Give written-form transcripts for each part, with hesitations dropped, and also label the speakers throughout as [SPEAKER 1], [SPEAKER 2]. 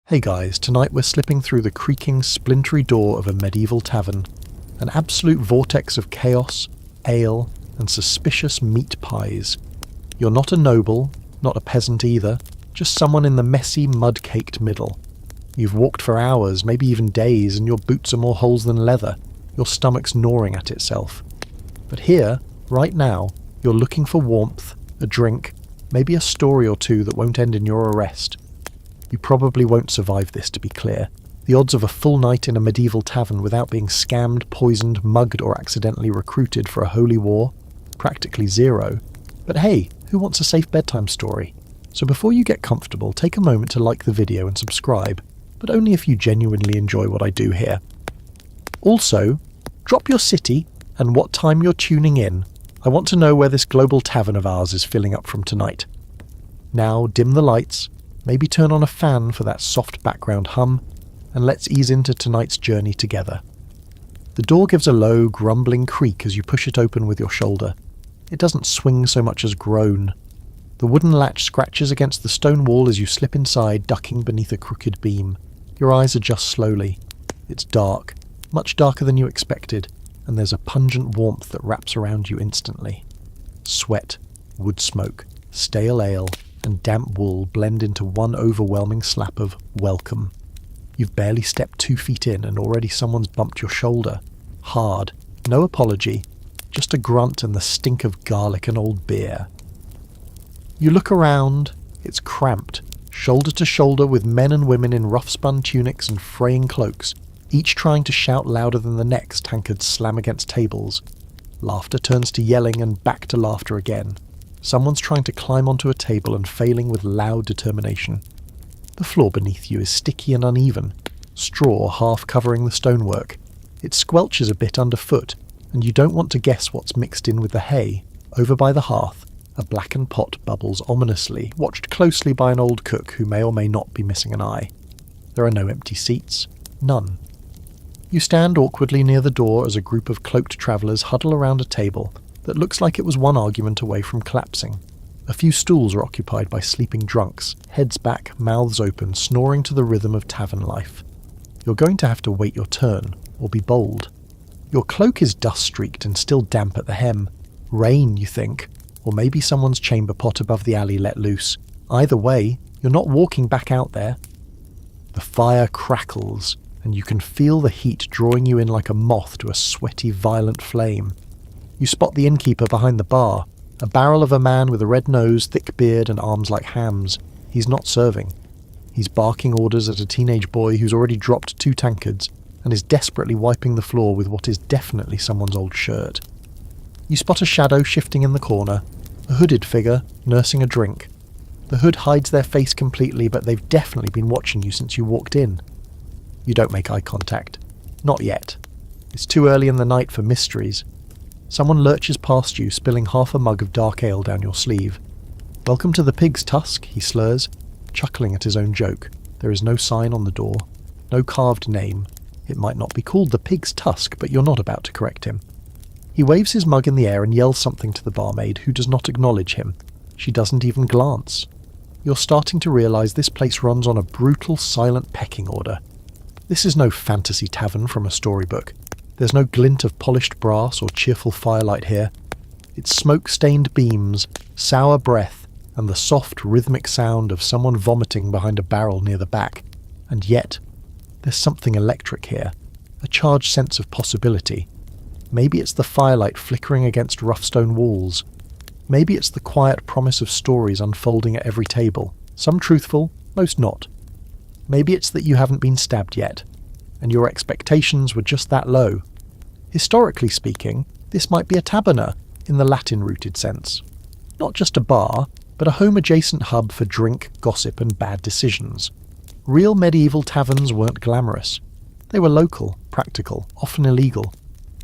[SPEAKER 1] Hey guys, tonight we're slipping through the creaking, splintery door of a medieval tavern. An absolute vortex of chaos, ale, and suspicious meat pies. You're not a noble, not a peasant either, just someone in the messy, mud-caked middle. You've walked for hours, maybe even days, and your boots are more holes than leather. Your stomach's gnawing at itself. But here, right now, you're looking for warmth, a drink, maybe a story or two that won't end in your arrest. You probably won't survive this, to be clear. The odds of a full night in a medieval tavern without being scammed, poisoned, mugged or accidentally recruited for a holy war? Practically zero. But hey, who wants a safe bedtime story? So before you get comfortable, take a moment to like the video and subscribe, but only if you genuinely enjoy what I do here. Also, drop your city and what time you're tuning in. I want to know where this global tavern of ours is filling up from tonight. Now dim the lights, maybe turn on a fan for that soft background hum, and let's ease into tonight's journey together. The door gives a low, grumbling creak as you push it open with your shoulder. It doesn't swing so much as groan. The wooden latch scratches against the stone wall as you slip inside, ducking beneath a crooked beam. Your eyes adjust slowly. It's dark, much darker than you expected, and there's a pungent warmth that wraps around you instantly. Sweat, wood smoke, stale ale, and damp wool blend into one overwhelming slap of welcome. You've barely stepped 2 feet in and already someone's bumped your shoulder. Hard, no apology, just a grunt and the stink of garlic and old beer. You look around, it's cramped, shoulder to shoulder with men and women in rough-spun tunics and fraying cloaks, each trying to shout louder than the next. Tankards slam against tables. Laughter turns to yelling and back to laughter again. Someone's trying to climb onto a table and failing with loud determination. The floor beneath you is sticky and uneven, straw half covering the stonework. It squelches a bit underfoot, and you don't want to guess what's mixed in with the hay. Over by the hearth, a blackened pot bubbles ominously, watched closely by an old cook who may or may not be missing an eye. There are no empty seats. None. You stand awkwardly near the door as a group of cloaked travellers huddle around a table that looks like it was one argument away from collapsing. A few stools are occupied by sleeping drunks, heads back, mouths open, snoring to the rhythm of tavern life. You're going to have to wait your turn, or be bold. Your cloak is dust-streaked and still damp at the hem. Rain, you think, or maybe someone's chamber pot above the alley let loose. Either way, you're not walking back out there. The fire crackles, and you can feel the heat drawing you in like a moth to a sweaty, violent flame. You spot the innkeeper behind the bar, a barrel of a man with a red nose, thick beard and arms like hams. He's not serving. He's barking orders at a teenage boy who's already dropped 2 tankards and is desperately wiping the floor with what is definitely someone's old shirt. You spot a shadow shifting in the corner, a hooded figure nursing a drink. The hood hides their face completely, but they've definitely been watching you since you walked in. You don't make eye contact. Not yet. It's too early in the night for mysteries. Someone lurches past you, spilling half a mug of dark ale down your sleeve. "Welcome to the Pig's Tusk," he slurs, chuckling at his own joke. There is no sign on the door, no carved name. It might not be called the Pig's Tusk, but you're not about to correct him. He waves his mug in the air and yells something to the barmaid, who does not acknowledge him. She doesn't even glance. You're starting to realise this place runs on a brutal, silent pecking order. This is no fantasy tavern from a storybook. There's no glint of polished brass or cheerful firelight here. It's smoke-stained beams, sour breath, and the soft, rhythmic sound of someone vomiting behind a barrel near the back. And yet, there's something electric here, a charged sense of possibility. Maybe it's the firelight flickering against rough stone walls. Maybe it's the quiet promise of stories unfolding at every table, some truthful, most not. Maybe it's that you haven't been stabbed yet, and your expectations were just that low. Historically speaking, this might be a taberna, in the Latin-rooted sense. Not just a bar, but a home-adjacent hub for drink, gossip and bad decisions. Real medieval taverns weren't glamorous. They were local, practical, often illegal.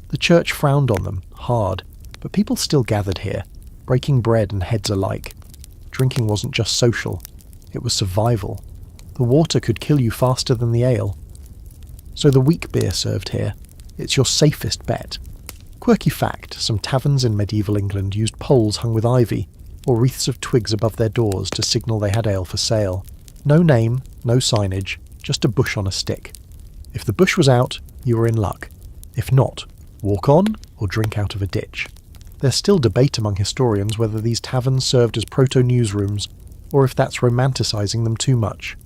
[SPEAKER 1] The church frowned on them, hard, but people still gathered here, breaking bread and heads alike. Drinking wasn't just social, it was survival. The water could kill you faster than the ale. So the weak beer served here. It's your safest bet. Quirky fact, some taverns in medieval England used poles hung with ivy, or wreaths of twigs above their doors to signal they had ale for sale. No name, no signage, just a bush on a stick. If the bush was out, you were in luck. If not, walk on or drink out of a ditch. There's still debate among historians whether these taverns served as proto-newsrooms, or if that's romanticising them too much.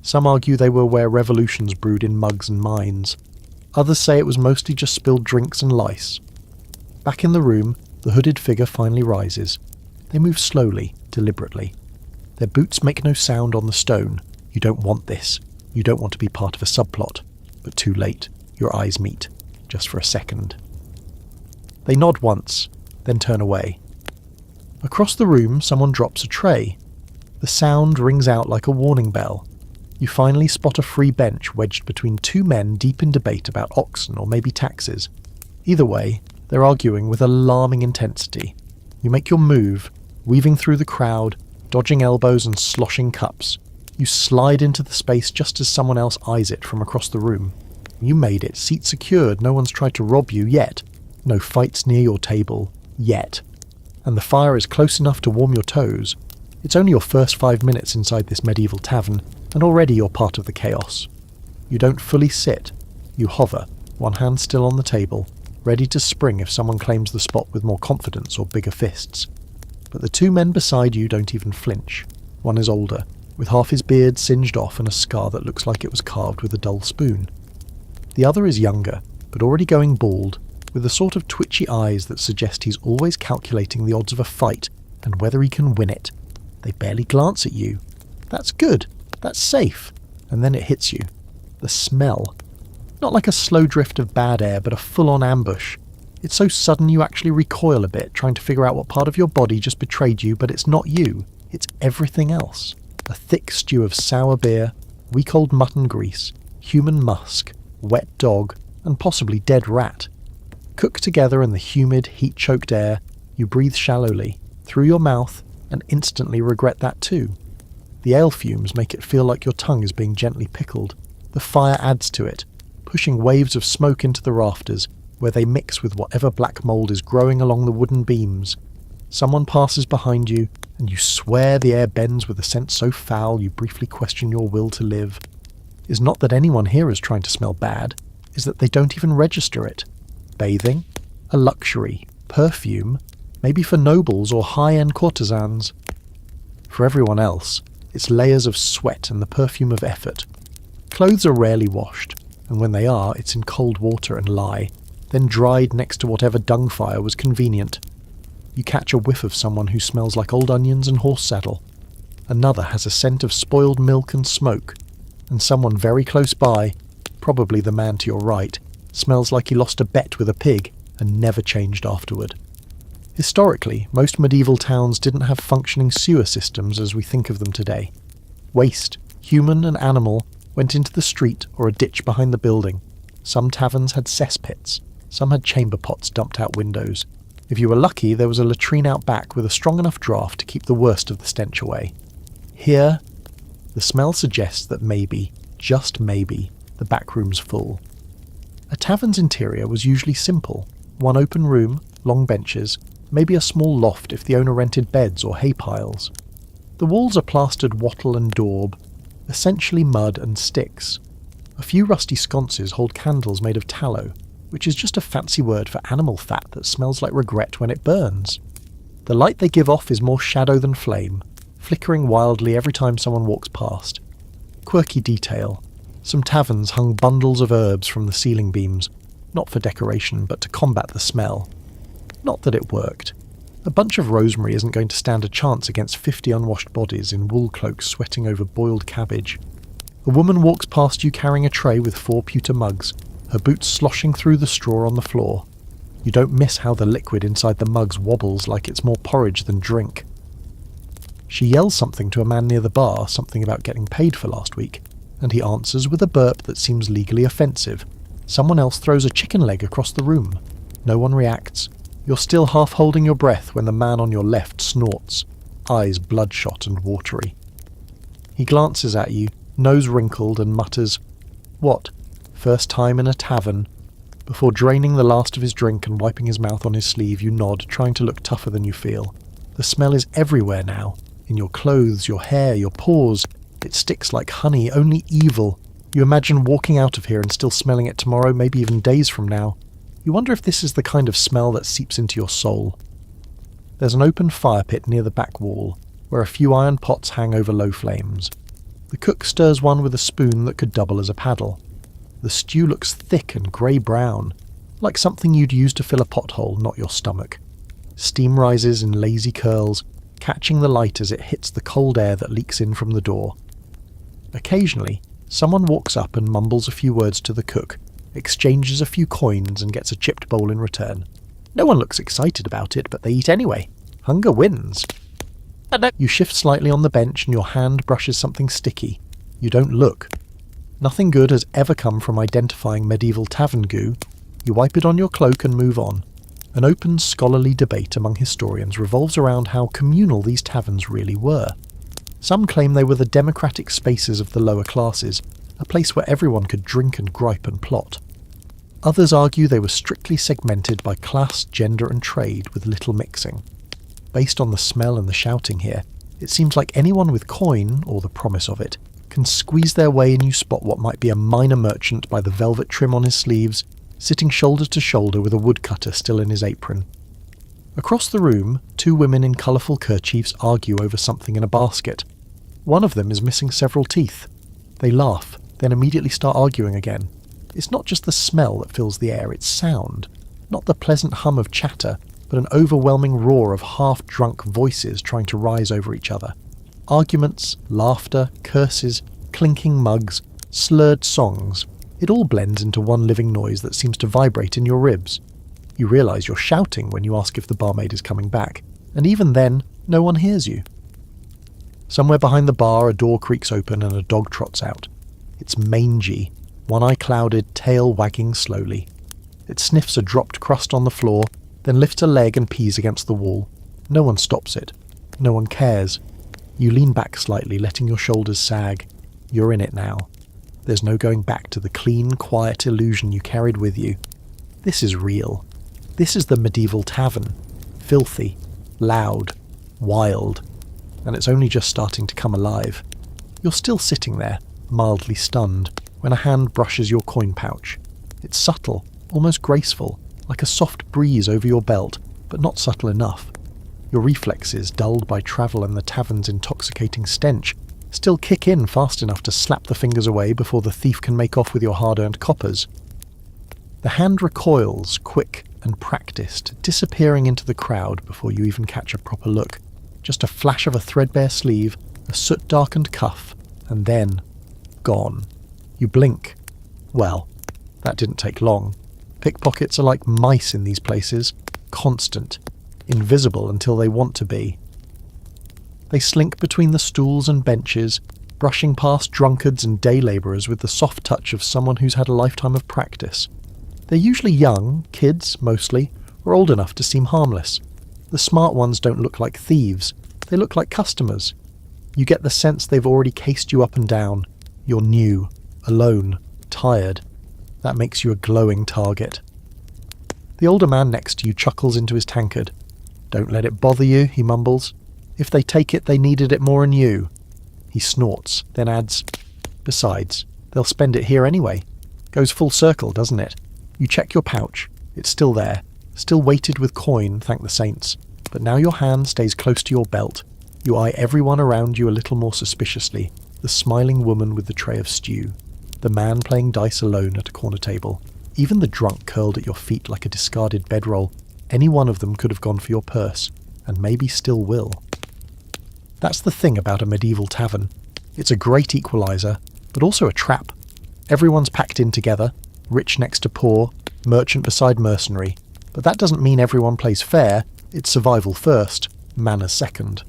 [SPEAKER 1] Some argue they were where revolutions brewed in mugs and mines. Others say it was mostly just spilled drinks and lice. Back in the room, the hooded figure finally rises. They move slowly, deliberately. Their boots make no sound on the stone. You don't want this. You don't want to be part of a subplot. But too late. Your eyes meet. Just for a second. They nod once, then turn away. Across the room, someone drops a tray. The sound rings out like a warning bell. You finally spot a free bench wedged between two men deep in debate about oxen or maybe taxes. Either way, they're arguing with alarming intensity. You make your move, weaving through the crowd, dodging elbows and sloshing cups. You slide into the space just as someone else eyes it from across the room. You made it, seat secured, no one's tried to rob you yet. No fights near your table, yet. And the fire is close enough to warm your toes. It's only your first 5 minutes inside this medieval tavern, and already you're part of the chaos. You don't fully sit. You hover, one hand still on the table, ready to spring if someone claims the spot with more confidence or bigger fists. But the two men beside you don't even flinch. One is older, with half his beard singed off and a scar that looks like it was carved with a dull spoon. The other is younger, but already going bald, with the sort of twitchy eyes that suggest he's always calculating the odds of a fight and whether he can win it. They barely glance at you. That's good. That's safe. And then it hits you. The smell. Not like a slow drift of bad air, but a full-on ambush. It's so sudden you actually recoil a bit, trying to figure out what part of your body just betrayed you, but it's not you. It's everything else. A thick stew of sour beer, week-old mutton grease, human musk, wet dog, and possibly dead rat. Cooked together in the humid, heat-choked air, you breathe shallowly, through your mouth, and instantly regret that too. The ale fumes make it feel like your tongue is being gently pickled. The fire adds to it, pushing waves of smoke into the rafters, where they mix with whatever black mould is growing along the wooden beams. Someone passes behind you, and you swear the air bends with a scent so foul you briefly question your will to live. It's not that anyone here is trying to smell bad, it's that they don't even register it. Bathing? A luxury. Perfume? Maybe for nobles or high-end courtesans. For everyone else, it's layers of sweat and the perfume of effort. Clothes are rarely washed, and when they are, it's in cold water and lye, then dried next to whatever dung fire was convenient. You catch a whiff of someone who smells like old onions and horse saddle. Another has a scent of spoiled milk and smoke, and someone very close by, probably the man to your right, smells like he lost a bet with a pig and never changed afterward. Historically, most medieval towns didn't have functioning sewer systems as we think of them today. Waste, human and animal, went into the street or a ditch behind the building. Some taverns had cesspits, some had chamber pots dumped out windows. If you were lucky, there was a latrine out back with a strong enough draft to keep the worst of the stench away. Here, the smell suggests that maybe, just maybe, the back room's full. A tavern's interior was usually simple. One open room, long benches, maybe a small loft if the owner rented beds or hay piles. The walls are plastered wattle and daub, essentially mud and sticks. A few rusty sconces hold candles made of tallow, which is just a fancy word for animal fat that smells like regret when it burns. The light they give off is more shadow than flame, flickering wildly every time someone walks past. Quirky detail. Some taverns hung bundles of herbs from the ceiling beams, not for decoration but to combat the smell. Not that it worked. A bunch of rosemary isn't going to stand a chance against 50 unwashed bodies in wool cloaks sweating over boiled cabbage. A woman walks past you carrying a tray with 4 pewter mugs, her boots sloshing through the straw on the floor. You don't miss how the liquid inside the mugs wobbles like it's more porridge than drink. She yells something to a man near the bar, something about getting paid for last week, and he answers with a burp that seems legally offensive. Someone else throws a chicken leg across the room. No one reacts. You're still half holding your breath when the man on your left snorts, eyes bloodshot and watery. He glances at you, nose wrinkled, and mutters, "What? First time in a tavern?" Before draining the last of his drink and wiping his mouth on his sleeve, you nod, trying to look tougher than you feel. The smell is everywhere now, in your clothes, your hair, your paws. It sticks like honey, only evil. You imagine walking out of here and still smelling it tomorrow, maybe even days from now. You wonder if this is the kind of smell that seeps into your soul. There's an open fire pit near the back wall, where a few iron pots hang over low flames. The cook stirs one with a spoon that could double as a paddle. The stew looks thick and grey-brown, like something you'd use to fill a pothole, not your stomach. Steam rises in lazy curls, catching the light as it hits the cold air that leaks in from the door. Occasionally, someone walks up and mumbles a few words to the cook, exchanges a few coins and gets a chipped bowl in return. No one looks excited about it, but they eat anyway. Hunger wins. You shift slightly on the bench and your hand brushes something sticky. You don't look. Nothing good has ever come from identifying medieval tavern goo. You wipe it on your cloak and move on. An open scholarly debate among historians revolves around how communal these taverns really were. Some claim they were the democratic spaces of the lower classes, a place where everyone could drink and gripe and plot. Others argue they were strictly segmented by class, gender and trade, with little mixing. Based on the smell and the shouting here, it seems like anyone with coin, or the promise of it, can squeeze their way and you spot what might be a minor merchant by the velvet trim on his sleeves, sitting shoulder to shoulder with a woodcutter still in his apron. Across the room, two women in colourful kerchiefs argue over something in a basket. One of them is missing several teeth. They laugh, then immediately start arguing again. It's not just the smell that fills the air, it's sound. Not the pleasant hum of chatter, but an overwhelming roar of half-drunk voices trying to rise over each other. Arguments, laughter, curses, clinking mugs, slurred songs. It all blends into one living noise that seems to vibrate in your ribs. You realise you're shouting when you ask if the barmaid is coming back, and even then, no one hears you. Somewhere behind the bar, a door creaks open and a dog trots out. It's mangy, one eye clouded, tail wagging slowly. It sniffs a dropped crust on the floor, then lifts a leg and pees against the wall. No one stops it. No one cares. You lean back slightly, letting your shoulders sag. You're in it now. There's no going back to the clean, quiet illusion you carried with you. This is real. This is the medieval tavern. Filthy, loud, wild. And it's only just starting to come alive. You're still sitting there, mildly stunned, when a hand brushes your coin pouch. It's subtle, almost graceful, like a soft breeze over your belt, but not subtle enough. Your reflexes, dulled by travel and the tavern's intoxicating stench, still kick in fast enough to slap the fingers away before the thief can make off with your hard-earned coppers. The hand recoils, quick and practiced, disappearing into the crowd before you even catch a proper look. Just a flash of a threadbare sleeve, a soot-darkened cuff, and then gone. You blink. Well, that didn't take long. Pickpockets are like mice in these places, constant, invisible until they want to be. They slink between the stools and benches, brushing past drunkards and day labourers with the soft touch of someone who's had a lifetime of practice. They're usually young, kids mostly, or old enough to seem harmless. The smart ones don't look like thieves, they look like customers. You get the sense they've already cased you up and down. You're new, alone, tired. That makes you a glowing target. The older man next to you chuckles into his tankard. "Don't let it bother you," he mumbles. "If they take it, they needed it more than you." He snorts, then adds, "Besides, they'll spend it here anyway." Goes full circle, doesn't it? You check your pouch. It's still there, still weighted with coin, thank the saints. But now your hand stays close to your belt. You eye everyone around you a little more suspiciously. The smiling woman with the tray of stew. The man playing dice alone at a corner table. Even the drunk curled at your feet like a discarded bedroll. Any one of them could have gone for your purse, and maybe still will. That's the thing about a medieval tavern. It's a great equalizer, but also a trap. Everyone's packed in together, rich next to poor, merchant beside mercenary. But that doesn't mean everyone plays fair. It's survival first, manners second.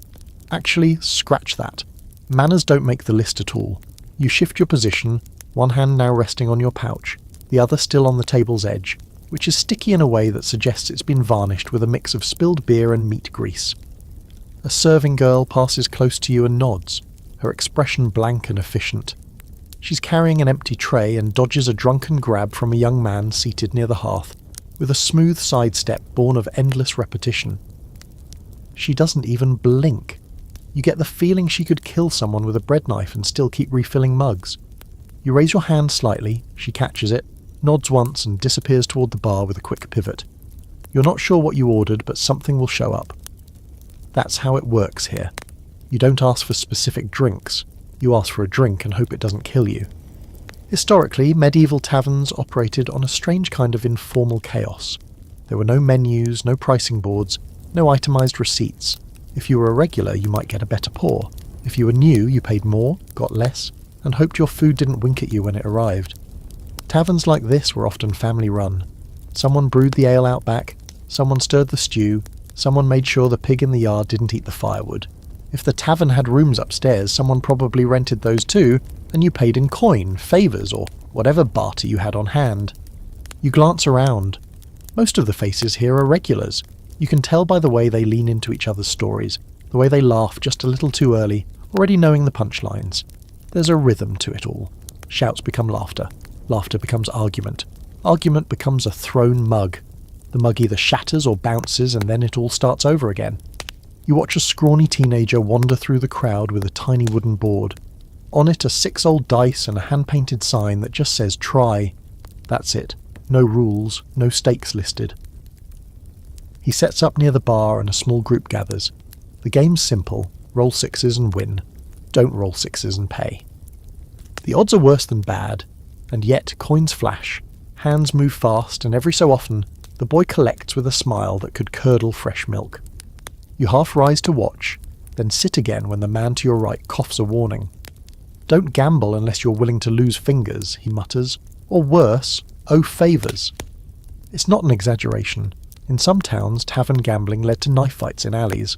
[SPEAKER 1] Actually, scratch that. Manners don't make the list at all. You shift your position, one hand now resting on your pouch, the other still on the table's edge, which is sticky in a way that suggests it's been varnished with a mix of spilled beer and meat grease. A serving girl passes close to you and nods, her expression blank and efficient. She's carrying an empty tray and dodges a drunken grab from a young man seated near the hearth, with a smooth sidestep born of endless repetition. She doesn't even blink. You get the feeling she could kill someone with a bread knife and still keep refilling mugs. You raise your hand slightly, she catches it, nods once and disappears toward the bar with a quick pivot. You're not sure what you ordered, but something will show up. That's how it works here. You don't ask for specific drinks. You ask for a drink and hope it doesn't kill you. Historically, medieval taverns operated on a strange kind of informal chaos. There were no menus, no pricing boards, no itemised receipts. If you were a regular, you might get a better pour. If you were new, you paid more, got less, and hoped your food didn't wink at you when it arrived. Taverns like this were often family-run. Someone brewed the ale out back, someone stirred the stew, someone made sure the pig in the yard didn't eat the firewood. If the tavern had rooms upstairs, someone probably rented those too, and you paid in coin, favours, or whatever barter you had on hand. You glance around. Most of the faces here are regulars. You can tell by the way they lean into each other's stories, the way they laugh just a little too early, already knowing the punchlines. There's a rhythm to it all. Shouts become laughter. Laughter becomes argument. Argument becomes a thrown mug. The mug either shatters or bounces, and then it all starts over again. You watch a scrawny teenager wander through the crowd with a tiny wooden board. On it are 6 old dice and a hand-painted sign that just says try. That's it. No rules, no stakes listed. He sets up near the bar and a small group gathers. The game's simple. Roll 6s and win. Don't roll 6s and pay. The odds are worse than bad, and yet coins flash, hands move fast, and every so often the boy collects with a smile that could curdle fresh milk. You half rise to watch, then sit again when the man to your right coughs a warning. Don't gamble unless you're willing to lose fingers, he mutters, or worse, owe favours. It's not an exaggeration. In some towns, tavern gambling led to knife fights in alleys,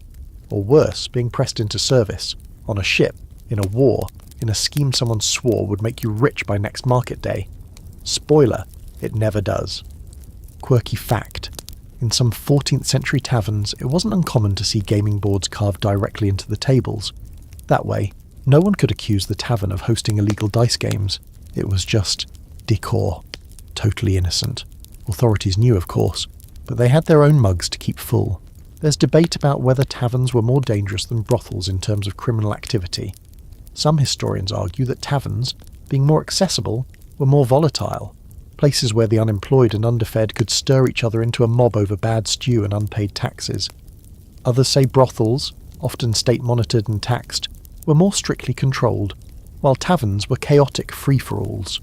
[SPEAKER 1] or worse, being pressed into service, on a ship, in a war, in a scheme someone swore would make you rich by next market day. Spoiler, it never does. Quirky fact. In some 14th century taverns, it wasn't uncommon to see gaming boards carved directly into the tables. That way, no one could accuse the tavern of hosting illegal dice games. It was just decor. Totally innocent. Authorities knew, of course, but they had their own mugs to keep full. There's debate about whether taverns were more dangerous than brothels in terms of criminal activity. Some historians argue that taverns, being more accessible, were more volatile, places where the unemployed and underfed could stir each other into a mob over bad stew and unpaid taxes. Others say brothels, often state-monitored and taxed, were more strictly controlled, while taverns were chaotic free-for-alls.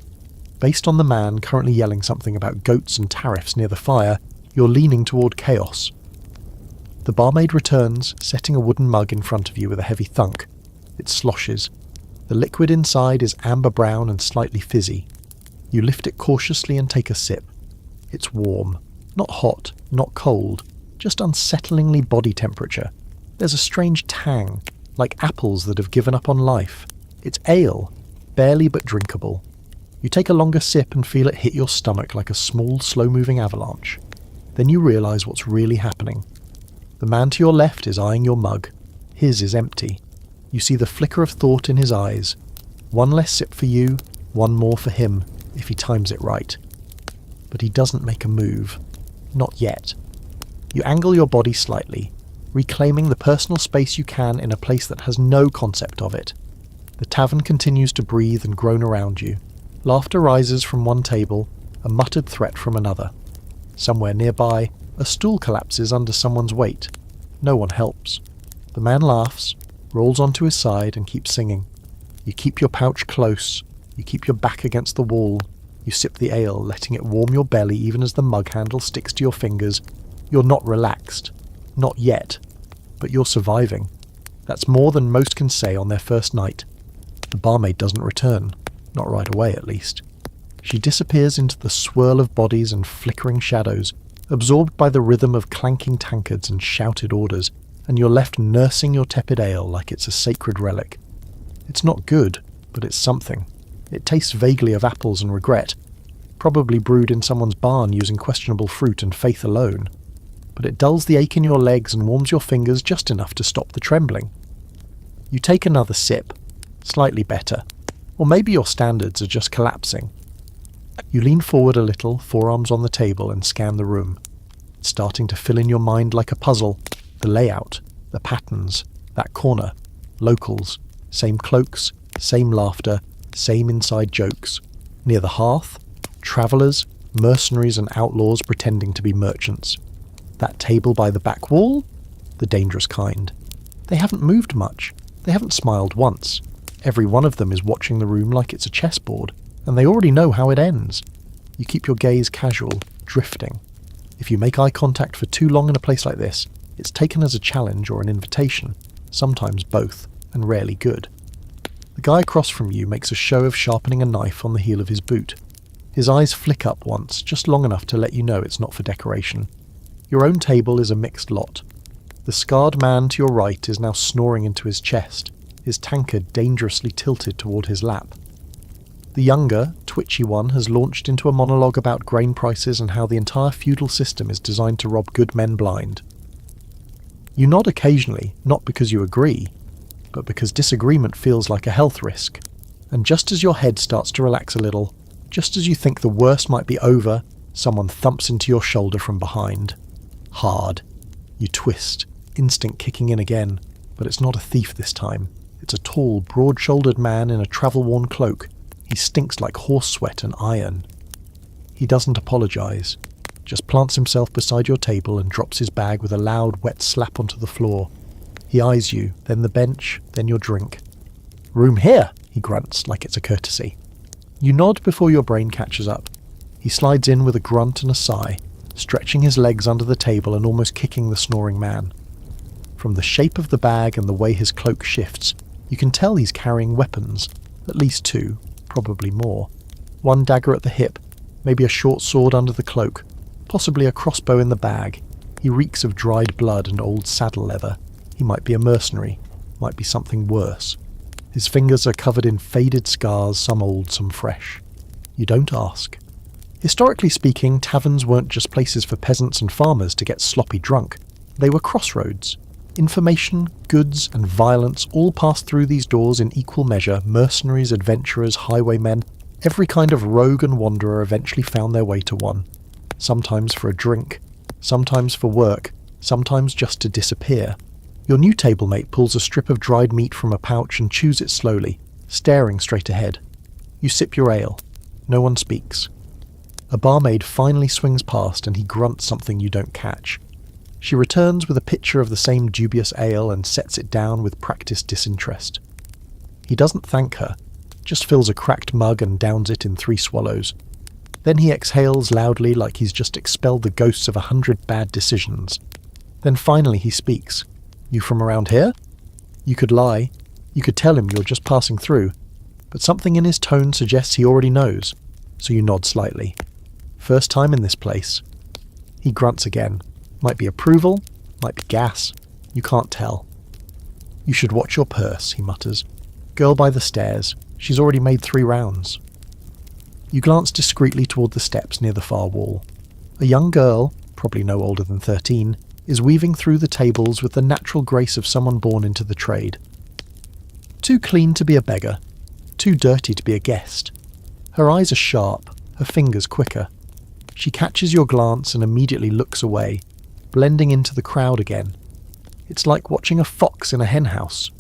[SPEAKER 1] Based on the man currently yelling something about goats and tariffs near the fire, you're leaning toward chaos. The barmaid returns, setting a wooden mug in front of you with a heavy thunk. It sloshes. The liquid inside is amber-brown and slightly fizzy. You lift it cautiously and take a sip. It's warm. Not hot, not cold, just unsettlingly body temperature. There's a strange tang, like apples that have given up on life. It's ale, barely but drinkable. You take a longer sip and feel it hit your stomach like a small, slow-moving avalanche. Then you realise what's really happening. The man to your left is eyeing your mug. His is empty. You see the flicker of thought in his eyes. One less sip for you, one more for him, if he times it right. But he doesn't make a move. Not yet. You angle your body slightly, reclaiming the personal space you can in a place that has no concept of it. The tavern continues to breathe and groan around you. Laughter rises from one table, a muttered threat from another. Somewhere nearby, a stool collapses under someone's weight. No one helps. The man laughs, rolls onto his side and keeps singing. You keep your pouch close. You keep your back against the wall. You sip the ale, letting it warm your belly even as the mug handle sticks to your fingers. You're not relaxed. Not yet. But you're surviving. That's more than most can say on their first night. The barmaid doesn't return. Not right away, at least. She disappears into the swirl of bodies and flickering shadows, absorbed by the rhythm of clanking tankards and shouted orders, and you're left nursing your tepid ale like it's a sacred relic. It's not good, but it's something. It tastes vaguely of apples and regret, probably brewed in someone's barn using questionable fruit and faith alone. But it dulls the ache in your legs and warms your fingers just enough to stop the trembling. You take another sip, slightly better, or maybe your standards are just collapsing. You lean forward a little, forearms on the table, and scan the room. It's starting to fill in your mind like a puzzle. The layout, the patterns, that corner, locals, same cloaks, same laughter, same inside jokes. Near the hearth, travellers, mercenaries and outlaws pretending to be merchants. That table by the back wall? The dangerous kind. They haven't moved much. They haven't smiled once. Every one of them is watching the room like it's a chessboard, and they already know how it ends. You keep your gaze casual, drifting. If you make eye contact for too long in a place like this, it's taken as a challenge or an invitation, sometimes both, and rarely good. The guy across from you makes a show of sharpening a knife on the heel of his boot. His eyes flick up once, just long enough to let you know it's not for decoration. Your own table is a mixed lot. The scarred man to your right is now snoring into his chest, his tankard dangerously tilted toward his lap. The younger, twitchy one has launched into a monologue about grain prices and how the entire feudal system is designed to rob good men blind. You nod occasionally, not because you agree, but because disagreement feels like a health risk. And just as your head starts to relax a little, just as you think the worst might be over, someone thumps into your shoulder from behind. Hard. You twist, instinct kicking in again, but it's not a thief this time. It's a tall, broad-shouldered man in a travel-worn cloak. He stinks like horse sweat and iron. He doesn't apologise, just plants himself beside your table and drops his bag with a loud, wet slap onto the floor. He eyes you, then the bench, then your drink. "Room here," he grunts, like it's a courtesy. You nod before your brain catches up. He slides in with a grunt and a sigh, stretching his legs under the table and almost kicking the snoring man. From the shape of the bag and the way his cloak shifts, you can tell he's carrying weapons, at least two, probably more. One dagger at the hip, maybe a short sword under the cloak, possibly a crossbow in the bag. He reeks of dried blood and old saddle leather. He might be a mercenary, might be something worse. His fingers are covered in faded scars, some old, some fresh. You don't ask. Historically speaking, taverns weren't just places for peasants and farmers to get sloppy drunk. They were crossroads. Information, goods, and violence all passed through these doors in equal measure. Mercenaries, adventurers, highwaymen, every kind of rogue and wanderer eventually found their way to one. Sometimes for a drink, sometimes for work, sometimes just to disappear. Your new tablemate pulls a strip of dried meat from a pouch and chews it slowly, staring straight ahead. You sip your ale. No one speaks. A barmaid finally swings past and he grunts something you don't catch. She returns with a pitcher of the same dubious ale and sets it down with practiced disinterest. He doesn't thank her, just fills a cracked mug and downs it in 3 swallows. Then he exhales loudly like he's just expelled the ghosts of 100 bad decisions. Then finally he speaks. "You from around here?" You could lie. You could tell him you're just passing through. But something in his tone suggests he already knows, so you nod slightly. "First time in this place." He grunts again. Might be approval, might be gas. You can't tell. "You should watch your purse," he mutters. "Girl by the stairs. She's already made 3 rounds." You glance discreetly toward the steps near the far wall. A young girl, probably no older than 13, is weaving through the tables with the natural grace of someone born into the trade. Too clean to be a beggar, too dirty to be a guest. Her eyes are sharp, her fingers quicker. She catches your glance and immediately looks away, blending into the crowd again. It's like watching a fox in a henhouse.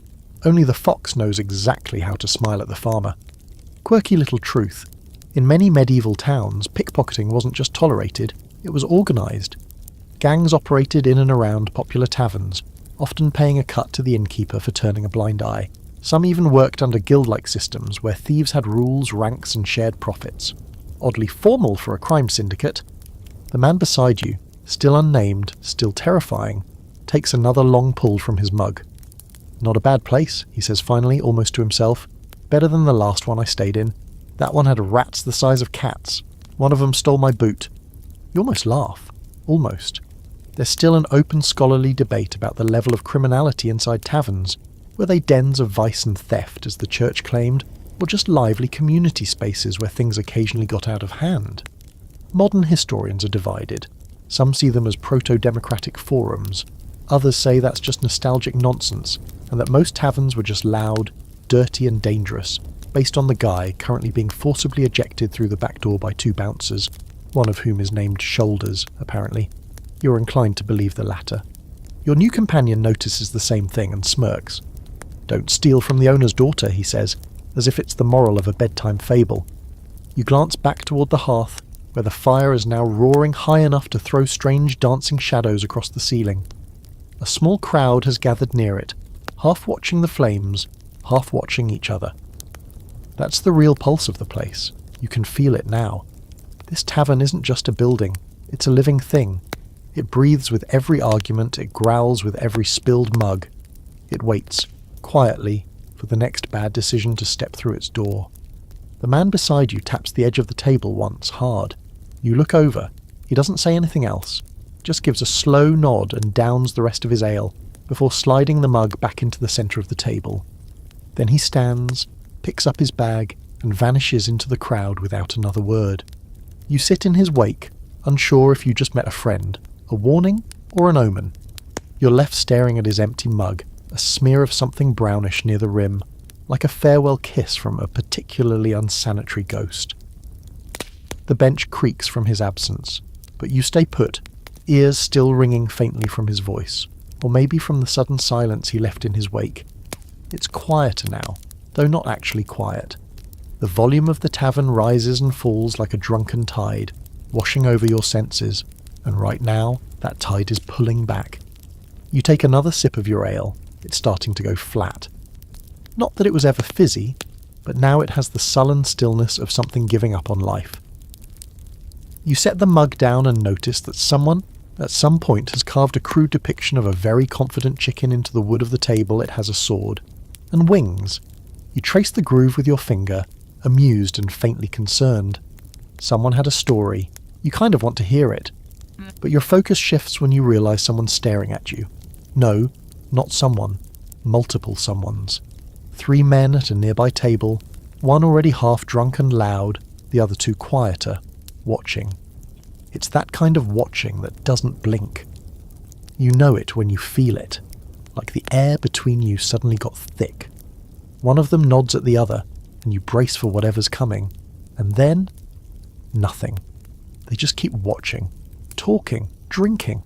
[SPEAKER 1] Only the fox knows exactly how to smile at the farmer. Quirky little truth. In many medieval towns, pickpocketing wasn't just tolerated, it was organised. Gangs operated in and around popular taverns, often paying a cut to the innkeeper for turning a blind eye. Some even worked under guild-like systems where thieves had rules, ranks and shared profits. Oddly formal for a crime syndicate. The man beside you, still unnamed, still terrifying, takes another long pull from his mug. "Not a bad place," he says finally, almost to himself. "Better than the last one I stayed in. That one had rats the size of cats. One of them stole my boot." You almost laugh. Almost. There's still an open scholarly debate about the level of criminality inside taverns. Were they dens of vice and theft, as the church claimed, or just lively community spaces where things occasionally got out of hand? Modern historians are divided. Some see them as proto-democratic forums. Others say that's just nostalgic nonsense, and that most taverns were just loud, dirty and dangerous, based on the guy currently being forcibly ejected through the back door by 2 bouncers, one of whom is named Shoulders, apparently. You're inclined to believe the latter. Your new companion notices the same thing and smirks. "Don't steal from the owner's daughter," he says. as if it's the moral of a bedtime fable. You glance back toward the hearth, where the fire is now roaring high enough to throw strange dancing shadows across the ceiling. A small crowd has gathered near it, half watching the flames, half watching each other. That's the real pulse of the place. You can feel it now. This tavern isn't just a building, it's a living thing. It breathes with every argument, it growls with every spilled mug. It waits, quietly, for the next bad decision to step through its door. The man beside you taps the edge of the table once, hard. You look over. He doesn't say anything else, just gives a slow nod and downs the rest of his ale, before sliding the mug back into the centre of the table. Then he stands, picks up his bag, and vanishes into the crowd without another word. You sit in his wake, unsure if you just met a friend, a warning or an omen. You're left staring at his empty mug, a smear of something brownish near the rim, like a farewell kiss from a particularly unsanitary ghost. The bench creaks from his absence, but you stay put, ears still ringing faintly from his voice, or maybe from the sudden silence he left in his wake. It's quieter now, though not actually quiet. The volume of the tavern rises and falls like a drunken tide, washing over your senses, and right now, that tide is pulling back. You take another sip of your ale, it's starting to go flat. Not that it was ever fizzy, but now it has the sullen stillness of something giving up on life. You set the mug down and notice that someone, at some point, has carved a crude depiction of a very confident chicken into the wood of the table. It has a sword and wings. You trace the groove with your finger, amused and faintly concerned. Someone had a story. You kind of want to hear it. But your focus shifts when you realise someone's staring at you. No, not someone. Multiple someones. 3 men at a nearby table, one already half drunk and loud, the other 2 quieter, watching. It's that kind of watching that doesn't blink. You know it when you feel it, like the air between you suddenly got thick. One of them nods at the other, and you brace for whatever's coming, and then nothing. They just keep watching, talking, drinking.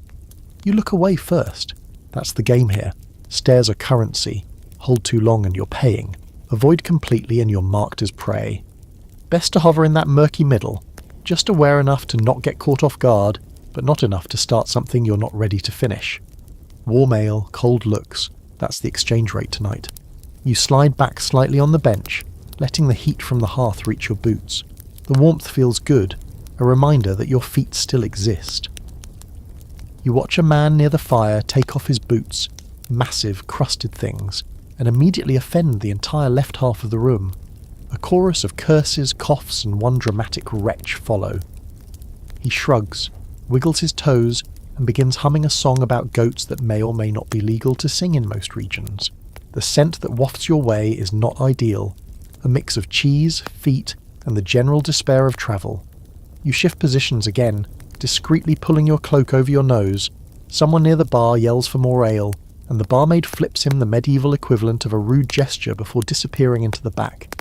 [SPEAKER 1] You look away first. That's the game here. Stares are currency. Hold too long and you're paying. Avoid completely and you're marked as prey. Best to hover in that murky middle, just aware enough to not get caught off guard, but not enough to start something you're not ready to finish. Warm ale, cold looks, that's the exchange rate tonight. You slide back slightly on the bench, letting the heat from the hearth reach your boots. The warmth feels good, a reminder that your feet still exist. You watch a man near the fire take off his boots, massive, crusted things, and immediately offend the entire left half of the room. A chorus of curses, coughs, and one dramatic retch follow. He shrugs, wiggles his toes, and begins humming a song about goats that may or may not be legal to sing in most regions. The scent that wafts your way is not ideal, a mix of cheese, feet, and the general despair of travel. You shift positions again, discreetly pulling your cloak over your nose. Someone near the bar yells for more ale, and the barmaid flips him the medieval equivalent of a rude gesture before disappearing into the back.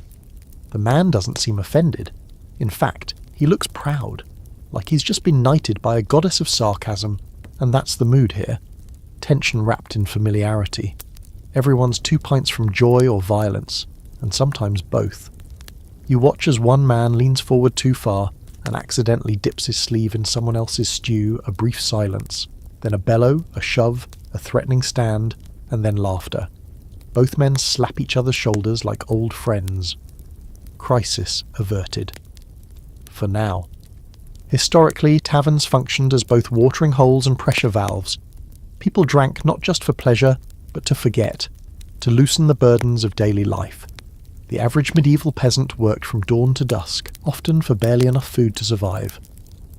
[SPEAKER 1] The man doesn't seem offended. In fact, he looks proud, like he's just been knighted by a goddess of sarcasm, and that's the mood here. Tension wrapped in familiarity. Everyone's 2 pints from joy or violence, and sometimes both. You watch as one man leans forward too far and accidentally dips his sleeve in someone else's stew. A brief silence, then a bellow, a shove, a threatening stand, and then laughter. Both men slap each other's shoulders like old friends. Crisis averted. For now. Historically, taverns functioned as both watering holes and pressure valves. People drank not just for pleasure, but to forget, to loosen the burdens of daily life. The average medieval peasant worked from dawn to dusk, often for barely enough food to survive.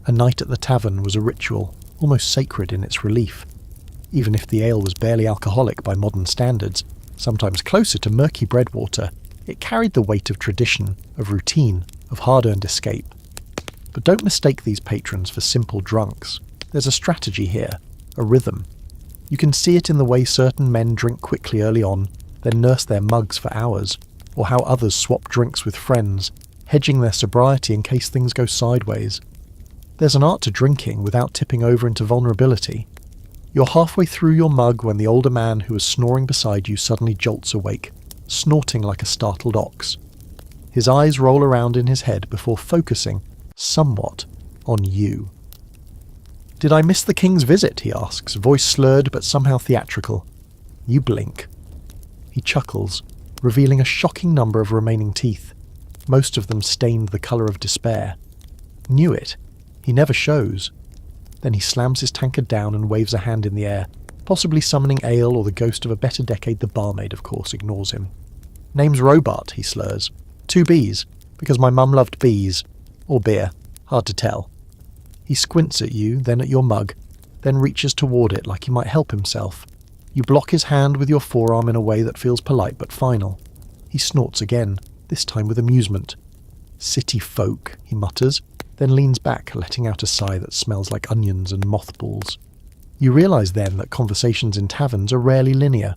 [SPEAKER 1] A night at the tavern was a ritual, almost sacred in its relief. Even if the ale was barely alcoholic by modern standards, sometimes closer to murky breadwater, it carried the weight of tradition, of routine, of hard-earned escape. But don't mistake these patrons for simple drunks. There's a strategy here, a rhythm. You can see it in the way certain men drink quickly early on, then nurse their mugs for hours, or how others swap drinks with friends, hedging their sobriety in case things go sideways. There's an art to drinking without tipping over into vulnerability. You're halfway through your mug when the older man who was snoring beside you suddenly jolts awake, snorting like a startled ox. His eyes roll around in his head before focusing, somewhat, on you. "Did I miss the king's visit?" he asks, voice slurred but somehow theatrical. You blink. He chuckles, revealing a shocking number of remaining teeth, most of them stained the colour of despair. Knew it. He never shows. Then he slams his tankard down and waves a hand in the air, possibly summoning ale or the ghost of a better decade. The barmaid, of course, ignores him. "Name's Robart," he slurs. 2 B's, because my mum loved bees. Or beer. Hard to tell. He squints at you, then at your mug, then reaches toward it like he might help himself. You block his hand with your forearm in a way that feels polite but final. He snorts again, this time with amusement. "City folk," he mutters, then leans back, letting out a sigh that smells like onions and mothballs. You realise then that conversations in taverns are rarely linear.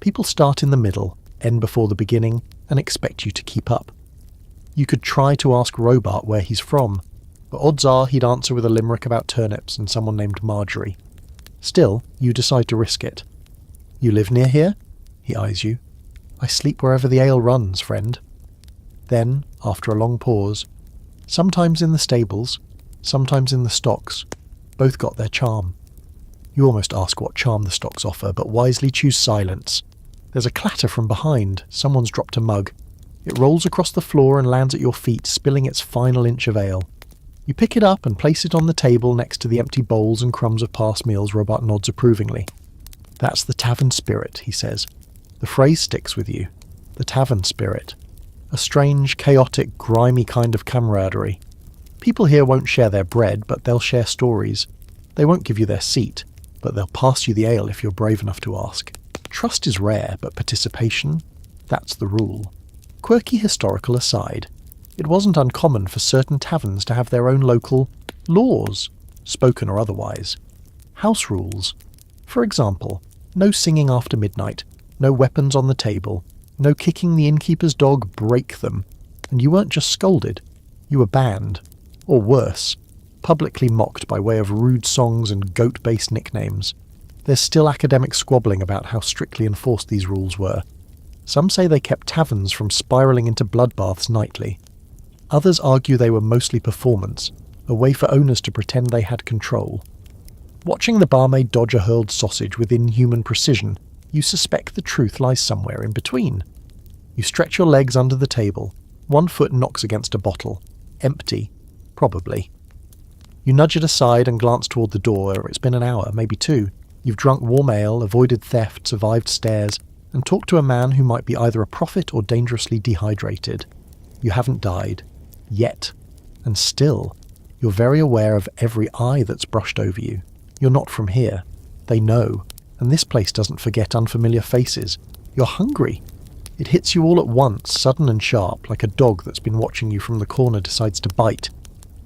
[SPEAKER 1] People start in the middle, end before the beginning, and expect you to keep up. You could try to ask Robart where he's from, but odds are he'd answer with a limerick about turnips and someone named Marjorie. Still, you decide to risk it. "You live near here?" He eyes you. "I sleep wherever the ale runs, friend." Then, after a long pause, "Sometimes in the stables, sometimes in the stocks. Both got their charm." You almost ask what charm the stocks offer, but wisely choose silence. There's a clatter from behind. Someone's dropped a mug. It rolls across the floor and lands at your feet, spilling its final inch of ale. You pick it up and place it on the table next to the empty bowls and crumbs of past meals. Robart nods approvingly. "That's the tavern spirit," he says. The phrase sticks with you. The tavern spirit. A strange, chaotic, grimy kind of camaraderie. People here won't share their bread, but they'll share stories. They won't give you their seat, but they'll pass you the ale if you're brave enough to ask. Trust is rare, but participation? That's the rule. Quirky historical aside, it wasn't uncommon for certain taverns to have their own local laws, spoken or otherwise. House rules. For example, no singing after midnight, no weapons on the table, no kicking the innkeeper's dog, break them. And you weren't just scolded, you were banned. Or worse, publicly mocked by way of rude songs and goat-based nicknames. There's still academic squabbling about how strictly enforced these rules were. Some say they kept taverns from spiralling into bloodbaths nightly. Others argue they were mostly performance, a way for owners to pretend they had control. Watching the barmaid dodge a hurled sausage with inhuman precision, you suspect the truth lies somewhere in between. You stretch your legs under the table. One foot knocks against a bottle. Empty. Probably. You nudge it aside and glance toward the door. It's been an hour, maybe 2. You've drunk warm ale, avoided theft, survived stares, and talked to a man who might be either a prophet or dangerously dehydrated. You haven't died. Yet. And still, you're very aware of every eye that's brushed over you. You're not from here. They know. And this place doesn't forget unfamiliar faces. You're hungry. It hits you all at once, sudden and sharp, like a dog that's been watching you from the corner decides to bite.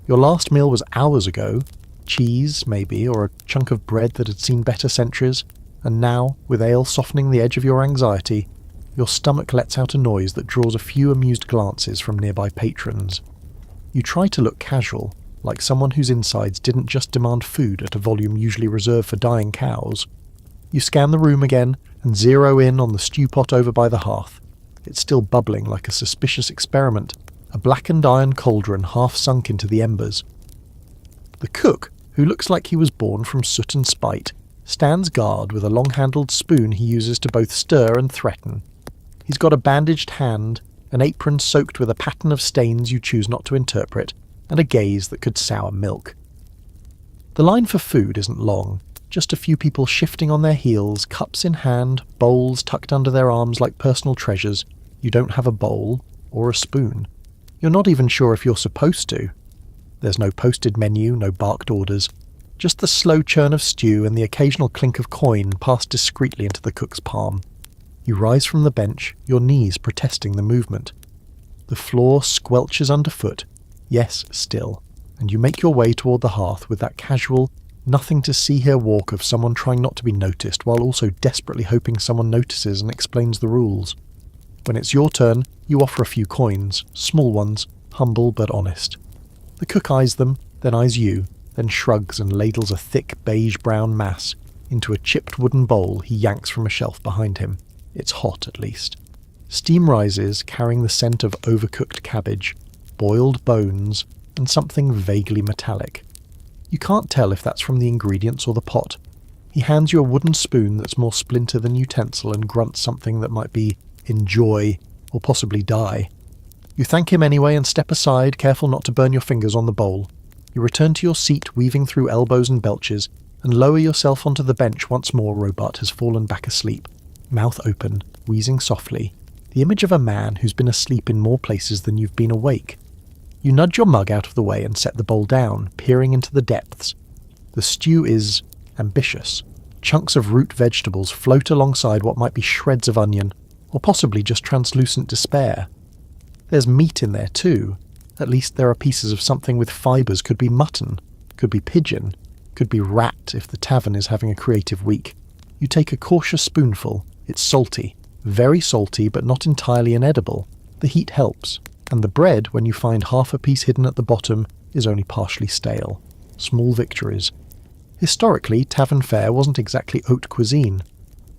[SPEAKER 1] Your last meal was hours ago. Cheese, maybe, or a chunk of bread that had seen better centuries. And now, with ale softening the edge of your anxiety, your stomach lets out a noise that draws a few amused glances from nearby patrons. You try to look casual, like someone whose insides didn't just demand food at a volume usually reserved for dying cows. You scan the room again and zero in on the stew pot over by the hearth. It's still bubbling like a suspicious experiment, a blackened iron cauldron half sunk into the embers. The cook, who looks like he was born from soot and spite, stands guard with a long-handled spoon he uses to both stir and threaten. He's got a bandaged hand, an apron soaked with a pattern of stains you choose not to interpret, and a gaze that could sour milk. The line for food isn't long, just a few people shifting on their heels, cups in hand, bowls tucked under their arms like personal treasures. You don't have a bowl or a spoon. You're not even sure if you're supposed to. There's no posted menu, no barked orders, just the slow churn of stew and the occasional clink of coin passed discreetly into the cook's palm. You rise from the bench, your knees protesting the movement. The floor squelches underfoot, yes, still, and you make your way toward the hearth with that casual, nothing-to-see-here walk of someone trying not to be noticed while also desperately hoping someone notices and explains the rules. When it's your turn, you offer a few coins, small ones, humble but honest. The cook eyes them, then eyes you, then shrugs and ladles a thick beige-brown mass into a chipped wooden bowl he yanks from a shelf behind him. It's hot, at least. Steam rises, carrying the scent of overcooked cabbage, boiled bones, and something vaguely metallic. You can't tell if that's from the ingredients or the pot. He hands you a wooden spoon that's more splinter than utensil and grunts something that might be enjoy or possibly die. You thank him anyway and step aside, careful not to burn your fingers on the bowl. You return to your seat, weaving through elbows and belches, and lower yourself onto the bench once more. Robart has fallen back asleep, mouth open, wheezing softly, the image of a man who's been asleep in more places than you've been awake. You nudge your mug out of the way and set the bowl down, peering into the depths. The stew is ambitious. Chunks of root vegetables float alongside what might be shreds of onion, or possibly just translucent despair. There's meat in there too. At least there are pieces of something with fibres. Could be mutton, could be pigeon, could be rat if the tavern is having a creative week. You take a cautious spoonful. It's salty. Very salty, but not entirely inedible. The heat helps. And the bread, when you find half a piece hidden at the bottom, is only partially stale. Small victories. Historically, tavern fare wasn't exactly haute cuisine.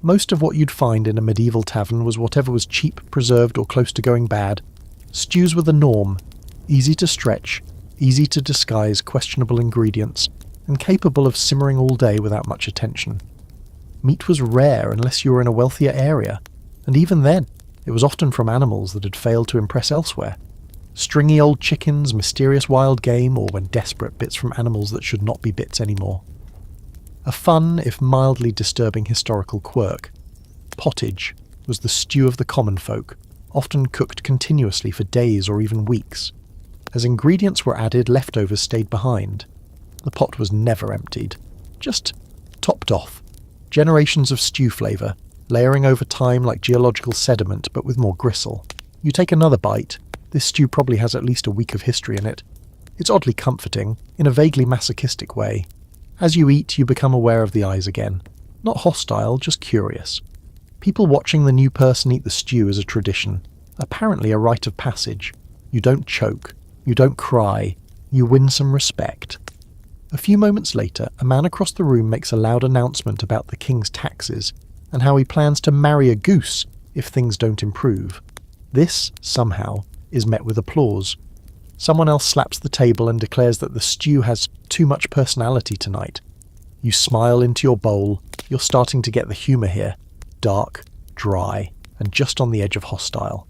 [SPEAKER 1] Most of what you'd find in a medieval tavern was whatever was cheap, preserved, or close to going bad. Stews were the norm, easy to stretch, easy to disguise questionable ingredients, and capable of simmering all day without much attention. Meat was rare unless you were in a wealthier area, and even then, it was often from animals that had failed to impress elsewhere. Stringy old chickens, mysterious wild game, or when desperate, bits from animals that should not be bits anymore. A fun, if mildly disturbing historical quirk. Pottage was the stew of the common folk, often cooked continuously for days or even weeks. As ingredients were added, leftovers stayed behind. The pot was never emptied, just topped off. Generations of stew flavour, layering over time like geological sediment but with more gristle. You take another bite. This stew probably has at least a week of history in it. It's oddly comforting, in a vaguely masochistic way. As you eat, you become aware of the eyes again. Not hostile, just curious. People watching the new person eat the stew is a tradition, apparently a rite of passage. You don't choke, you don't cry, you win some respect. A few moments later, a man across the room makes a loud announcement about the king's taxes and how he plans to marry a goose if things don't improve. This, somehow, is met with applause. Someone else slaps the table and declares that the stew has too much personality tonight. You smile into your bowl. You're starting to get the humour here. Dark, dry, and just on the edge of hostile.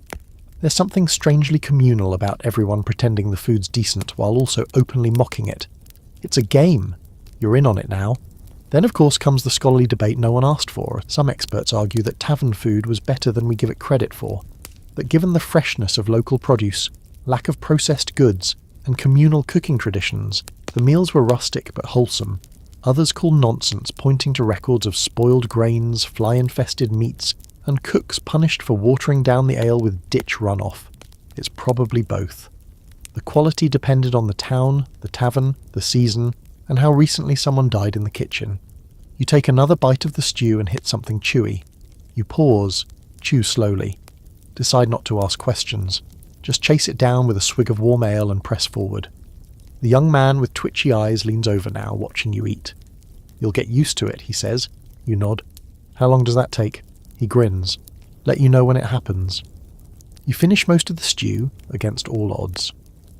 [SPEAKER 1] There's something strangely communal about everyone pretending the food's decent while also openly mocking it. It's a game. You're in on it now. Then of course comes the scholarly debate no one asked for. Some experts argue that tavern food was better than we give it credit for. That given the freshness of local produce, lack of processed goods, and communal cooking traditions, the meals were rustic but wholesome. Others call nonsense, pointing to records of spoiled grains, fly-infested meats, and cooks punished for watering down the ale with ditch runoff. It's probably both. The quality depended on the town, the tavern, the season, and how recently someone died in the kitchen. You take another bite of the stew and hit something chewy. You pause, chew slowly. Decide not to ask questions. Just chase it down with a swig of warm ale and press forward. The young man with twitchy eyes leans over now, watching you eat. You'll get used to it, he says. You nod. How long does that take? He grins. Let you know when it happens. You finish most of the stew, against all odds.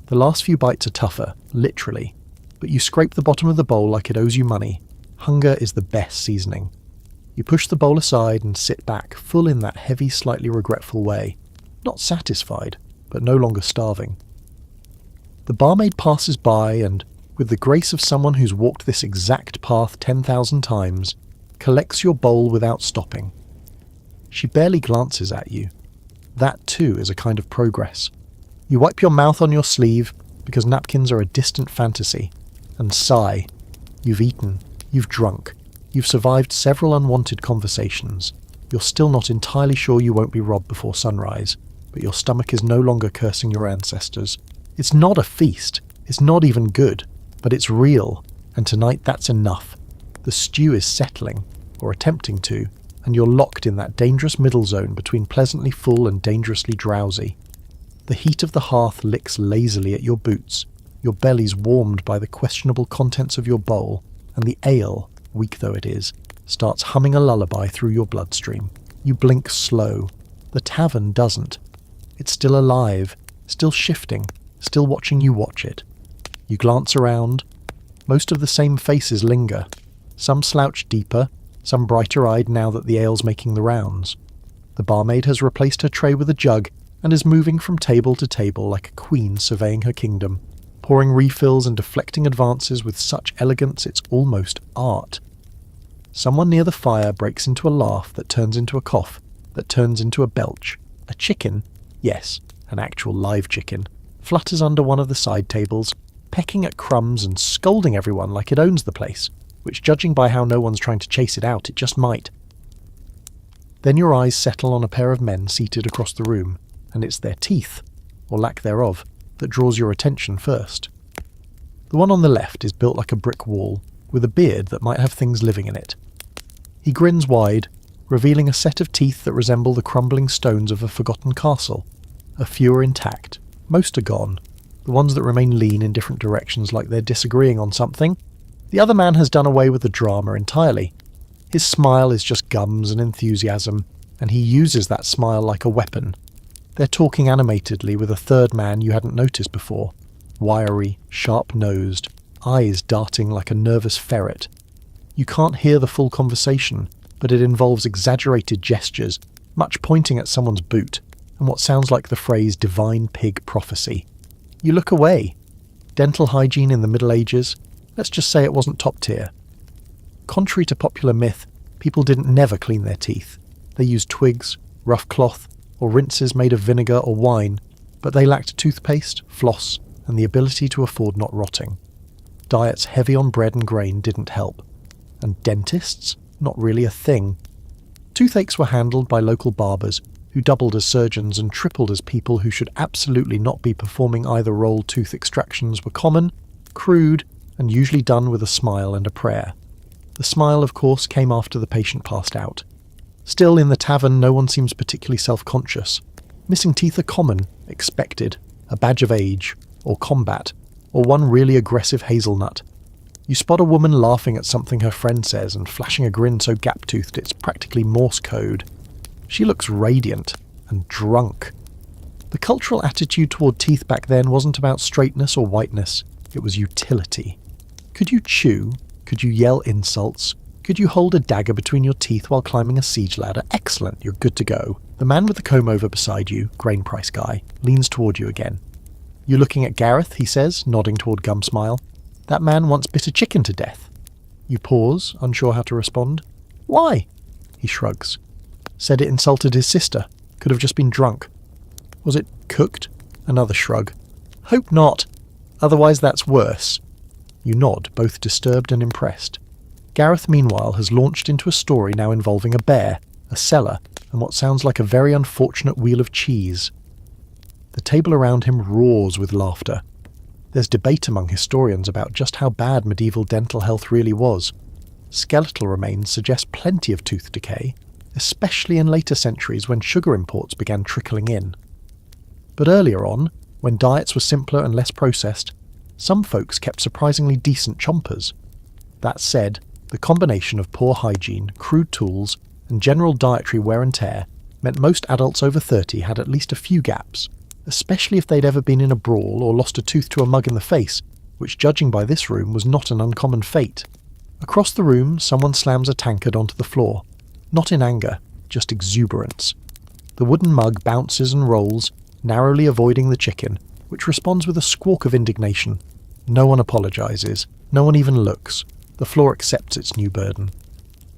[SPEAKER 1] The last few bites are tougher, literally, but you scrape the bottom of the bowl like it owes you money. Hunger is the best seasoning. You push the bowl aside and sit back, full in that heavy, slightly regretful way. Not satisfied, but no longer starving. The barmaid passes by and, with the grace of someone who's walked this exact path 10,000 times, collects your bowl without stopping. She barely glances at you. That too is a kind of progress. You wipe your mouth on your sleeve, because napkins are a distant fantasy, and sigh. You've eaten, you've drunk, you've survived several unwanted conversations. You're still not entirely sure you won't be robbed before sunrise, but your stomach is no longer cursing your ancestors. It's not a feast, it's not even good, but it's real, and tonight that's enough. The stew is settling, or attempting to, and you're locked in that dangerous middle zone between pleasantly full and dangerously drowsy. The heat of the hearth licks lazily at your boots, your belly's warmed by the questionable contents of your bowl, and the ale, weak though it is, starts humming a lullaby through your bloodstream. You blink slow. The tavern doesn't. It's still alive, still shifting, still watching you watch it. You glance around. Most of the same faces linger. Some slouch deeper, some brighter-eyed now that the ale's making the rounds. The barmaid has replaced her tray with a jug and is moving from table to table like a queen surveying her kingdom, pouring refills and deflecting advances with such elegance it's almost art. Someone near the fire breaks into a laugh that turns into a cough, that turns into a belch. A chicken, yes, an actual live chicken, flutters under one of the side tables, pecking at crumbs and scolding everyone like it owns the place, which, judging by how no one's trying to chase it out, it just might. Then your eyes settle on a pair of men seated across the room, and it's their teeth, or lack thereof, that draws your attention first. The one on the left is built like a brick wall, with a beard that might have things living in it. He grins wide, revealing a set of teeth that resemble the crumbling stones of a forgotten castle. A few are intact, most are gone, the ones that remain lean in different directions like they're disagreeing on something. The other man has done away with the drama entirely. His smile is just gums and enthusiasm, and he uses that smile like a weapon. They're talking animatedly with a third man you hadn't noticed before, wiry, sharp-nosed, eyes darting like a nervous ferret. You can't hear the full conversation, but it involves exaggerated gestures, much pointing at someone's boot, and what sounds like the phrase divine pig prophecy. You look away. Dental hygiene in the Middle Ages, let's just say it wasn't top tier. Contrary to popular myth, people didn't never clean their teeth. They used twigs, rough cloth, or rinses made of vinegar or wine, but they lacked toothpaste, floss, and the ability to afford not rotting. Diets heavy on bread and grain didn't help. And dentists? Not really a thing. Toothaches were handled by local barbers, who doubled as surgeons and tripled as people who should absolutely not be performing either role. Tooth extractions were common, crude, and usually done with a smile and a prayer. The smile, of course, came after the patient passed out. Still, in the tavern, no one seems particularly self-conscious. Missing teeth are common, expected, a badge of age, or combat, or one really aggressive hazelnut. You spot a woman laughing at something her friend says and flashing a grin so gap-toothed it's practically Morse code. She looks radiant and drunk. The cultural attitude toward teeth back then wasn't about straightness or whiteness, it was utility. Could you chew? Could you yell insults? Could you hold a dagger between your teeth while climbing a siege ladder? Excellent, you're good to go. The man with the comb-over beside you, grain price guy, leans toward you again. "You looking at Gareth?" he says, nodding toward Gumsmile. "That man once bit a chicken to death." You pause, unsure how to respond. "Why?" He shrugs. "Said it insulted his sister. Could have just been drunk." "Was it cooked?" Another shrug. "Hope not. Otherwise that's worse." You nod, both disturbed and impressed. Gareth, meanwhile, has launched into a story now involving a bear, a cellar, and what sounds like a very unfortunate wheel of cheese. The table around him roars with laughter. There's debate among historians about just how bad medieval dental health really was. Skeletal remains suggest plenty of tooth decay, especially in later centuries when sugar imports began trickling in. But earlier on, when diets were simpler and less processed, some folks kept surprisingly decent chompers. That said, the combination of poor hygiene, crude tools, and general dietary wear and tear meant most adults over 30 had at least a few gaps, especially if they'd ever been in a brawl or lost a tooth to a mug in the face, which, judging by this room, was not an uncommon fate. Across the room, someone slams a tankard onto the floor. Not in anger, just exuberance. The wooden mug bounces and rolls, narrowly avoiding the chicken, which responds with a squawk of indignation. No one apologizes. No one even looks. The floor accepts its new burden.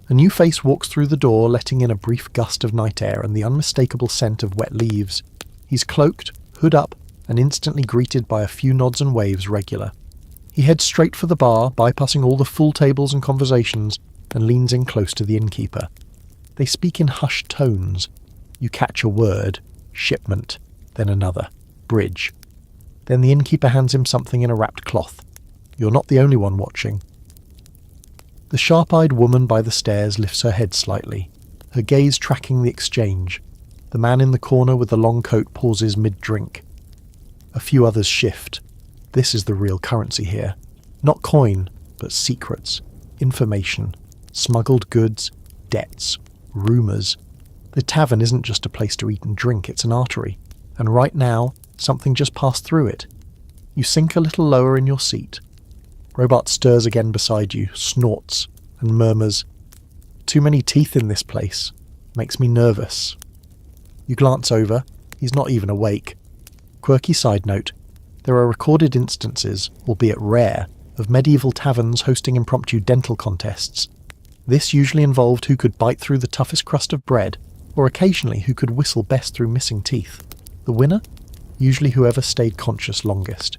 [SPEAKER 1] A new face walks through the door, letting in a brief gust of night air and the unmistakable scent of wet leaves. He's cloaked, hood up, and instantly greeted by a few nods and waves regular. He heads straight for the bar, bypassing all the full tables and conversations, and leans in close to the innkeeper. They speak in hushed tones. You catch a word, shipment, then another, bridge. Then the innkeeper hands him something in a wrapped cloth. You're not the only one watching. The sharp-eyed woman by the stairs lifts her head slightly, her gaze tracking the exchange. The man in the corner with the long coat pauses mid-drink. A few others shift. This is the real currency here. Not coin, but secrets, information, smuggled goods, debts, rumours. The tavern isn't just a place to eat and drink, it's an artery. And right now, something just passed through it. You sink a little lower in your seat. Robart stirs again beside you, snorts, and murmurs, "Too many teeth in this place. Makes me nervous." You glance over. He's not even awake. Quirky side note, there are recorded instances, albeit rare, of medieval taverns hosting impromptu dental contests. This usually involved who could bite through the toughest crust of bread, or occasionally who could whistle best through missing teeth. The winner? Usually whoever stayed conscious longest.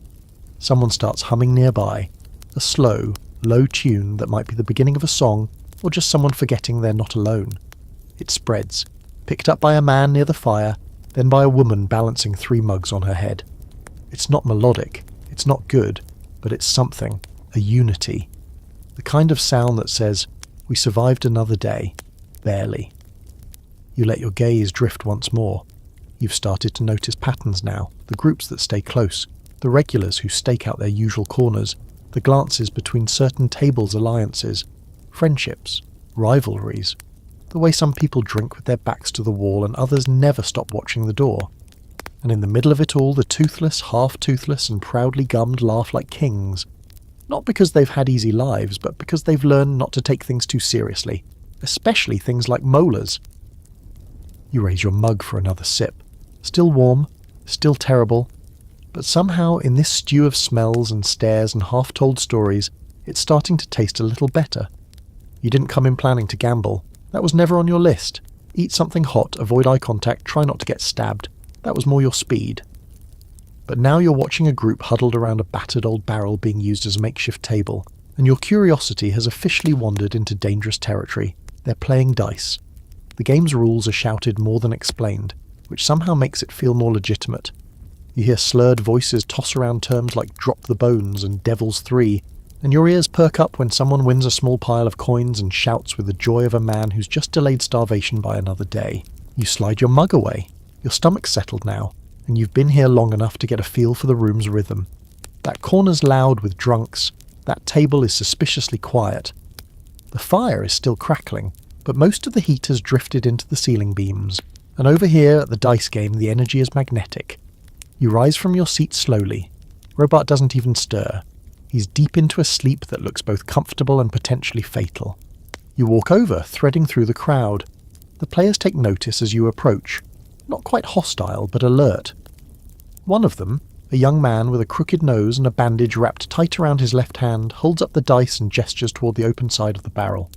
[SPEAKER 1] Someone starts humming nearby, a slow, low tune that might be the beginning of a song, or just someone forgetting they're not alone. It spreads, picked up by a man near the fire, then by a woman balancing 3 mugs on her head. It's not melodic, it's not good, but it's something, a unity. The kind of sound that says, "We survived another day, barely." You let your gaze drift once more. You've started to notice patterns now, the groups that stay close, the regulars who stake out their usual corners, the glances between certain tables' alliances, friendships, rivalries, the way some people drink with their backs to the wall and others never stop watching the door. And in the middle of it all, the toothless, half-toothless and proudly gummed laugh like kings. Not because they've had easy lives, but because they've learned not to take things too seriously, especially things like molars. You raise your mug for another sip. Still warm, still terrible, but somehow in this stew of smells and stares and half-told stories, it's starting to taste a little better. You didn't come in planning to gamble. That was never on your list. Eat something hot, avoid eye contact, try not to get stabbed. That was more your speed. But now you're watching a group huddled around a battered old barrel being used as a makeshift table, and your curiosity has officially wandered into dangerous territory. They're playing dice. The game's rules are shouted more than explained, which somehow makes it feel more legitimate. You hear slurred voices toss around terms like drop the bones and devil's 3, and your ears perk up when someone wins a small pile of coins and shouts with the joy of a man who's just delayed starvation by another day. You slide your mug away. Your stomach's settled now, and you've been here long enough to get a feel for the room's rhythm. That corner's loud with drunks, that table is suspiciously quiet. The fire is still crackling, but most of the heat has drifted into the ceiling beams, and over here at the dice game the energy is magnetic. You rise from your seat slowly. Robart doesn't even stir. He's deep into a sleep that looks both comfortable and potentially fatal. You walk over, threading through the crowd. The players take notice as you approach. Not quite hostile, but alert. One of them, a young man with a crooked nose and a bandage wrapped tight around his left hand, holds up the dice and gestures toward the open side of the barrel.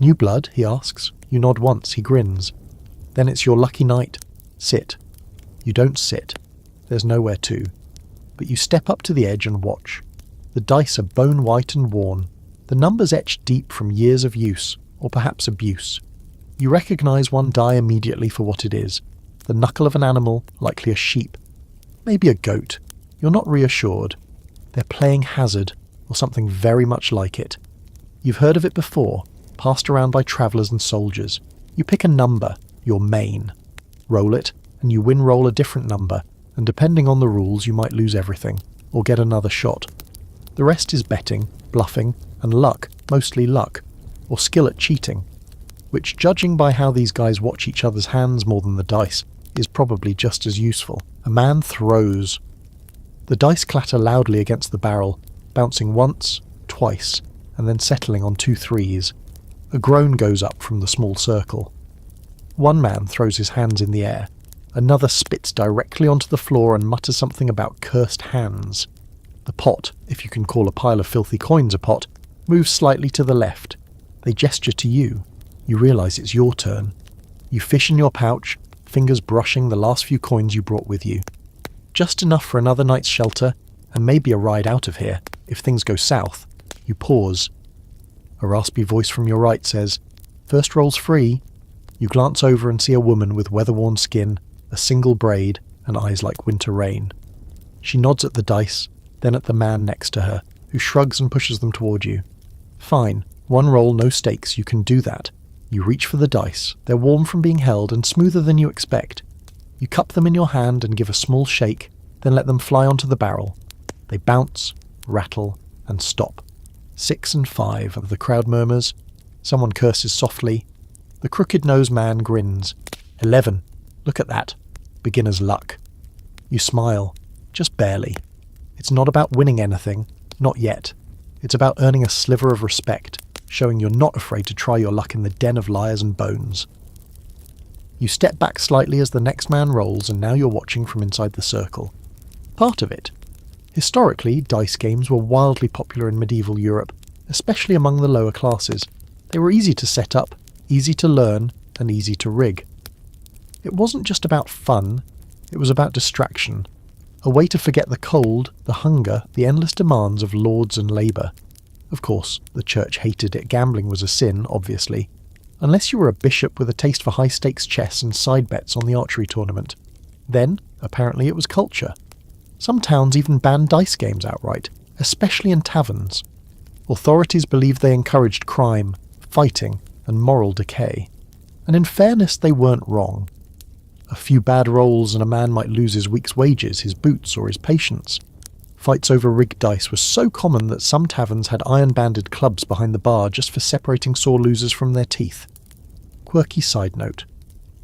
[SPEAKER 1] "New blood?" he asks. You nod once, he grins. "Then it's your lucky night. Sit." You don't sit. There's nowhere to. But you step up to the edge and watch. The dice are bone white and worn, the numbers etched deep from years of use, or perhaps abuse. You recognise one die immediately for what it is. The knuckle of an animal, likely a sheep. Maybe a goat. You're not reassured. They're playing hazard, or something very much like it. You've heard of it before, passed around by travellers and soldiers. You pick a number, your main. Roll it, and you roll a different number, and depending on the rules you might lose everything, or get another shot. The rest is betting, bluffing, and luck, mostly luck, or skill at cheating, which, judging by how these guys watch each other's hands more than the dice, is probably just as useful. A man throws. The dice clatter loudly against the barrel, bouncing once, twice, and then settling on 2 threes. A groan goes up from the small circle. One man throws his hands in the air. Another spits directly onto the floor and mutters something about cursed hands. The pot, if you can call a pile of filthy coins a pot, moves slightly to the left. They gesture to you. You realise it's your turn. You fish in your pouch, fingers brushing the last few coins you brought with you. Just enough for another night's shelter, and maybe a ride out of here, if things go south. You pause. A raspy voice from your right says, "First roll's free." You glance over and see a woman with weather-worn skin, a single braid, and eyes like winter rain. She nods at the dice, then at the man next to her, who shrugs and pushes them toward you. Fine, 1 roll, no stakes, you can do that. You reach for the dice. They're warm from being held and smoother than you expect. You cup them in your hand and give a small shake, then let them fly onto the barrel. They bounce, rattle, and stop. 6 and 5, the crowd murmurs. Someone curses softly. The crooked-nosed man grins. 11. Look at that. Beginner's luck. You smile. Just barely. It's not about winning anything. Not yet. It's about earning a sliver of respect, showing you're not afraid to try your luck in the den of liars and bones. You step back slightly as the next man rolls, and now you're watching from inside the circle. Part of it. Historically, dice games were wildly popular in medieval Europe, especially among the lower classes. They were easy to set up, easy to learn, and easy to rig. It wasn't just about fun, it was about distraction. A way to forget the cold, the hunger, the endless demands of lords and labour. Of course, the church hated it. Gambling was a sin, obviously. Unless you were a bishop with a taste for high-stakes chess and side bets on the archery tournament. Then, apparently it was culture. Some towns even banned dice games outright, especially in taverns. Authorities believed they encouraged crime, fighting, and moral decay. And in fairness, they weren't wrong. A few bad rolls and a man might lose his week's wages, his boots, or his patience. Fights over rigged dice were so common that some taverns had iron-banded clubs behind the bar just for separating sore losers from their teeth. Quirky side note.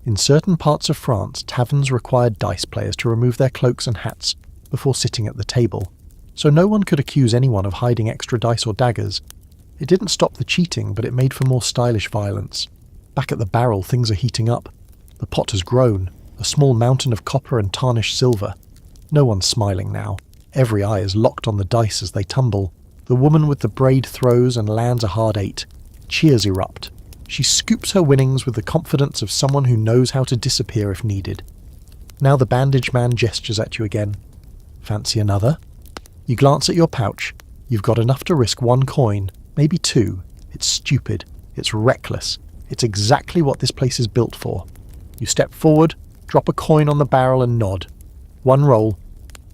[SPEAKER 1] In certain parts of France, taverns required dice players to remove their cloaks and hats before sitting at the table, so no one could accuse anyone of hiding extra dice or daggers. It didn't stop the cheating, but it made for more stylish violence. Back at the barrel, things are heating up. The pot has grown, a small mountain of copper and tarnished silver. No one's smiling now. Every eye is locked on the dice as they tumble. The woman with the braid throws and lands a hard 8. Cheers erupt. She scoops her winnings with the confidence of someone who knows how to disappear if needed. Now the bandage man gestures at you again. Fancy another? You glance at your pouch. You've got enough to risk 1 coin, maybe 2. It's stupid. It's reckless. It's exactly what this place is built for. You step forward, drop a coin on the barrel and nod. 1 roll.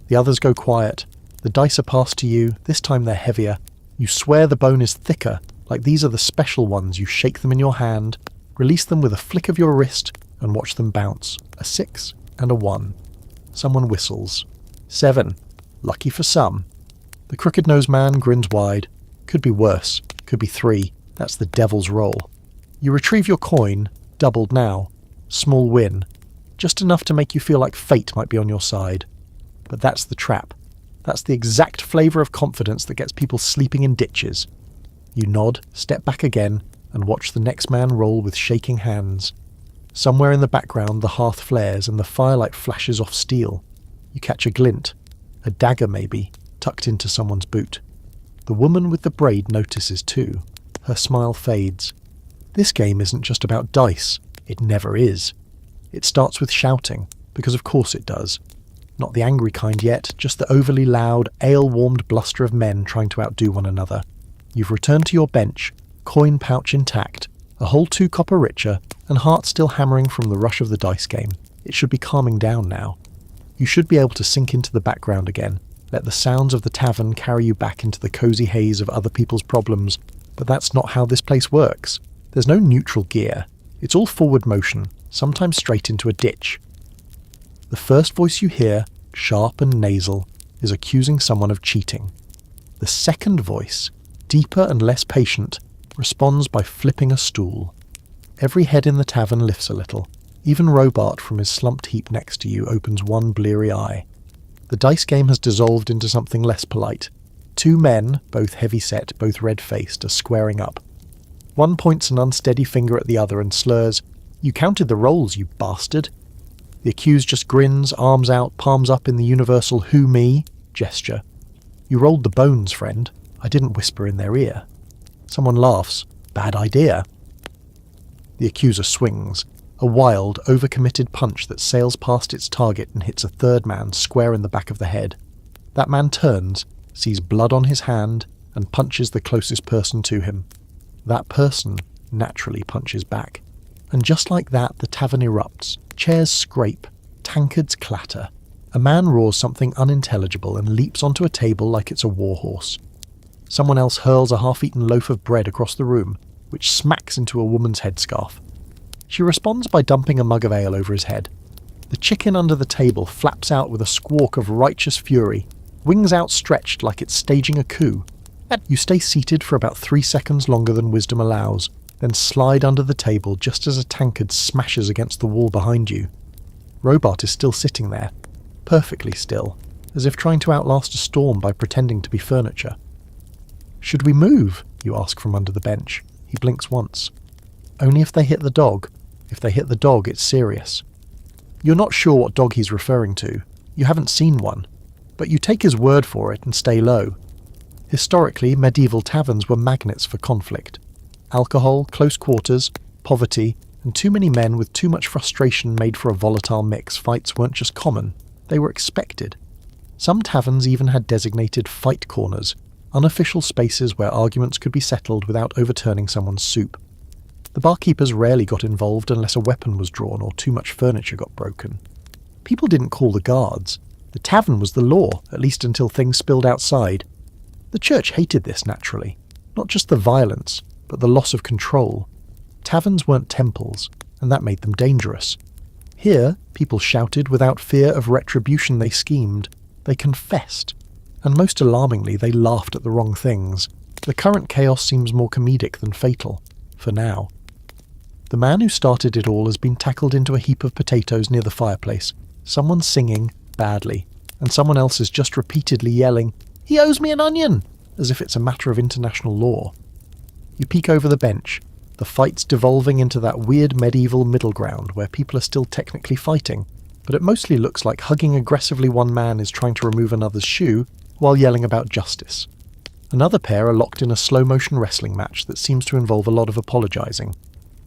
[SPEAKER 1] The others go quiet. The dice are passed to you. This time they're heavier. You swear the bone is thicker, like these are the special ones. You shake them in your hand, release them with a flick of your wrist, and watch them bounce. A 6 and a 1. Someone whistles. 7. Lucky for some. The crooked-nosed man grins wide. Could be worse. Could be 3. That's the devil's roll. You retrieve your coin, doubled now. Small win. Just enough to make you feel like fate might be on your side. But that's the trap. That's the exact flavour of confidence that gets people sleeping in ditches. You nod, step back again, and watch the next man roll with shaking hands. Somewhere in the background the hearth flares and the firelight flashes off steel. You catch a glint. A dagger maybe, tucked into someone's boot. The woman with the braid notices too. Her smile fades. This game isn't just about dice. It never is. It starts with shouting, because of course it does. Not the angry kind yet, just the overly loud, ale-warmed bluster of men trying to outdo one another. You've returned to your bench, coin pouch intact, a whole 2 copper richer, and heart still hammering from the rush of the dice game. It should be calming down now. You should be able to sink into the background again, let the sounds of the tavern carry you back into the cosy haze of other people's problems, but that's not how this place works. There's no neutral gear. It's all forward motion, sometimes straight into a ditch. The first voice you hear, sharp and nasal, is accusing someone of cheating. The second voice, deeper and less patient, responds by flipping a stool. Every head in the tavern lifts a little. Even Robart from his slumped heap next to you opens one bleary eye. The dice game has dissolved into something less polite. 2 men, both heavy-set, both red-faced, are squaring up. One points an unsteady finger at the other and slurs, "You counted the rolls, you bastard." The accused just grins, arms out, palms up in the universal "who me" gesture. "You rolled the bones, friend." I didn't whisper in their ear. Someone laughs. "Bad idea." The accuser swings, a wild, overcommitted punch that sails past its target and hits a third man square in the back of the head. That man turns, sees blood on his hand, and punches the closest person to him. That person naturally punches back. And just like that, the tavern erupts. Chairs scrape. Tankards clatter. A man roars something unintelligible and leaps onto a table like it's a warhorse. Someone else hurls a half-eaten loaf of bread across the room, which smacks into a woman's headscarf. She responds by dumping a mug of ale over his head. The chicken under the table flaps out with a squawk of righteous fury, wings outstretched like it's staging a coup. You stay seated for about 3 seconds longer than wisdom allows, then slide under the table just as a tankard smashes against the wall behind you. Robart is still sitting there, perfectly still, as if trying to outlast a storm by pretending to be furniture. "Should we move?" you ask from under the bench. He blinks once. "Only if they hit the dog. If they hit the dog, it's serious." You're not sure what dog he's referring to. You haven't seen one. But you take his word for it and stay low. Historically, medieval taverns were magnets for conflict. Alcohol, close quarters, poverty, and too many men with too much frustration made for a volatile mix. Fights weren't just common, they were expected. Some taverns even had designated fight corners, unofficial spaces where arguments could be settled without overturning someone's soup. The barkeepers rarely got involved unless a weapon was drawn or too much furniture got broken. People didn't call the guards. The tavern was the law, at least until things spilled outside. The church hated this naturally, not just the violence, but the loss of control. Taverns weren't temples, and that made them dangerous. Here, people shouted without fear of retribution. They schemed. They confessed. And most alarmingly, they laughed at the wrong things. The current chaos seems more comedic than fatal, for now. The man who started it all has been tackled into a heap of potatoes near the fireplace. Someone's singing, badly, and someone else is just repeatedly yelling, "He owes me an onion!" as if it's a matter of international law. You peek over the bench. The fight's devolving into that weird medieval middle ground where people are still technically fighting, but it mostly looks like hugging aggressively. One man is trying to remove another's shoe while yelling about justice. Another pair are locked in a slow-motion wrestling match that seems to involve a lot of apologizing.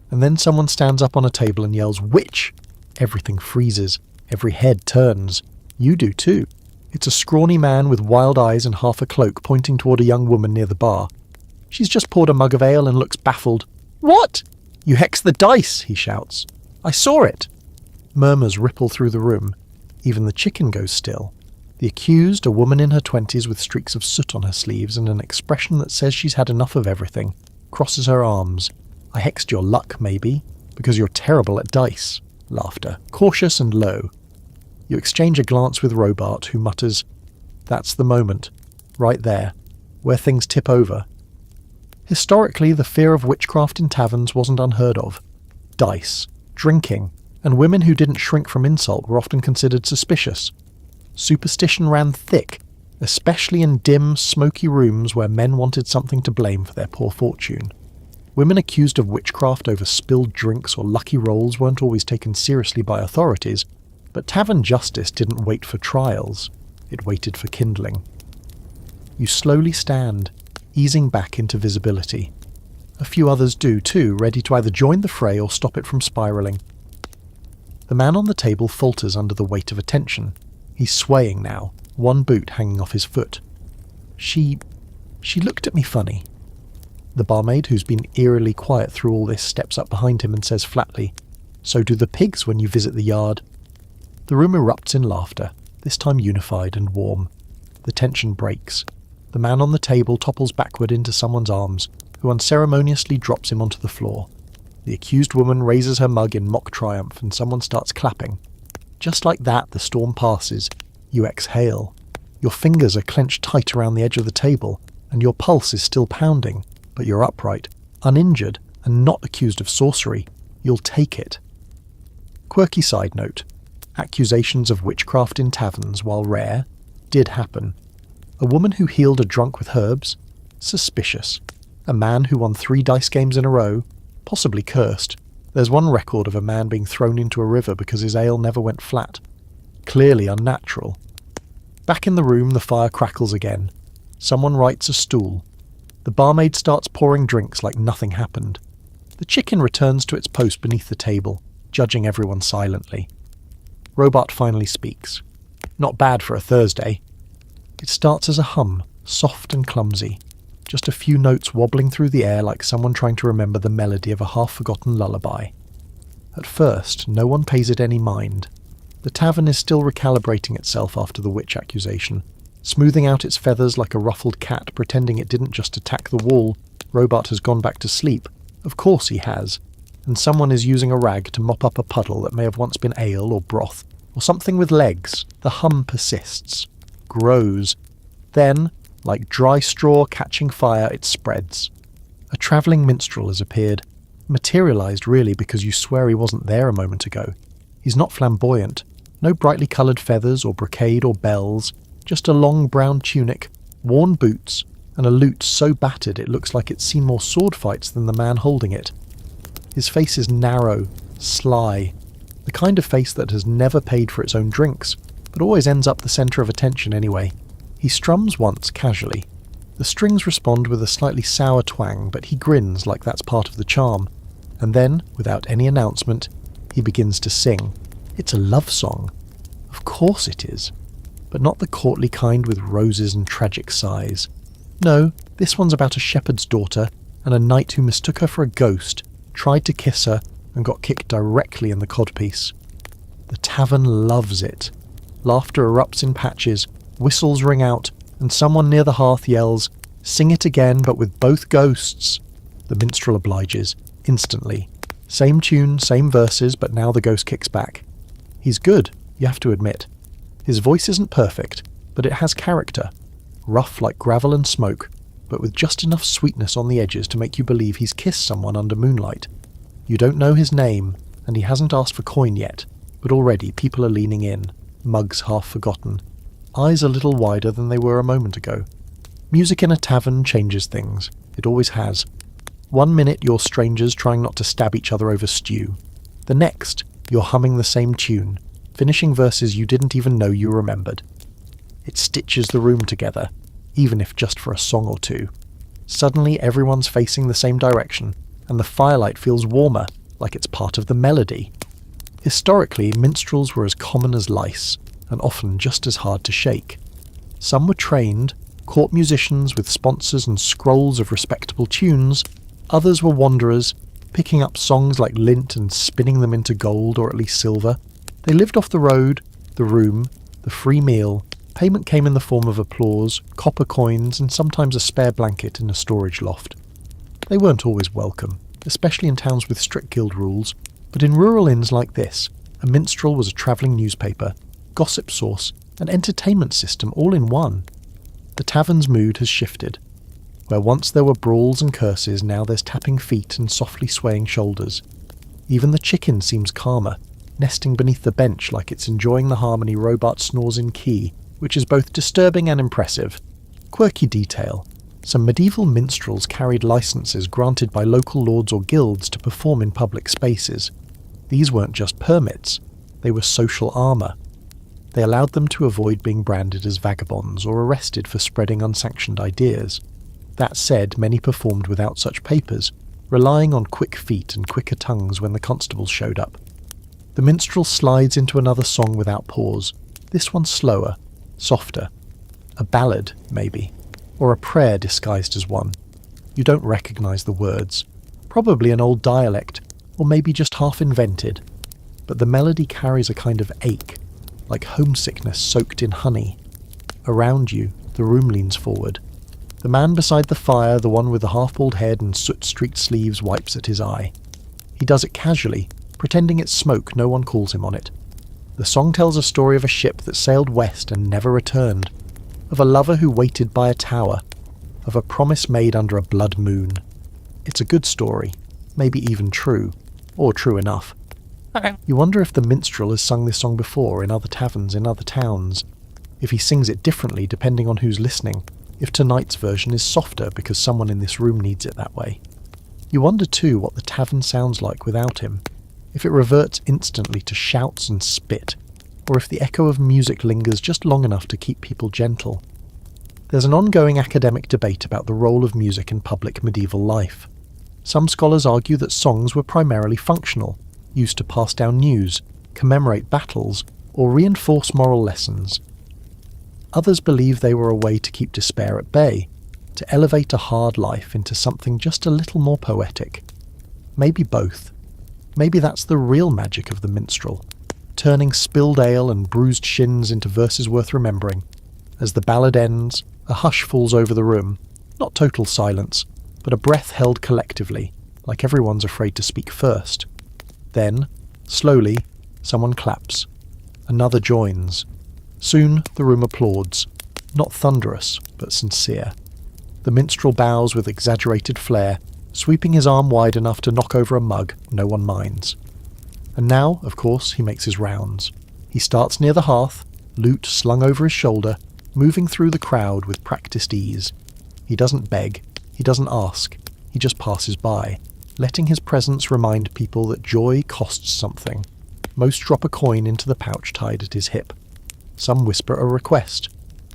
[SPEAKER 1] And then someone stands up on a table and yells, "Witch!" Everything freezes. Every head turns. You do too. It's a scrawny man with wild eyes and half a cloak pointing toward a young woman near the bar. She's just poured a mug of ale and looks baffled. "What?" "You hexed the dice," he shouts. "I saw it." Murmurs ripple through the room. Even the chicken goes still. The accused, a woman in her 20s with streaks of soot on her sleeves and an expression that says she's had enough of everything, crosses her arms. "I hexed your luck, maybe, because you're terrible at dice." Laughter, cautious and low. You exchange a glance with Robart, who mutters, "That's the moment, right there, where things tip over." Historically, the fear of witchcraft in taverns wasn't unheard of. Dice, drinking, and women who didn't shrink from insult were often considered suspicious. Superstition ran thick, especially in dim, smoky rooms where men wanted something to blame for their poor fortune. Women accused of witchcraft over spilled drinks or lucky rolls weren't always taken seriously by authorities, but tavern justice didn't wait for trials, it waited for kindling. You slowly stand, easing back into visibility. A few others do too, ready to either join the fray or stop it from spiralling. The man on the table falters under the weight of attention. He's swaying now, one boot hanging off his foot. She looked at me funny. The barmaid, who's been eerily quiet through all this, steps up behind him and says flatly, "So do the pigs when you visit the yard." The room erupts in laughter, this time unified and warm. The tension breaks. The man on the table topples backward into someone's arms, who unceremoniously drops him onto the floor. The accused woman raises her mug in mock triumph and someone starts clapping. Just like that, the storm passes. You exhale. Your fingers are clenched tight around the edge of the table, and your pulse is still pounding, but you're upright, uninjured, and not accused of sorcery. You'll take it. Quirky side note. Accusations of witchcraft in taverns, while rare, did happen. A woman who healed a drunk with herbs? Suspicious. A man who won 3 dice games in a row? Possibly cursed. There's one record of a man being thrown into a river because his ale never went flat. Clearly unnatural. Back in the room, the fire crackles again. Someone rights a stool. The barmaid starts pouring drinks like nothing happened. The chicken returns to its post beneath the table, judging everyone silently. Robart finally speaks. Not bad for a Thursday. It starts as a hum, soft and clumsy. Just a few notes wobbling through the air like someone trying to remember the melody of a half-forgotten lullaby. At first, no one pays it any mind. The tavern is still recalibrating itself after the witch accusation, smoothing out its feathers like a ruffled cat, pretending it didn't just attack the wall. Robart has gone back to sleep. Of course he has. And someone is using a rag to mop up a puddle that may have once been ale or broth, or something with legs. The hum persists, grows. Then, like dry straw catching fire, it spreads. A travelling minstrel has appeared, Materialised really because you swear he wasn't there a moment ago. He's not flamboyant, no brightly coloured feathers or brocade or bells, just a long brown tunic, worn boots, and a lute so battered it looks like it's seen more sword fights than the man holding it. His face is narrow, sly, the kind of face that has never paid for its own drinks, but always ends up the centre of attention anyway. He strums once casually. The strings respond with a slightly sour twang, but he grins like that's part of the charm. And then, without any announcement, he begins to sing. It's a love song. Of course it is. But not the courtly kind with roses and tragic sighs. No, this one's about a shepherd's daughter and a knight who mistook her for a ghost, tried to kiss her, and got kicked directly in the codpiece. The tavern loves it. Laughter erupts in patches, whistles ring out, and someone near the hearth yells, "Sing it again, but with both ghosts." The minstrel obliges, instantly. Same tune, same verses, but now the ghost kicks back. He's good, you have to admit. His voice isn't perfect, but it has character. Rough like gravel and smoke, but with just enough sweetness on the edges to make you believe he's kissed someone under moonlight. You don't know his name, and he hasn't asked for coin yet, but already people are leaning in, mugs half forgotten, eyes a little wider than they were a moment ago. Music in a tavern changes things. It always has. 1 minute you're strangers trying not to stab each other over stew. The next, you're humming the same tune, finishing verses you didn't even know you remembered. It stitches the room together, even if just for a song or two. Suddenly everyone's facing the same direction, and the firelight feels warmer, like it's part of the melody. Historically, minstrels were as common as lice, and often just as hard to shake. Some were trained, court musicians with sponsors and scrolls of respectable tunes. Others were wanderers, picking up songs like lint and spinning them into gold or at least silver. They lived off the road, the room, the free meal. Payment came in the form of applause, copper coins, and sometimes a spare blanket in a storage loft. They weren't always welcome, especially in towns with strict guild rules, but in rural inns like this, a minstrel was a travelling newspaper, gossip source, and entertainment system all in one. The tavern's mood has shifted. Where once there were brawls and curses, now there's tapping feet and softly swaying shoulders. Even the chicken seems calmer, nesting beneath the bench like it's enjoying the harmony Robart snores in key, which is both disturbing and impressive. Quirky detail. Some medieval minstrels carried licenses granted by local lords or guilds to perform in public spaces. These weren't just permits, they were social armour. They allowed them to avoid being branded as vagabonds or arrested for spreading unsanctioned ideas. That said, many performed without such papers, relying on quick feet and quicker tongues when the constables showed up. The minstrel slides into another song without pause, this one slower, softer. A ballad, maybe, or a prayer disguised as one. You don't recognise the words. Probably an old dialect, or maybe just half invented. But the melody carries a kind of ache, like homesickness soaked in honey. Around you, the room leans forward. The man beside the fire, the one with the half-bald head and soot-streaked sleeves, wipes at his eye. He does it casually, pretending it's smoke no one calls him on it. The song tells a story of a ship that sailed west and never returned, of a lover who waited by a tower, of a promise made under a blood moon. It's a good story, maybe even true, or true enough. You wonder if the minstrel has sung this song before in other taverns in other towns, if he sings it differently depending on who's listening, if tonight's version is softer because someone in this room needs it that way. You wonder too what the tavern sounds like without him, if it reverts instantly to shouts and spit, or if the echo of music lingers just long enough to keep people gentle. There's an ongoing academic debate about the role of music in public medieval life. Some scholars argue that songs were primarily functional, used to pass down news, commemorate battles, or reinforce moral lessons. Others believe they were a way to keep despair at bay, to elevate a hard life into something just a little more poetic. Maybe both. Maybe that's the real magic of the minstrel, turning spilled ale and bruised shins into verses worth remembering. As the ballad ends, a hush falls over the room, not total silence, but a breath held collectively, like everyone's afraid to speak first. Then, slowly, someone claps. Another joins. Soon the room applauds, not thunderous, but sincere. The minstrel bows with exaggerated flair, Sweeping his arm wide enough to knock over a mug, no one minds. And now, of course, he makes his rounds. He starts near the hearth, loot slung over his shoulder, moving through the crowd with practiced ease. He doesn't beg, he doesn't ask, he just passes by, letting his presence remind people that joy costs something. Most drop a coin into the pouch tied at his hip. Some whisper a request.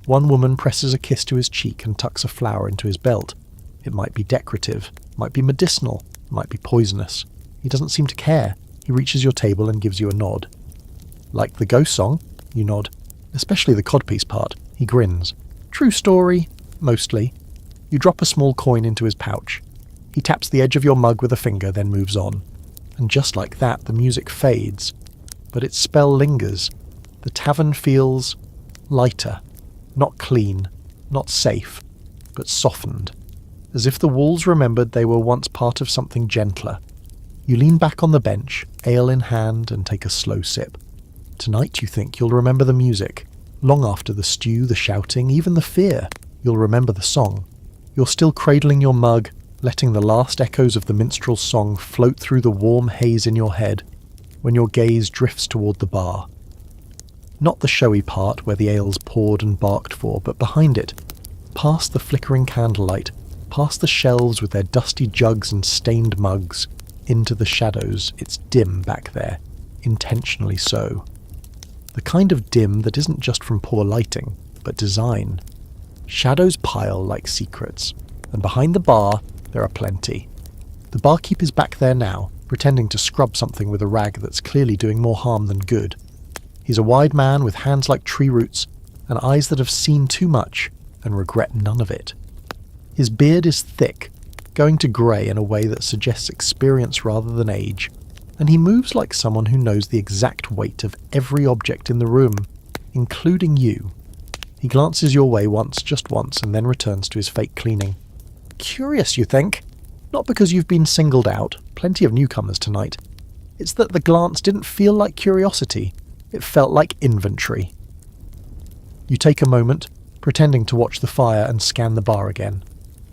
[SPEAKER 1] One woman presses a kiss to his cheek and tucks a flower into his belt. It might be decorative, might be medicinal, might be poisonous. He doesn't seem to care. He reaches your table and gives you a nod. Like the ghost song? You nod. Especially the codpiece part. He grins. True story? Mostly. You drop a small coin into his pouch. He taps the edge of your mug with a finger, then moves on. And just like that, the music fades. But its spell lingers. The tavern feels lighter. Not clean, not safe, but softened. As if the walls remembered they were once part of something gentler. You lean back on the bench, ale in hand, and take a slow sip. Tonight you think you'll remember the music. Long after the stew, the shouting, even the fear, you'll remember the song. You're still cradling your mug, letting the last echoes of the minstrel's song float through the warm haze in your head, when your gaze drifts toward the bar. Not the showy part where the ale's poured and barked for, but behind it, past the flickering candlelight, past the shelves with their dusty jugs and stained mugs, into the shadows. It's dim back there, intentionally so. The kind of dim that isn't just from poor lighting, but design. Shadows pile like secrets, and behind the bar there are plenty. The barkeep is back there now, pretending to scrub something with a rag that's clearly doing more harm than good. He's a wide man with hands like tree roots, and eyes that have seen too much and regret none of it. His beard is thick, going to grey in a way that suggests experience rather than age, and he moves like someone who knows the exact weight of every object in the room, including you. He glances your way once, just once, and then returns to his fake cleaning. Curious, you think? Not because you've been singled out, plenty of newcomers tonight. It's that the glance didn't feel like curiosity. It felt like inventory. You take a moment, pretending to watch the fire and scan the bar again.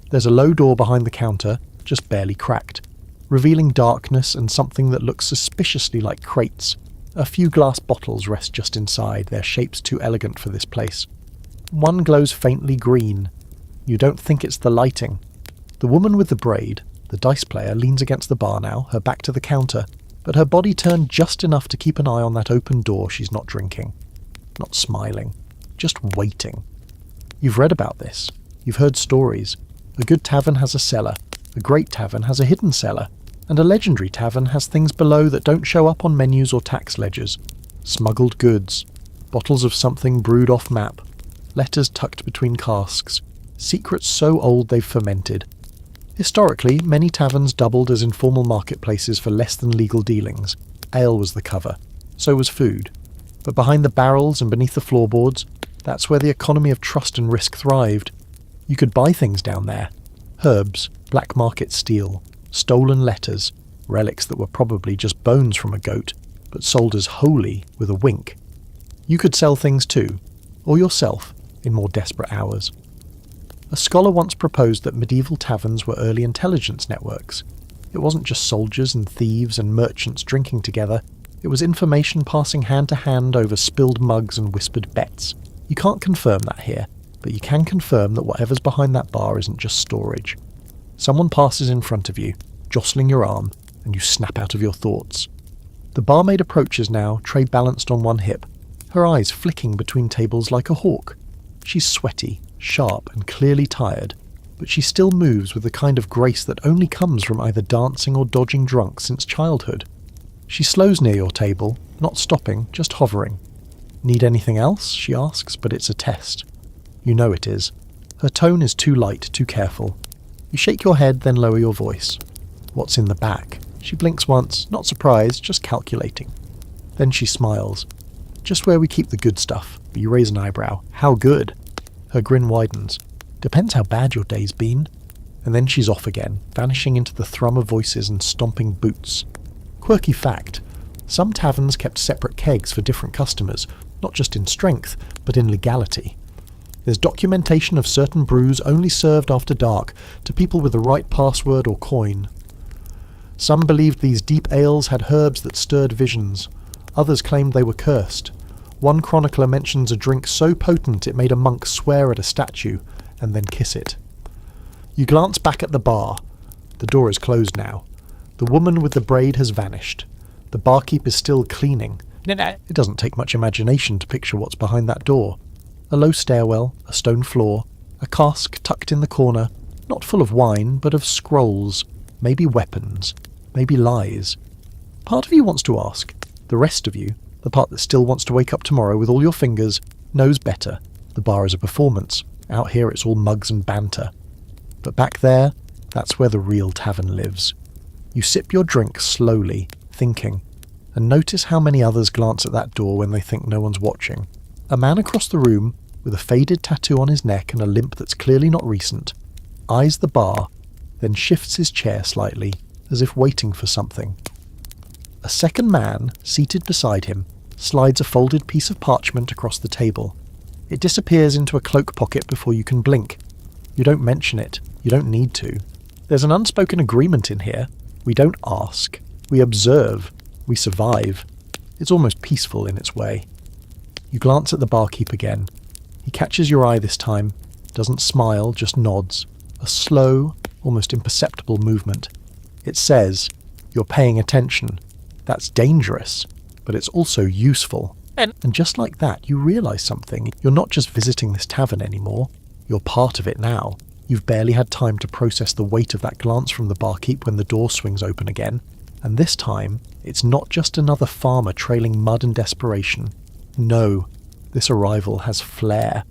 [SPEAKER 1] There's a low door behind the counter, just barely cracked, revealing darkness and something that looks suspiciously like crates. A few glass bottles rest just inside, their shapes too elegant for this place. One glows faintly green. You don't think it's the lighting. The woman with the braid, the dice player, leans against the bar now, her back to the counter, but her body turned just enough to keep an eye on that open door. She's not drinking, not smiling, just waiting. You've read about this. You've heard stories. A good tavern has a cellar, a great tavern has a hidden cellar, and a legendary tavern has things below that don't show up on menus or tax ledgers. Smuggled goods, bottles of something brewed off map, letters tucked between casks, secrets so old they've fermented. Historically, many taverns doubled as informal marketplaces for less than legal dealings. Ale was the cover. So was food. But behind the barrels and beneath the floorboards, that's where the economy of trust and risk thrived. You could buy things down there. Herbs, black market steel, stolen letters, relics that were probably just bones from a goat, but sold as holy with a wink. You could sell things too, or yourself, in more desperate hours. A scholar once proposed that medieval taverns were early intelligence networks. It wasn't just soldiers and thieves and merchants drinking together, it was information passing hand to hand over spilled mugs and whispered bets. You can't confirm that here, but you can confirm that whatever's behind that bar isn't just storage. Someone passes in front of you, jostling your arm, and you snap out of your thoughts. The barmaid approaches now, tray balanced on one hip, her eyes flicking between tables like a hawk. She's sweaty, sharp, and clearly tired, but she still moves with the kind of grace that only comes from either dancing or dodging drunk since childhood. She slows near your table, not stopping, just hovering. Need anything else? She asks, but it's a test. You know it is. Her tone is too light, too careful. You shake your head, then lower your voice. What's in the back? She blinks once, not surprised, just calculating. Then she smiles. Just where we keep the good stuff. You raise an eyebrow. How good? Her grin widens. Depends how bad your day's been. And then she's off again, vanishing into the thrum of voices and stomping boots. Quirky fact. Some taverns kept separate kegs for different customers, not just in strength, but in legality. There's documentation of certain brews only served after dark to people with the right password or coin. Some believed these deep ales had herbs that stirred visions. Others claimed they were cursed. One chronicler mentions a drink so potent it made a monk swear at a statue and then kiss it. You glance back at the bar. The door is closed now. The woman with the braid has vanished. The barkeep is still cleaning. It doesn't take much imagination to picture what's behind that door. A low stairwell, a stone floor, a cask tucked in the corner, not full of wine, but of scrolls, maybe weapons, maybe lies. Part of you wants to ask. The rest of you, the part that still wants to wake up tomorrow with all your fingers, knows better. The bar is a performance. Out here it's all mugs and banter. But back there, that's where the real tavern lives. You sip your drink slowly, thinking, and notice how many others glance at that door when they think no one's watching. A man across the room, with a faded tattoo on his neck and a limp that's clearly not recent, eyes the bar, then shifts his chair slightly, as if waiting for something. A second man, seated beside him, slides a folded piece of parchment across the table. It disappears into a cloak pocket before you can blink. You don't mention it. You don't need to. There's an unspoken agreement in here. We don't ask. We observe. We survive. It's almost peaceful in its way. You glance at the barkeep again. He catches your eye this time, doesn't smile, just nods. A slow, almost imperceptible movement. It says, "You're paying attention." That's dangerous, but it's also useful. And just like that, you realise something. You're not just visiting this tavern anymore. You're part of it now. You've barely had time to process the weight of that glance from the barkeep when the door swings open again. And this time, it's not just another farmer trailing mud and desperation. No, this arrival has flair.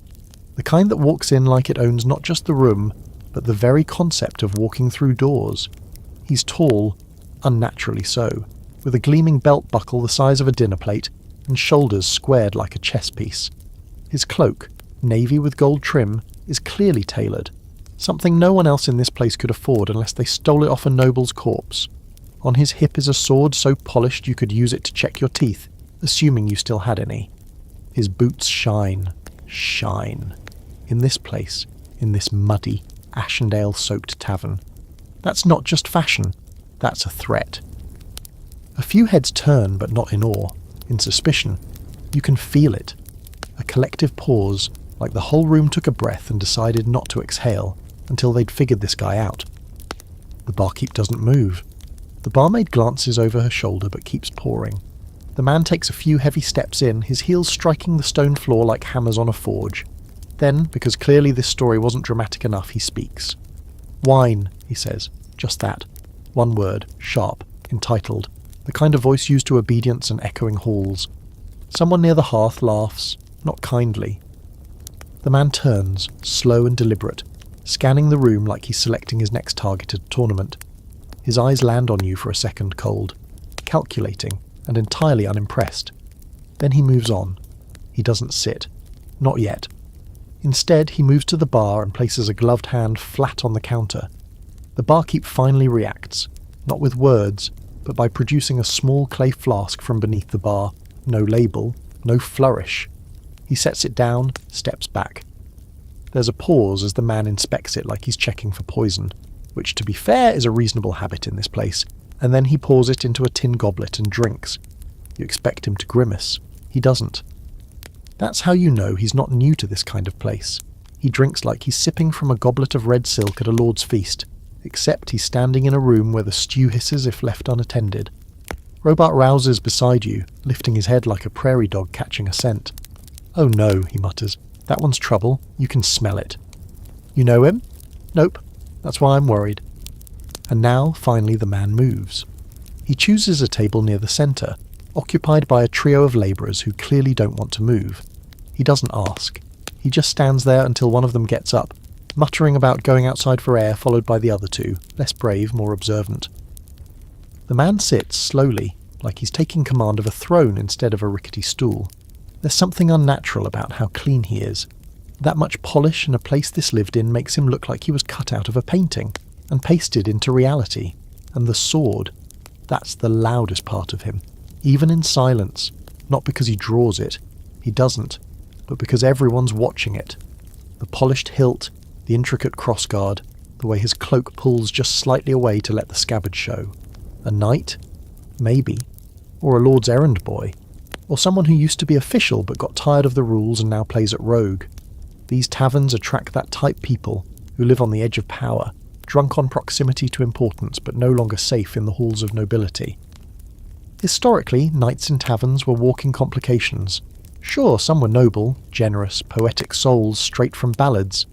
[SPEAKER 1] The kind that walks in like it owns not just the room, but the very concept of walking through doors. He's tall, unnaturally so, with a gleaming belt buckle the size of a dinner plate and shoulders squared like a chess piece. His cloak, navy with gold trim, is clearly tailored, something no one else in this place could afford unless they stole it off a noble's corpse. On his hip is a sword so polished you could use it to check your teeth, assuming you still had any. His boots shine. In this place, in this muddy, Ashendale-soaked tavern. That's not just fashion, that's a threat. A few heads turn, but not in awe, in suspicion. You can feel it. A collective pause, like the whole room took a breath and decided not to exhale until they'd figured this guy out. The barkeep doesn't move. The barmaid glances over her shoulder but keeps pouring. The man takes a few heavy steps in, his heels striking the stone floor like hammers on a forge. Then, because clearly this story wasn't dramatic enough, he speaks. "Wine," he says. Just that. One word, sharp, entitled. The kind of voice used to obedience and echoing halls. Someone near the hearth laughs, not kindly. The man turns, slow and deliberate, scanning the room like he's selecting his next target at a tournament. His eyes land on you for a second cold, calculating and entirely unimpressed. Then he moves on. He doesn't sit. Not yet. Instead, he moves to the bar and places a gloved hand flat on the counter. The barkeep finally reacts, not with words, but by producing a small clay flask from beneath the bar. No label, no flourish. He sets it down, steps back. There's a pause as the man inspects it like he's checking for poison, which, to be fair, is a reasonable habit in this place, and then he pours it into a tin goblet and drinks. You expect him to grimace. He doesn't. That's how you know he's not new to this kind of place. He drinks like he's sipping from a goblet of red silk at a lord's feast, except he's standing in a room where the stew hisses if left unattended. Robart rouses beside you, lifting his head like a prairie dog catching a scent. "Oh no," he mutters. "That one's trouble. You can smell it." "You know him?" "Nope. That's why I'm worried." And now, finally, the man moves. He chooses a table near the centre, occupied by a trio of labourers who clearly don't want to move. He doesn't ask. He just stands there until one of them gets up, muttering about going outside for air, followed by the other two, less brave, more observant. The man sits slowly, like he's taking command of a throne instead of a rickety stool. There's something unnatural about how clean he is. That much polish in a place this lived in makes him look like he was cut out of a painting and pasted into reality. And the sword, that's the loudest part of him. Even in silence, not because he draws it. He doesn't, but because everyone's watching it. The polished hilt, the intricate crossguard, the way his cloak pulls just slightly away to let the scabbard show. A knight? Maybe. Or a lord's errand boy. Or someone who used to be official but got tired of the rules and now plays at rogue. These taverns attract that type people who live on the edge of power, drunk on proximity to importance but no longer safe in the halls of nobility. Historically, knights in taverns were walking complications. Sure, some were noble, generous, poetic souls straight from ballads.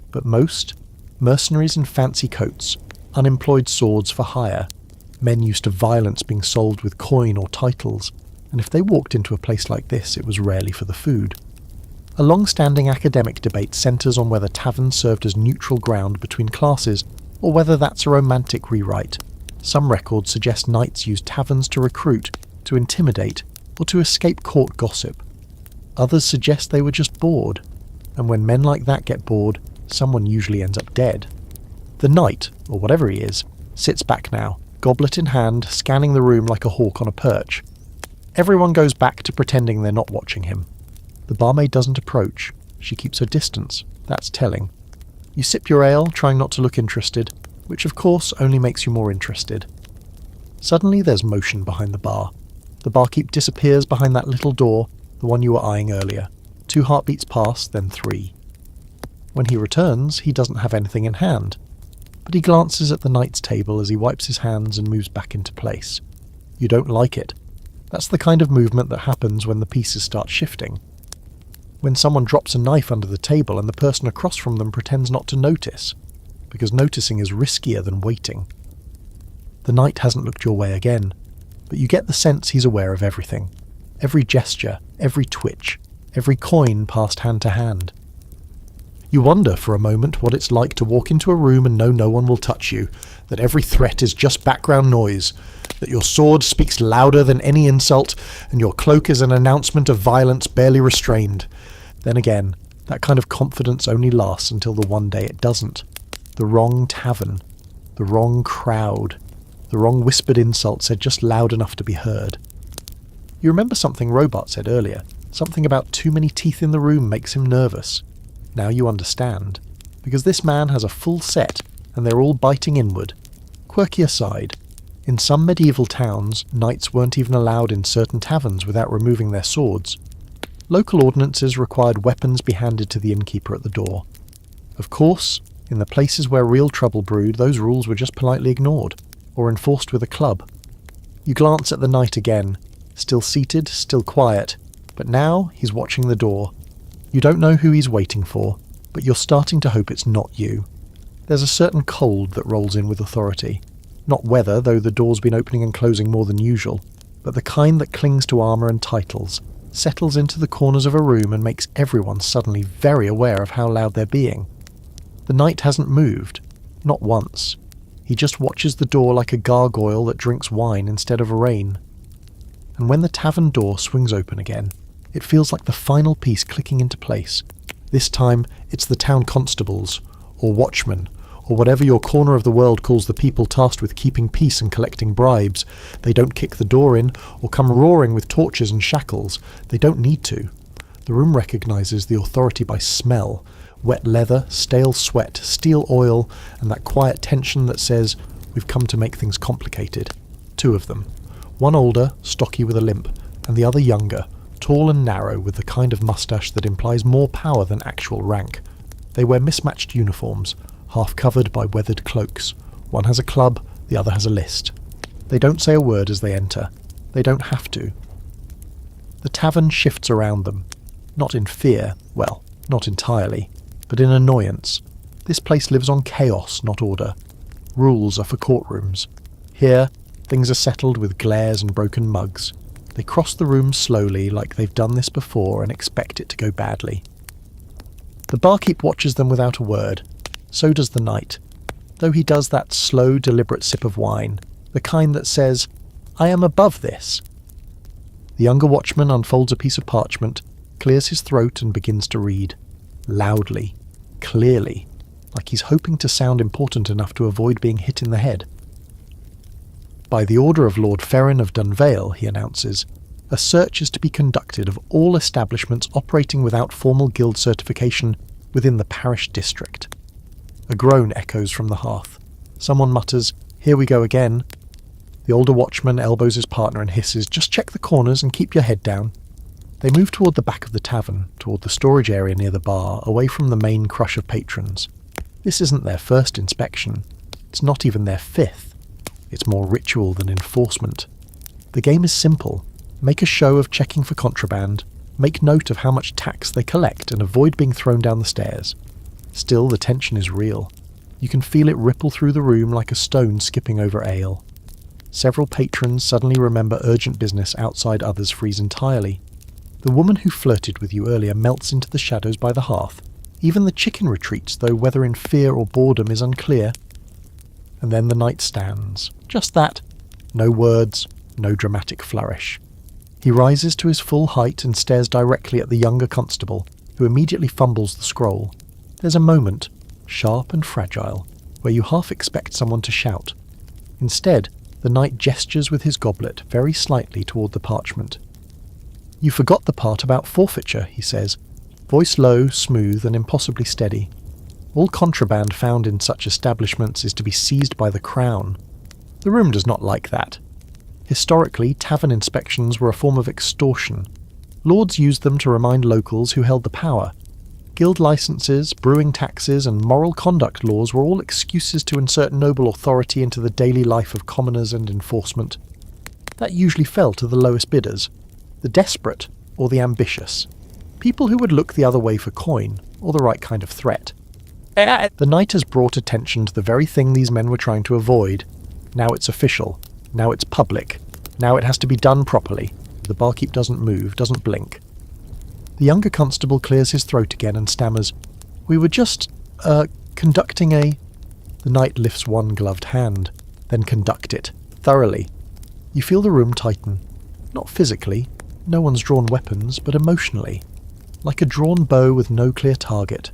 [SPEAKER 1] But most, mercenaries in fancy coats, unemployed swords for hire, men used to violence being sold with coin or titles, and if they walked into a place like this, it was rarely for the food. A long-standing academic debate centres on whether taverns served as neutral ground between classes, or whether that's a romantic rewrite. Some records suggest knights used taverns to recruit, to intimidate, or to escape court gossip. Others suggest they were just bored, and when men like that get bored, someone usually ends up dead. The knight, or whatever he is, sits back now, goblet in hand, scanning the room like a hawk on a perch. Everyone goes back to pretending they're not watching him. The barmaid doesn't approach. She keeps her distance. That's telling. You sip your ale, trying not to look interested, which of course only makes you more interested. Suddenly there's motion behind the bar. The barkeep disappears behind that little door, the one you were eyeing earlier. 2 heartbeats pass, then 3. When he returns, he doesn't have anything in hand, but he glances at the knight's table as he wipes his hands and moves back into place. You don't like it. That's the kind of movement that happens when the pieces start shifting. When someone drops a knife under the table and the person across from them pretends not to notice, because noticing is riskier than waiting. The knight hasn't looked your way again, but you get the sense he's aware of everything. Every gesture, every twitch, every coin passed hand to hand. You wonder for a moment what it's like to walk into a room and know no one will touch you, that every threat is just background noise, that your sword speaks louder than any insult, and your cloak is an announcement of violence barely restrained. Then again, that kind of confidence only lasts until the one day it doesn't. The wrong tavern, the wrong crowd, the wrong whispered insult said just loud enough to be heard. You remember something Robart said earlier, something about too many teeth in the room makes him nervous. Now you understand, because this man has a full set, and they're all biting inward. Quirky aside, in some medieval towns, knights weren't even allowed in certain taverns without removing their swords. Local ordinances required weapons be handed to the innkeeper at the door. Of course, in the places where real trouble brewed, those rules were just politely ignored, or enforced with a club. You glance at the knight again, still seated, still quiet, but now he's watching the door. You don't know who he's waiting for, but you're starting to hope it's not you. There's a certain cold that rolls in with authority. Not weather, though the door's been opening and closing more than usual, but the kind that clings to armour and titles, settles into the corners of a room and makes everyone suddenly very aware of how loud they're being. The knight hasn't moved, not once. He just watches the door like a gargoyle that drinks wine instead of rain. And when the tavern door swings open again, it feels like the final piece clicking into place. This time, it's the town constables, or watchmen, or whatever your corner of the world calls the people tasked with keeping peace and collecting bribes. They don't kick the door in, or come roaring with torches and shackles. They don't need to. The room recognises the authority by smell. Wet leather, stale sweat, steel oil, and that quiet tension that says, we've come to make things complicated. 2 of them. One older, stocky with a limp, and the other younger, tall and narrow with the kind of moustache that implies more power than actual rank. They wear mismatched uniforms, half covered by weathered cloaks. One has a club, the other has a list. They don't say a word as they enter. They don't have to. The tavern shifts around them. Not in fear, well, not entirely, but in annoyance. This place lives on chaos, not order. Rules are for courtrooms. Here, things are settled with glares and broken mugs. They cross the room slowly, like they've done this before and expect it to go badly. The barkeep watches them without a word. So does the knight, though he does that slow, deliberate sip of wine, the kind that says, I am above this. The younger watchman unfolds a piece of parchment, clears his throat and begins to read. Loudly, clearly, like he's hoping to sound important enough to avoid being hit in the head. By the order of Lord Ferrin of Dunvale, he announces, a search is to be conducted of all establishments operating without formal guild certification within the parish district. A groan echoes from the hearth. Someone mutters, "Here we go again." The older watchman elbows his partner and hisses, "Just check the corners and keep your head down." They move toward the back of the tavern, toward the storage area near the bar, away from the main crush of patrons. This isn't their first inspection. It's not even their fifth. It's more ritual than enforcement. The game is simple. Make a show of checking for contraband, make note of how much tax they collect, and avoid being thrown down the stairs. Still, the tension is real. You can feel it ripple through the room like a stone skipping over ale. Several patrons suddenly remember urgent business outside, others freeze entirely. The woman who flirted with you earlier melts into the shadows by the hearth. Even the chicken retreats, though whether in fear or boredom is unclear. And then the knight stands. Just that. No words, no dramatic flourish. He rises to his full height and stares directly at the younger constable, who immediately fumbles the scroll. There's a moment, sharp and fragile, where you half expect someone to shout. Instead, the knight gestures with his goblet very slightly toward the parchment. "You forgot the part about forfeiture," he says, voice low, smooth, and impossibly steady. "All contraband found in such establishments is to be seized by the crown. The room does not like that. Historically, tavern inspections were a form of extortion. Lords used them to remind locals who held the power. Guild licenses, brewing taxes, and moral conduct laws were all excuses to insert noble authority into the daily life of commoners and enforcement. That usually fell to the lowest bidders, the desperate or the ambitious, people who would look the other way for coin or the right kind of threat. The knight has brought attention to the very thing these men were trying to avoid. Now it's official. Now it's public. Now it has to be done properly. The barkeep doesn't move, doesn't blink. The younger constable clears his throat again and stammers, "We were just, conducting a—" The knight lifts one gloved hand. Then conduct it. Thoroughly. You feel the room tighten. Not physically. No one's drawn weapons, but emotionally. Like a drawn bow with no clear target.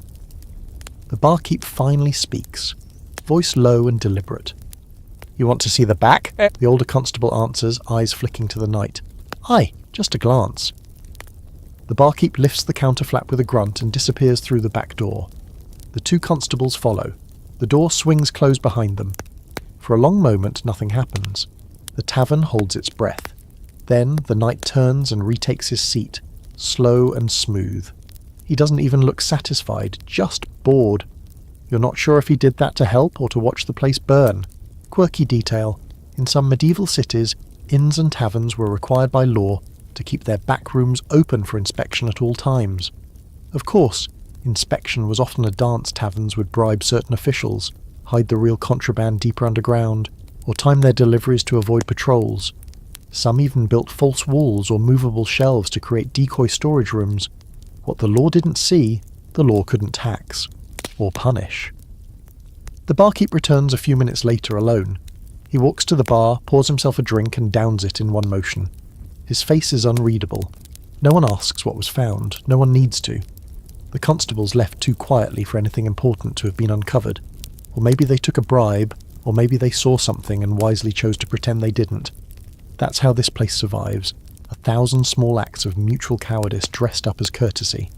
[SPEAKER 1] The barkeep finally speaks, voice low and deliberate. "You want to see the back?" The older constable answers, eyes flicking to the knight. "Aye, just a glance." The barkeep lifts the counterflap with a grunt and disappears through the back door. The two constables follow. The door swings closed behind them. For a long moment, nothing happens. The tavern holds its breath. Then the knight turns and retakes his seat, slow and smooth. He doesn't even look satisfied, just bored. You're not sure if he did that to help or to watch the place burn. Quirky detail. In some medieval cities, inns and taverns were required by law to keep their back rooms open for inspection at all times. Of course, inspection was often a dance. Taverns would bribe certain officials, hide the real contraband deeper underground, or time their deliveries to avoid patrols. Some even built false walls or movable shelves to create decoy storage rooms. What the law didn't see, the law couldn't tax. Or punish. The barkeep returns a few minutes later alone. He walks to the bar, pours himself a drink and downs it in one motion. His face is unreadable. No one asks what was found. No one needs to. The constables left too quietly for anything important to have been uncovered. Or maybe they took a bribe, or maybe they saw something and wisely chose to pretend they didn't. That's how this place survives. 1,000 small acts of mutual cowardice dressed up as courtesy.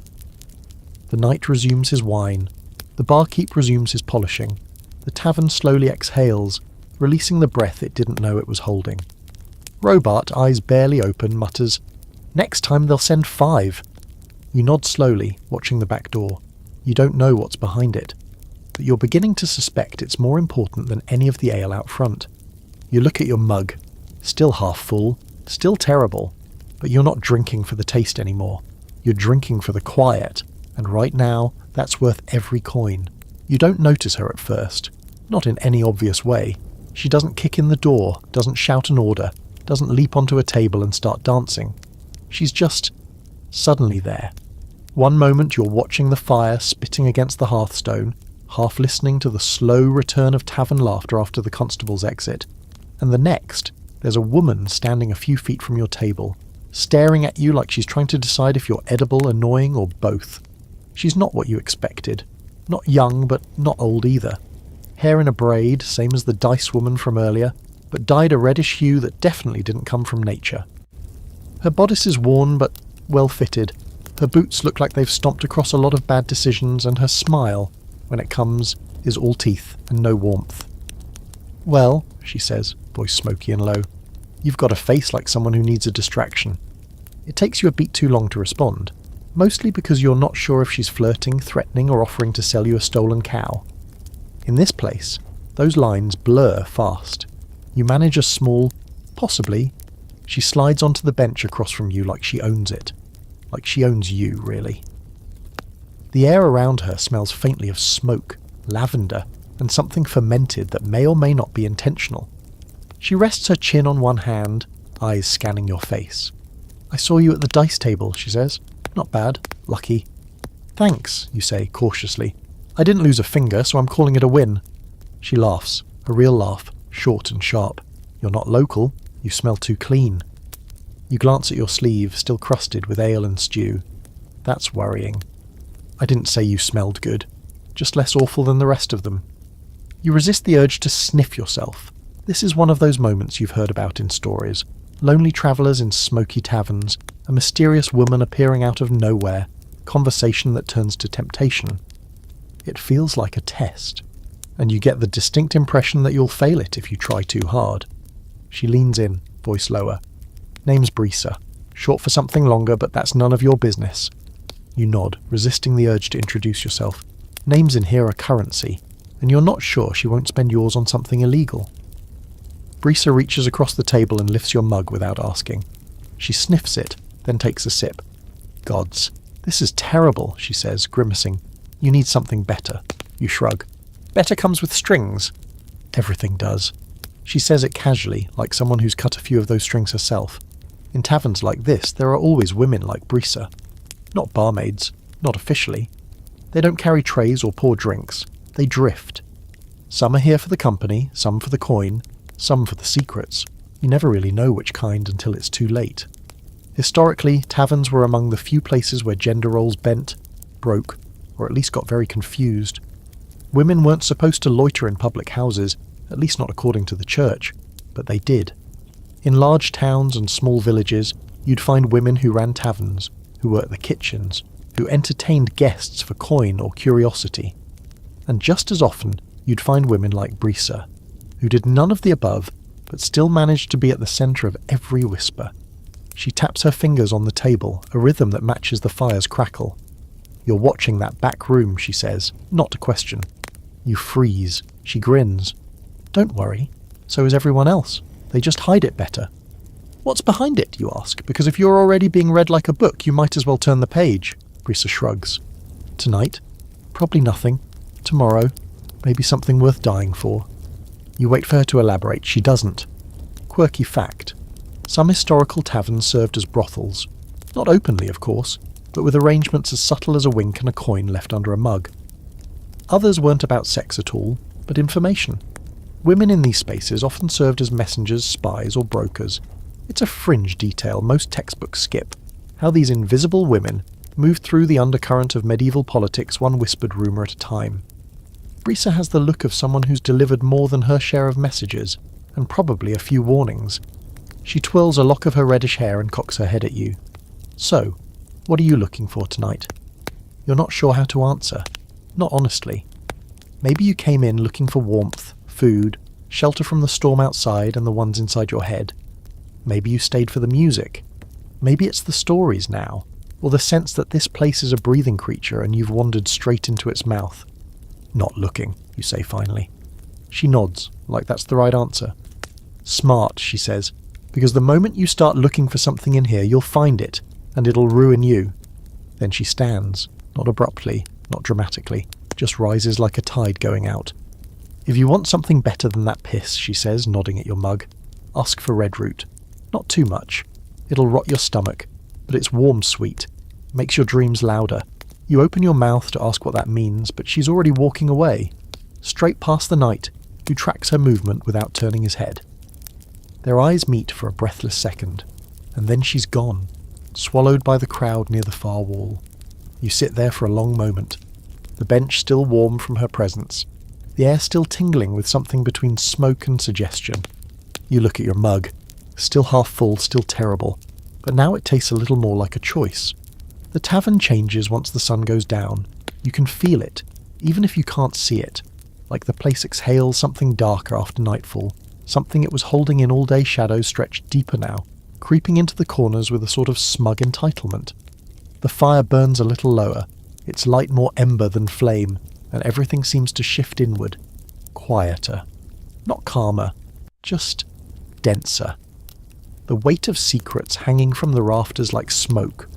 [SPEAKER 1] The knight resumes his wine. The barkeep resumes his polishing. The tavern slowly exhales, releasing the breath it didn't know it was holding. Robart, eyes barely open, mutters, "Next time they'll send 5. You nod slowly, watching the back door. You don't know what's behind it, but you're beginning to suspect it's more important than any of the ale out front. You look at your mug. Still half full, still terrible, but you're not drinking for the taste anymore. You're drinking for the quiet, and right now, that's worth every coin. You don't notice her at first, not in any obvious way. She doesn't kick in the door, doesn't shout an order, doesn't leap onto a table and start dancing. She's just suddenly there. One moment you're watching the fire spitting against the hearthstone, half listening to the slow return of tavern laughter after the constable's exit, and the next, there's a woman standing a few feet from your table, staring at you like she's trying to decide if you're edible, annoying, or both. She's not what you expected. Not young, but not old either. Hair in a braid, same as the dice woman from earlier, but dyed a reddish hue that definitely didn't come from nature. Her bodice is worn but well fitted. Her boots look like they've stomped across a lot of bad decisions, and her smile, when it comes, is all teeth and no warmth. "Well," she says, voice smoky and low, "you've got a face like someone who needs a distraction." It takes you a beat too long to respond, mostly because you're not sure if she's flirting, threatening, or offering to sell you a stolen cow. In this place, those lines blur fast. You manage a small, possibly. She slides onto the bench across from you like she owns it. Like she owns you, really. The air around her smells faintly of smoke, lavender, and something fermented that may or may not be intentional. She rests her chin on one hand, eyes scanning your face. "I saw you at the dice table," she says. "Not bad. Lucky." "Thanks," you say cautiously. "I didn't lose a finger, so I'm calling it a win." She laughs, a real laugh, short and sharp. "You're not local. You smell too clean." You glance at your sleeve, still crusted with ale and stew. That's worrying. "I didn't say you smelled good. Just less awful than the rest of them." You resist the urge to sniff yourself. This is one of those moments you've heard about in stories. Lonely travellers in smoky taverns, a mysterious woman appearing out of nowhere, conversation that turns to temptation. It feels like a test, and you get the distinct impression that you'll fail it if you try too hard. She leans in, voice lower. "Name's Brisa. Short for something longer, but that's none of your business." You nod, resisting the urge to introduce yourself. Names in here are currency, and you're not sure she won't spend yours on something illegal. Brisa reaches across the table and lifts your mug without asking. She sniffs it, then takes a sip. "Gods, this is terrible," she says, grimacing. "You need something better." You shrug. "Better comes with strings." "Everything does." She says it casually, like someone who's cut a few of those strings herself. In taverns like this, there are always women like Brisa. Not barmaids, not officially. They don't carry trays or pour drinks. They drift. Some are here for the company, some for the coin, some for the secrets. You never really know which kind until it's too late. Historically, taverns were among the few places where gender roles bent, broke, or at least got very confused. Women weren't supposed to loiter in public houses, at least not according to the church, but they did. In large towns and small villages, you'd find women who ran taverns, who worked the kitchens, who entertained guests for coin or curiosity. And just as often, you'd find women like Brisa, who did none of the above, but still managed to be at the centre of every whisper. She taps her fingers on the table, a rhythm that matches the fire's crackle. "You're watching that back room," she says, not a question. You freeze. She grins. "Don't worry. So is everyone else. They just hide it better." "What's behind it?" you ask, because if you're already being read like a book, you might as well turn the page. Brisa shrugs. "Tonight? Probably nothing. Tomorrow? Maybe something worth dying for." You wait for her to elaborate. She doesn't. Quirky fact. Some historical taverns served as brothels. Not openly, of course, but with arrangements as subtle as a wink and a coin left under a mug. Others weren't about sex at all, but information. Women in these spaces often served as messengers, spies, or brokers. It's a fringe detail most textbooks skip. How these invisible women moved through the undercurrent of medieval politics one whispered rumour at a time. Brisa has the look of someone who's delivered more than her share of messages, and probably a few warnings. She twirls a lock of her reddish hair and cocks her head at you. "So, what are you looking for tonight?" You're not sure how to answer. Not honestly. Maybe you came in looking for warmth, food, shelter from the storm outside and the ones inside your head. Maybe you stayed for the music. Maybe it's the stories now, or the sense that this place is a breathing creature and you've wandered straight into its mouth. "Not looking," you say finally. She nods, like that's the right answer. "Smart," she says, "because the moment you start looking for something in here, you'll find it, and it'll ruin you." Then she stands, not abruptly, not dramatically, just rises like a tide going out. "If you want something better than that piss," she says, nodding at your mug, "ask for red root. Not too much. It'll rot your stomach, but it's warm sweet. Makes your dreams louder." You open your mouth to ask what that means, but she's already walking away, straight past the knight, who tracks her movement without turning his head. Their eyes meet for a breathless second, and then she's gone, swallowed by the crowd near the far wall. You sit there for a long moment, the bench still warm from her presence, the air still tingling with something between smoke and suggestion. You look at your mug, still half full, still terrible, but now it tastes a little more like a choice. The tavern changes once the sun goes down. You can feel it, even if you can't see it, like the place exhales something darker after nightfall, something it was holding in all day shadows stretched deeper now, creeping into the corners with a sort of smug entitlement. The fire burns a little lower, its light more ember than flame, and everything seems to shift inward. Quieter. Not calmer, just denser. The weight of secrets hanging from the rafters like smoke.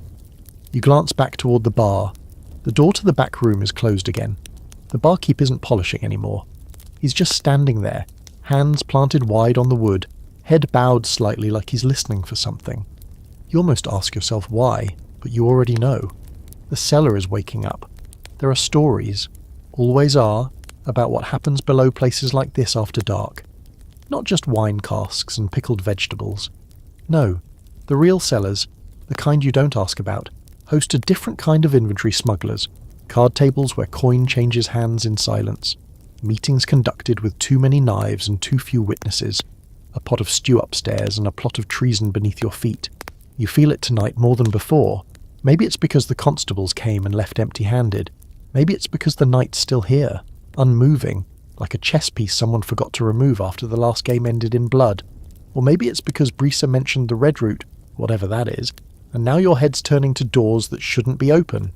[SPEAKER 1] You glance back toward the bar. The door to the back room is closed again. The barkeep isn't polishing anymore. He's just standing there, hands planted wide on the wood, head bowed slightly like he's listening for something. You almost ask yourself why, but you already know. The cellar is waking up. There are stories, always are, about what happens below places like this after dark. Not just wine casks and pickled vegetables. No, the real cellars, the kind you don't ask about, host a different kind of inventory smugglers, card tables where coin changes hands in silence, meetings conducted with too many knives and too few witnesses, a pot of stew upstairs and a plot of treason beneath your feet. You feel it tonight more than before. Maybe it's because the constables came and left empty-handed. Maybe it's because the night's still here, unmoving, like a chess piece someone forgot to remove after the last game ended in blood. Or maybe it's because Brisa mentioned the red route, whatever that is, and now your head's turning to doors that shouldn't be open.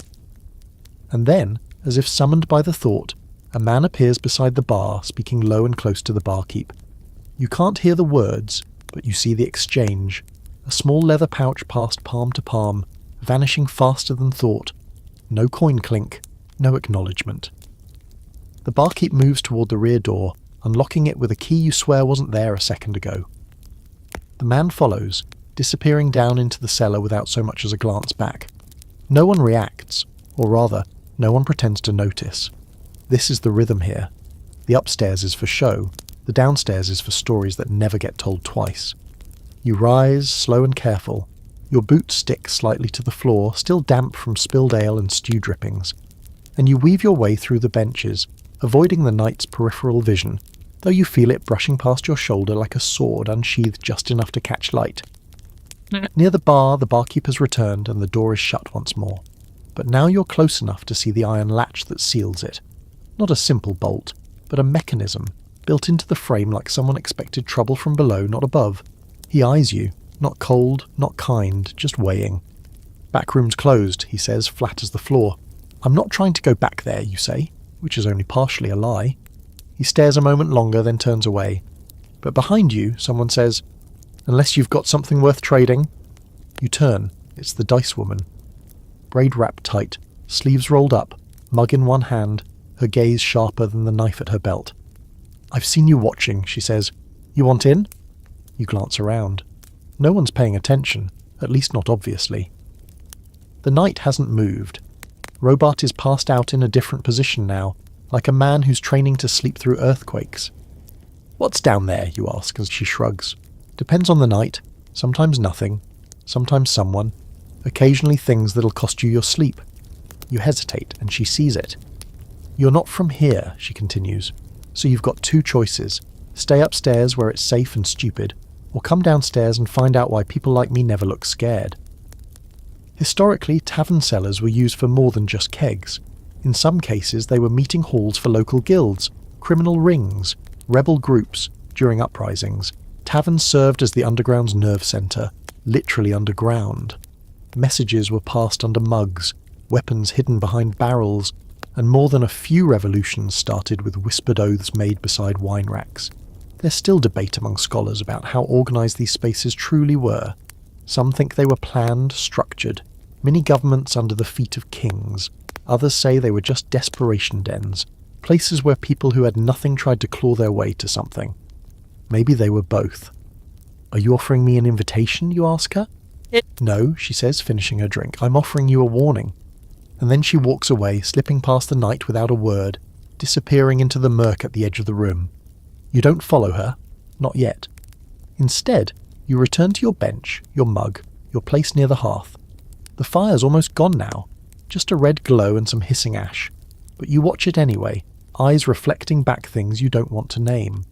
[SPEAKER 1] And then, as if summoned by the thought, a man appears beside the bar, speaking low and close to the barkeep. You can't hear the words, but you see the exchange. A small leather pouch passed palm to palm, vanishing faster than thought. No coin clink, no acknowledgement. The barkeep moves toward the rear door, unlocking it with a key you swear wasn't there a second ago. The man follows, disappearing down into the cellar without so much as a glance back. No one reacts, or rather, no one pretends to notice. This is the rhythm here. The upstairs is for show, the downstairs is for stories that never get told twice. You rise, slow and careful. Your boots stick slightly to the floor, still damp from spilled ale and stew drippings. And you weave your way through the benches, avoiding the night's peripheral vision, though you feel it brushing past your shoulder like a sword unsheathed just enough to catch light. Near the bar, the barkeep has returned and the door is shut once more. But now you're close enough to see the iron latch that seals it. Not a simple bolt, but a mechanism, built into the frame like someone expected trouble from below, not above. He eyes you, not cold, not kind, just weighing. Backroom's closed, he says, flat as the floor. I'm not trying to go back there, you say, which is only partially a lie. He stares a moment longer, then turns away. But behind you, someone says, unless you've got something worth trading. You turn. It's the dice woman. Braid wrapped tight, sleeves rolled up, mug in one hand, her gaze sharper than the knife at her belt. I've seen you watching, she says. You want in? You glance around. No one's paying attention, at least not obviously. The night hasn't moved. Robart is passed out in a different position now, like a man who's training to sleep through earthquakes. What's down there, you ask as she shrugs. Depends on the night. Sometimes nothing. Sometimes someone. Occasionally things that'll cost you your sleep. You hesitate, and she sees it. You're not from here, she continues, so you've got two choices. Stay upstairs where it's safe and stupid, or come downstairs and find out why people like me never look scared. Historically, tavern cellars were used for more than just kegs. In some cases, they were meeting halls for local guilds, criminal rings, rebel groups, during uprisings. Taverns served as the underground's nerve centre, literally underground. Messages were passed under mugs, weapons hidden behind barrels, and more than a few revolutions started with whispered oaths made beside wine racks. There's still debate among scholars about how organised these spaces truly were. Some think they were planned, structured, mini-governments under the feet of kings. Others say they were just desperation dens, places where people who had nothing tried to claw their way to something. Maybe they were both. Are you offering me an invitation, you ask her? No, she says, finishing her drink. I'm offering you a warning. And then she walks away, slipping past the night without a word, disappearing into the murk at the edge of the room. You don't follow her. Not yet. Instead, you return to your bench, your mug, your place near the hearth. The fire's almost gone now, just a red glow and some hissing ash. But you watch it anyway, eyes reflecting back things you don't want to name.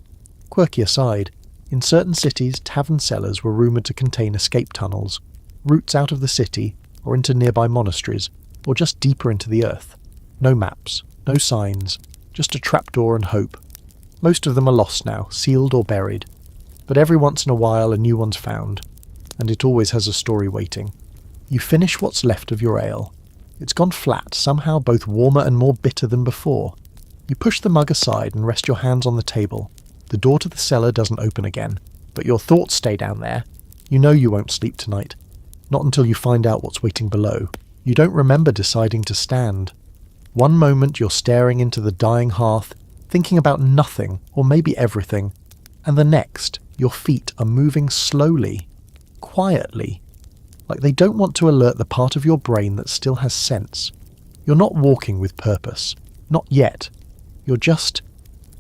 [SPEAKER 1] Quirky aside, in certain cities, tavern cellars were rumoured to contain escape tunnels, routes out of the city, or into nearby monasteries, or just deeper into the earth. No maps, no signs, just a trapdoor and hope. Most of them are lost now, sealed or buried. But every once in a while a new one's found, and it always has a story waiting. You finish what's left of your ale. It's gone flat, somehow both warmer and more bitter than before. You push the mug aside and rest your hands on the table. The door to the cellar doesn't open again, but your thoughts stay down there. You know you won't sleep tonight. Not until you find out what's waiting below. You don't remember deciding to stand. One moment you're staring into the dying hearth, thinking about nothing, or maybe everything, and the next, your feet are moving slowly, quietly, like they don't want to alert the part of your brain that still has sense. You're not walking with purpose. Not yet. You're just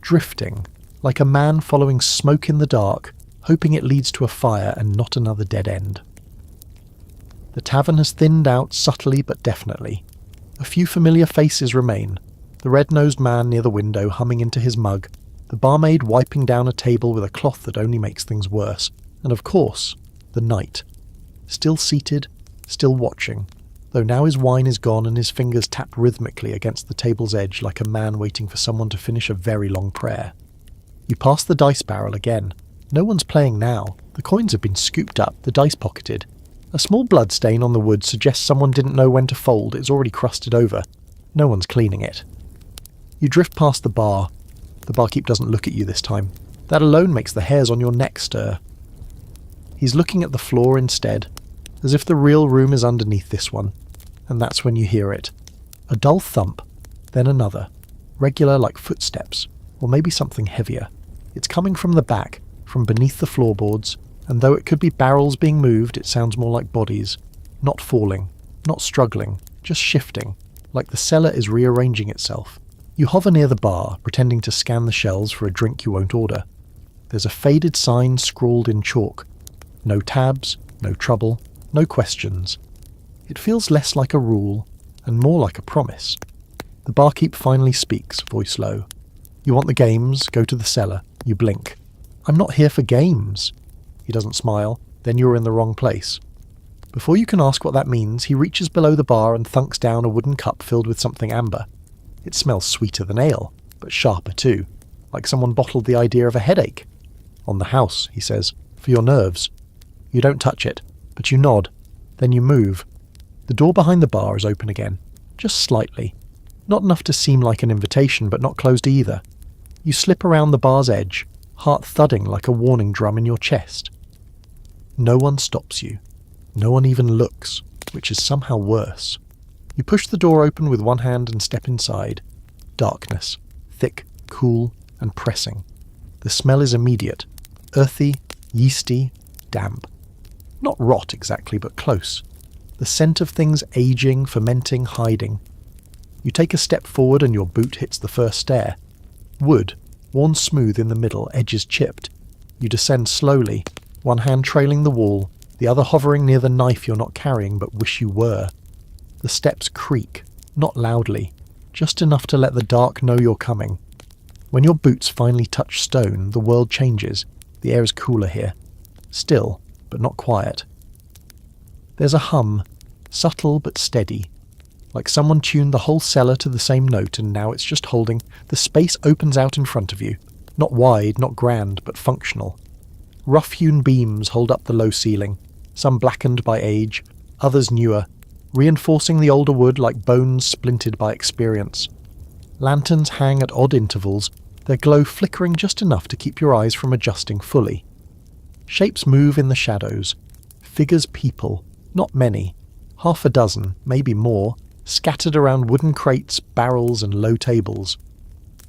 [SPEAKER 1] drifting, like a man following smoke in the dark, hoping it leads to a fire and not another dead end. The tavern has thinned out subtly but definitely. A few familiar faces remain. The red-nosed man near the window humming into his mug, the barmaid wiping down a table with a cloth that only makes things worse, and of course, the knight. Still seated, still watching, though now his wine is gone and his fingers tap rhythmically against the table's edge like a man waiting for someone to finish a very long prayer. You pass the dice barrel again. No one's playing now. The coins have been scooped up, the dice pocketed. A small blood stain on the wood suggests someone didn't know when to fold. It's already crusted over. No one's cleaning it. You drift past the bar. The barkeep doesn't look at you this time. That alone makes the hairs on your neck stir. He's looking at the floor instead, as if the real room is underneath this one, and that's when you hear it. A dull thump, then another, regular like footsteps, or maybe something heavier. It's coming from the back, from beneath the floorboards, and though it could be barrels being moved, it sounds more like bodies. Not falling, not struggling, just shifting, like the cellar is rearranging itself. You hover near the bar, pretending to scan the shelves for a drink you won't order. There's a faded sign scrawled in chalk. No tabs, no trouble, no questions. It feels less like a rule, and more like a promise. The barkeep finally speaks, voice low. You want the games, go to the cellar. You blink. I'm not here for games. He doesn't smile, then you're in the wrong place. Before you can ask what that means, he reaches below the bar and thunks down a wooden cup filled with something amber. It smells sweeter than ale, but sharper too, like someone bottled the idea of a headache. On the house, he says, for your nerves. You don't touch it, but you nod. Then you move. The door behind the bar is open again, just slightly. Not enough to seem like an invitation, but not closed either. You slip around the bar's edge, heart thudding like a warning drum in your chest. No one stops you. No one even looks, which is somehow worse. You push the door open with one hand and step inside. Darkness, thick, cool, and pressing. The smell is immediate. Earthy, yeasty, damp. Not rot exactly, but close. The scent of things aging, fermenting, hiding. You take a step forward and your boot hits the first stair. Wood, worn smooth in the middle, edges chipped. You descend slowly, one hand trailing the wall, the other hovering near the knife you're not carrying but wish you were. The steps creak, not loudly, just enough to let the dark know you're coming. When your boots finally touch stone, the world changes. The air is cooler here. Still, but not quiet. There's a hum, subtle but steady, like someone tuned the whole cellar to the same note and now it's just holding. The space opens out in front of you. Not wide, not grand, but functional. Rough-hewn beams hold up the low ceiling, some blackened by age, others newer, reinforcing the older wood like bones splintered by experience. Lanterns hang at odd intervals, their glow flickering just enough to keep your eyes from adjusting fully. Shapes move in the shadows. Figures people, not many, half a dozen, maybe more, scattered around wooden crates, barrels and low tables.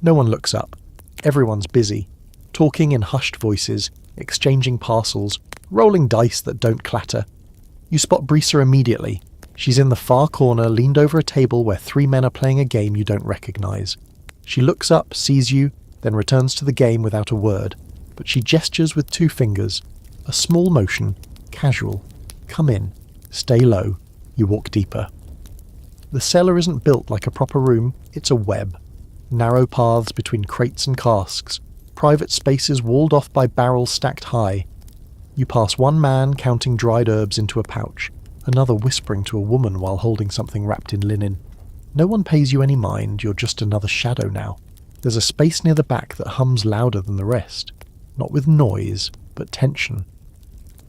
[SPEAKER 1] No one looks up. Everyone's busy, talking in hushed voices, exchanging parcels, rolling dice that don't clatter. You spot Brisa immediately. She's in the far corner, leaned over a table where 3 men are playing a game you don't recognize. She looks up, sees you, then returns to the game without a word, but she gestures with 2 fingers. A small motion, casual. Come in. Stay low. You walk deeper. The cellar isn't built like a proper room, it's a web. Narrow paths between crates and casks, private spaces walled off by barrels stacked high. You pass one man counting dried herbs into a pouch, Another whispering to a woman while holding something wrapped in linen. No one pays you any mind, you're just another shadow now. There's a space near the back that hums louder than the rest. Not with noise, but tension.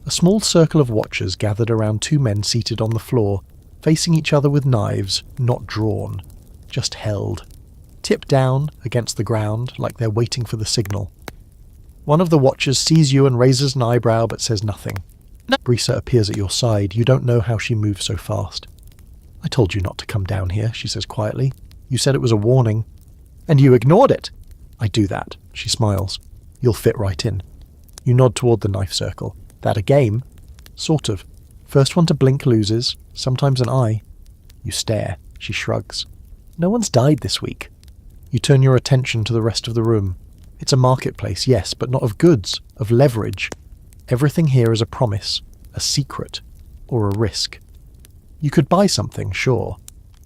[SPEAKER 1] A small circle of watchers gathered around two men seated on the floor, facing each other with knives, not drawn, just held. Tipped down against the ground like they're waiting for the signal. One of the watchers sees you and raises an eyebrow but says nothing. Brisa appears at your side. You don't know how she moves so fast. I told you not to come down here, she says quietly. You said it was a warning. And you ignored it. I do that, she smiles. You'll fit right in. You nod toward the knife circle. That a game? Sort of. First one to blink loses, sometimes an eye. You stare. She shrugs. No one's died this week. You turn your attention to the rest of the room. It's a marketplace, yes, but not of goods, of leverage. Everything here is a promise, a secret, or a risk. You could buy something, sure,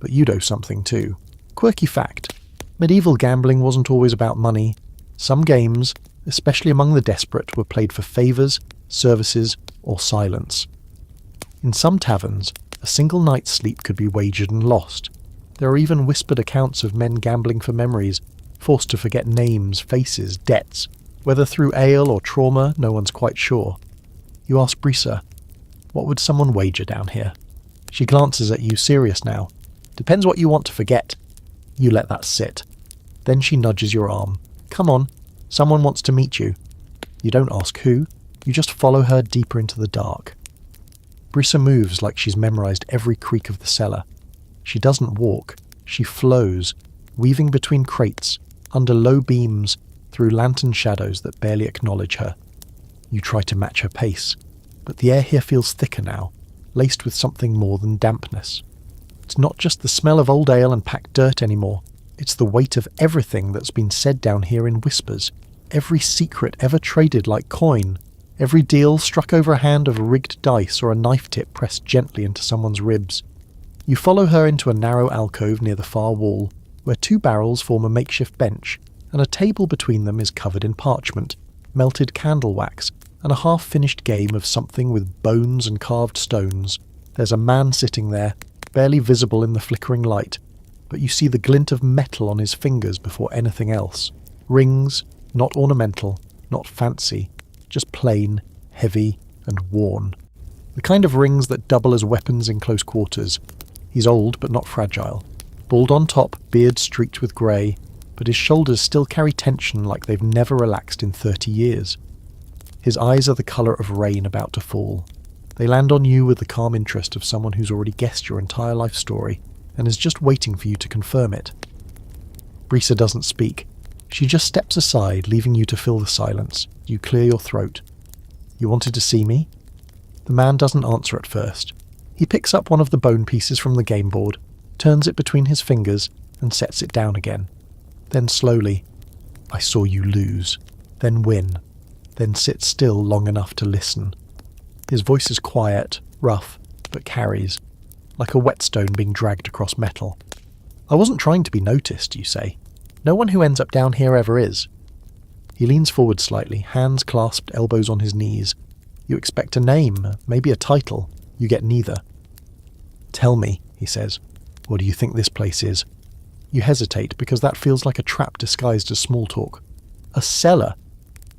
[SPEAKER 1] but you'd owe something too. Quirky fact. Medieval gambling wasn't always about money. Some games, especially among the desperate, were played for favours, services, or silence. In some taverns, a single night's sleep could be wagered and lost. There are even whispered accounts of men gambling for memories, forced to forget names, faces, debts. Whether through ale or trauma, no one's quite sure. You ask Brisa, what would someone wager down here? She glances at you, serious now. Depends what you want to forget. You let that sit. Then she nudges your arm. Come on, someone wants to meet you. You don't ask who, you just follow her deeper into the dark. Brisa moves like she's memorized every creak of the cellar. She doesn't walk, she flows, weaving between crates, under low beams, through lantern shadows that barely acknowledge her. You try to match her pace, but the air here feels thicker now, laced with something more than dampness. It's not just the smell of old ale and packed dirt anymore. It's the weight of everything that's been said down here in whispers, every secret ever traded like coin, every deal struck over a hand of rigged dice or a knife tip pressed gently into someone's ribs. You follow her into a narrow alcove near the far wall, where two barrels form a makeshift bench, and a table between them is covered in parchment, melted candle wax, and a half-finished game of something with bones and carved stones. There's a man sitting there, barely visible in the flickering light, but you see the glint of metal on his fingers before anything else. Rings, not ornamental, not fancy, just plain, heavy, and worn. The kind of rings that double as weapons in close quarters. He's old but not fragile. Bald on top, beard streaked with grey, but his shoulders still carry tension like they've never relaxed in 30 years. His eyes are the colour of rain about to fall. They land on you with the calm interest of someone who's already guessed your entire life story and is just waiting for you to confirm it. Brisa doesn't speak. She just steps aside, leaving you to fill the silence. You clear your throat. You wanted to see me? The man doesn't answer at first. He picks up one of the bone pieces from the game board, turns it between his fingers, and sets it down again. Then slowly, I saw you lose, then win, then sit still long enough to listen. His voice is quiet, rough, but carries, like a whetstone being dragged across metal. I wasn't trying to be noticed, you say. No one who ends up down here ever is. He leans forward slightly, hands clasped, elbows on his knees. You expect a name, maybe a title. You get neither. Tell me, he says, what do you think this place is? You hesitate because that feels like a trap disguised as small talk. A cellar.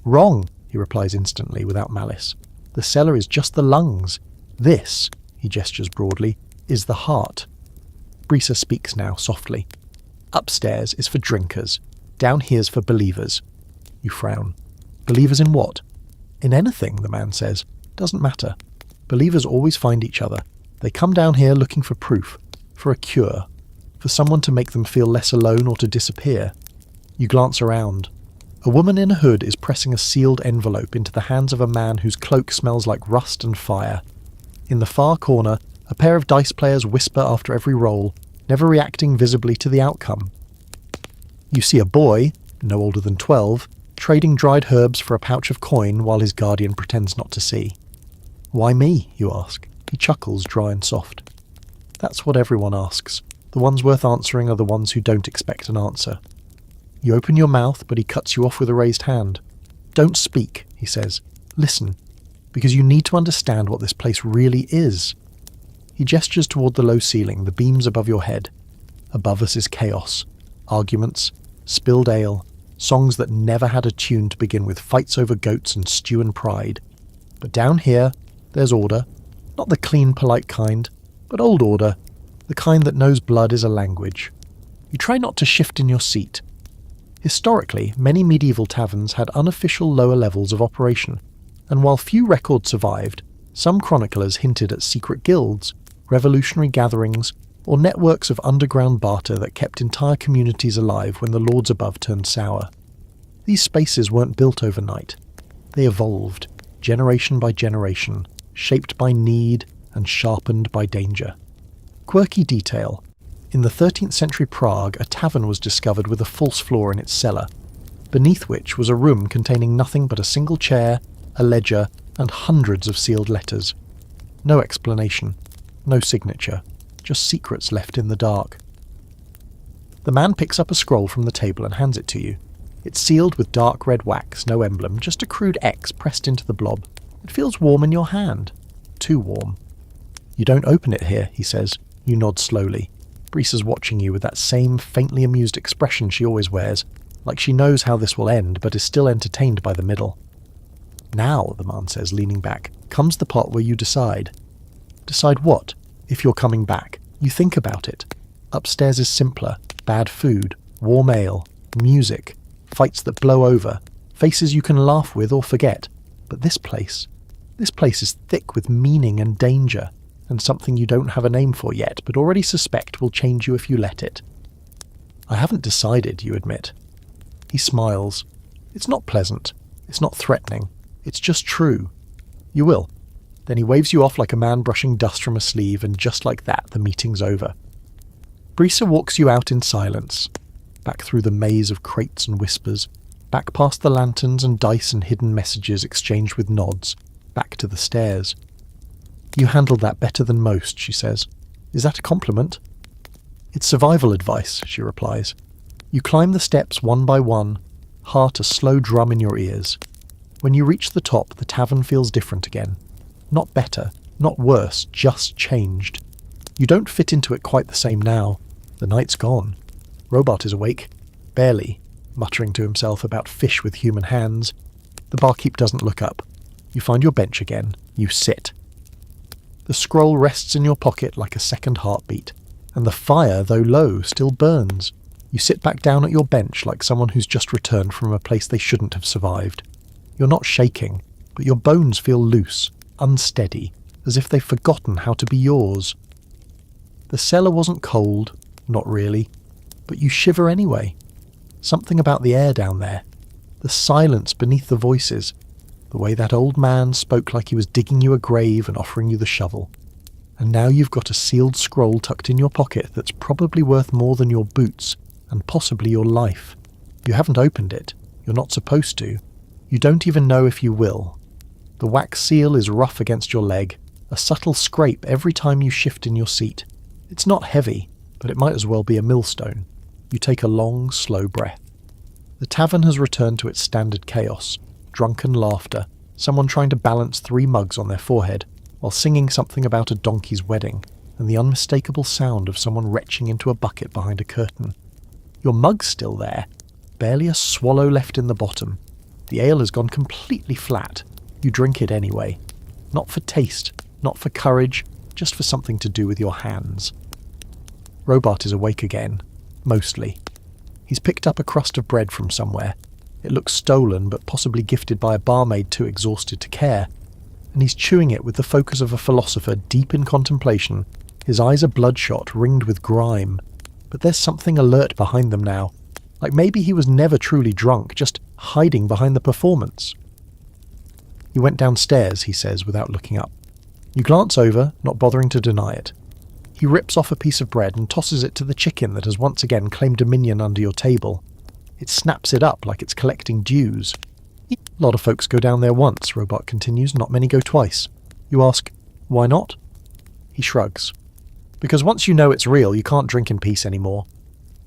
[SPEAKER 1] Wrong, he replies instantly without malice. The cellar is just the lungs. This, he gestures broadly, is the heart. Brisa speaks now, softly. Upstairs is for drinkers. Down here's for believers. You frown. Believers in what? In anything, the man says. Doesn't matter. Believers always find each other. They come down here looking for proof, for a cure, for someone to make them feel less alone or to disappear. You glance around. A woman in a hood is pressing a sealed envelope into the hands of a man whose cloak smells like rust and fire. In the far corner, a pair of dice players whisper after every roll, never reacting visibly to the outcome. You see a boy, no older than 12, trading dried herbs for a pouch of coin while his guardian pretends not to see. Why me, you ask. He chuckles, dry and soft. That's what everyone asks. The ones worth answering are the ones who don't expect an answer. You open your mouth, but he cuts you off with a raised hand. Don't speak, he says. Listen, because you need to understand what this place really is. He gestures toward the low ceiling, the beams above your head. Above us is chaos. Arguments, spilled ale, songs that never had a tune to begin with, fights over goats and stew and pride. But down here, there's order. Not the clean, polite kind, but old order, the kind that knows blood is a language. You try not to shift in your seat. Historically, many medieval taverns had unofficial lower levels of operation, and while few records survived, some chroniclers hinted at secret guilds, revolutionary gatherings, or networks of underground barter that kept entire communities alive when the lords above turned sour. These spaces weren't built overnight. They evolved, generation by generation, shaped by need and sharpened by danger. Quirky detail. In the 13th century Prague, a tavern was discovered with a false floor in its cellar, beneath which was a room containing nothing but a single chair, a ledger, and hundreds of sealed letters. No explanation, no signature, just secrets left in the dark. The man picks up a scroll from the table and hands it to you. It's sealed with dark red wax, no emblem, just a crude X pressed into the blob. It feels warm in your hand. Too warm. You don't open it here, he says. You nod slowly. Brisa's watching you with that same faintly amused expression she always wears, like she knows how this will end but is still entertained by the middle. Now, the man says, leaning back, comes the part where you decide. Decide what? If you're coming back. You think about it. Upstairs is simpler. Bad food, warm ale, music, fights that blow over, faces you can laugh with or forget. But this place is thick with meaning and danger, and something you don't have a name for yet, but already suspect will change you if you let it. I haven't decided, you admit. He smiles. It's not pleasant. It's not threatening. It's just true. You will. Then he waves you off like a man brushing dust from a sleeve, and just like that, the meeting's over. Brisa walks you out in silence, back through the maze of crates and whispers, back past the lanterns and dice and hidden messages exchanged with nods, back to the stairs. You handled that better than most, she says. Is that a compliment? It's survival advice, she replies. You climb the steps one by one, heart a slow drum in your ears. When you reach the top, the tavern feels different again. Not better, not worse, just changed. You don't fit into it quite the same now. The night's gone. Robart is awake. Barely, muttering to himself about fish with human hands. The barkeep doesn't look up. You find your bench again. You sit. The scroll rests in your pocket like a second heartbeat, and the fire, though low, still burns. You sit back down at your bench like someone who's just returned from a place they shouldn't have survived. You're not shaking, but your bones feel loose, unsteady, as if they've forgotten how to be yours. The cellar wasn't cold, not really, but you shiver anyway. Something about the air down there, the silence beneath the voices, the way that old man spoke like he was digging you a grave and offering you the shovel. And now you've got a sealed scroll tucked in your pocket that's probably worth more than your boots, and possibly your life. You haven't opened it. You're not supposed to. You don't even know if you will. The wax seal is rough against your leg, a subtle scrape every time you shift in your seat. It's not heavy, but it might as well be a millstone. You take a long, slow breath. The tavern has returned to its standard chaos. Drunken laughter, someone trying to balance 3 mugs on their forehead, while singing something about a donkey's wedding, and the unmistakable sound of someone retching into a bucket behind a curtain. Your mug's still there, barely a swallow left in the bottom. The ale has gone completely flat. You drink it anyway. Not for taste, not for courage, just for something to do with your hands. Robart is awake again, mostly. He's picked up a crust of bread from somewhere. It looks stolen, but possibly gifted by a barmaid too exhausted to care, and he's chewing it with the focus of a philosopher deep in contemplation. His eyes are bloodshot, ringed with grime, but there's something alert behind them now, like maybe he was never truly drunk, just hiding behind the performance. You went downstairs, he says, without looking up. You glance over, not bothering to deny it. He rips off a piece of bread and tosses it to the chicken that has once again claimed dominion under your table. It snaps it up like it's collecting dues. A lot of folks go down there once, Robart continues, not many go twice. You ask, why not? He shrugs. Because once you know it's real, you can't drink in peace anymore.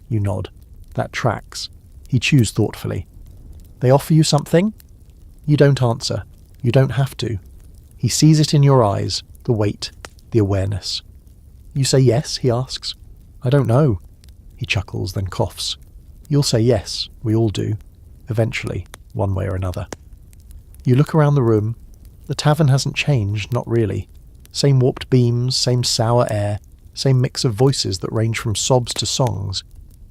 [SPEAKER 1] You nod. That tracks. He chews thoughtfully. They offer you something? You don't answer. You don't have to. He sees it in your eyes, the weight, the awareness. You say yes, he asks. I don't know. He chuckles, then coughs. You'll say yes, we all do. Eventually, one way or another. You look around the room. The tavern hasn't changed, not really. Same warped beams, same sour air, same mix of voices that range from sobs to songs.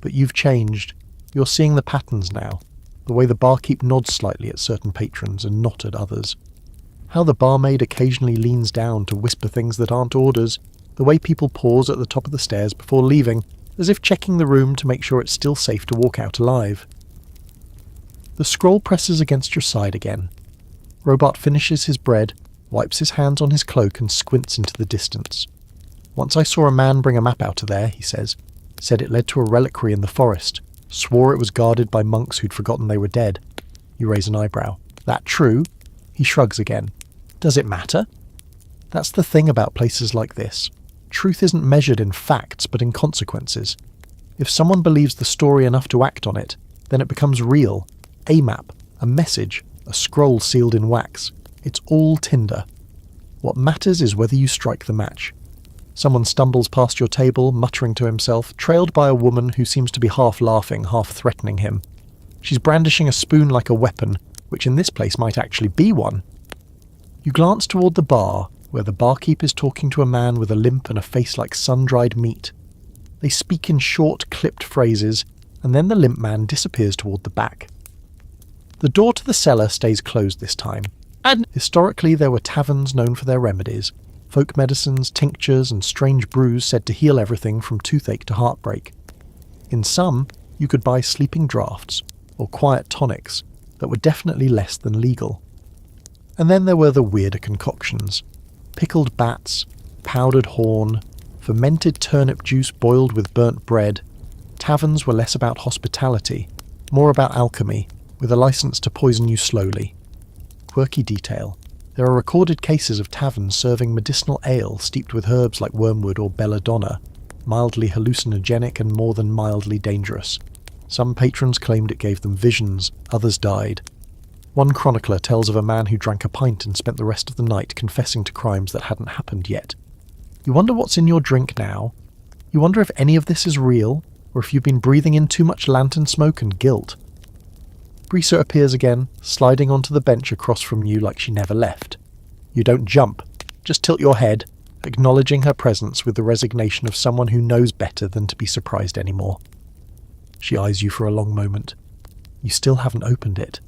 [SPEAKER 1] But you've changed. You're seeing the patterns now. The way the barkeep nods slightly at certain patrons and not at others. How the barmaid occasionally leans down to whisper things that aren't orders. The way people pause at the top of the stairs before leaving, as if checking the room to make sure it's still safe to walk out alive. The scroll presses against your side again. Robart finishes his bread, wipes his hands on his cloak and squints into the distance. Once I saw a man bring a map out of there, he says. Said it led to a reliquary in the forest. Swore it was guarded by monks who'd forgotten they were dead. You raise an eyebrow. That true? He shrugs again. Does it matter? That's the thing about places like this. Truth isn't measured in facts, but in consequences. If someone believes the story enough to act on it, then it becomes real. A map, a message, a scroll sealed in wax. It's all tinder. What matters is whether you strike the match. Someone stumbles past your table, muttering to himself, trailed by a woman who seems to be half laughing, half threatening him. She's brandishing a spoon like a weapon, which in this place might actually be one. You glance toward the bar, where the barkeep is talking to a man with a limp and a face like sun-dried meat. They speak in short, clipped phrases, and then the limp man disappears toward the back. The door to the cellar stays closed this time. And historically there were taverns known for their remedies, folk medicines, tinctures, and strange brews said to heal everything from toothache to heartbreak. In some, you could buy sleeping draughts, or quiet tonics, that were definitely less than legal. And then there were the weirder concoctions. Pickled bats, powdered horn, fermented turnip juice boiled with burnt bread. Taverns were less about hospitality, more about alchemy, with a license to poison you slowly. Quirky detail. There are recorded cases of taverns serving medicinal ale steeped with herbs like wormwood or belladonna, mildly hallucinogenic and more than mildly dangerous. Some patrons claimed it gave them visions, others died. One chronicler tells of a man who drank a pint and spent the rest of the night confessing to crimes that hadn't happened yet. You wonder what's in your drink now? You wonder if any of this is real, or if you've been breathing in too much lantern smoke and guilt. Brisa appears again, sliding onto the bench across from you like she never left. You don't jump, just tilt your head, acknowledging her presence with the resignation of someone who knows better than to be surprised anymore. She eyes you for a long moment. You still haven't opened it.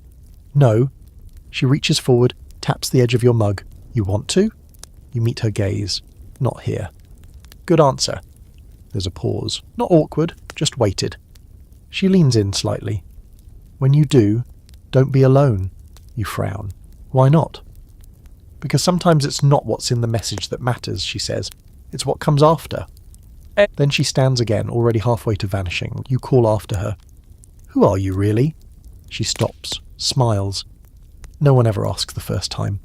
[SPEAKER 1] No. She reaches forward, taps the edge of your mug. You want to? You meet her gaze. Not here. Good answer. There's a pause. Not awkward, just weighted. She leans in slightly. When you do, don't be alone. You frown. Why not? Because sometimes it's not what's in the message that matters, she says. It's what comes after. Then she stands again, already halfway to vanishing. You call after her. Who are you, really? She stops, smiles. No one ever asks the first time.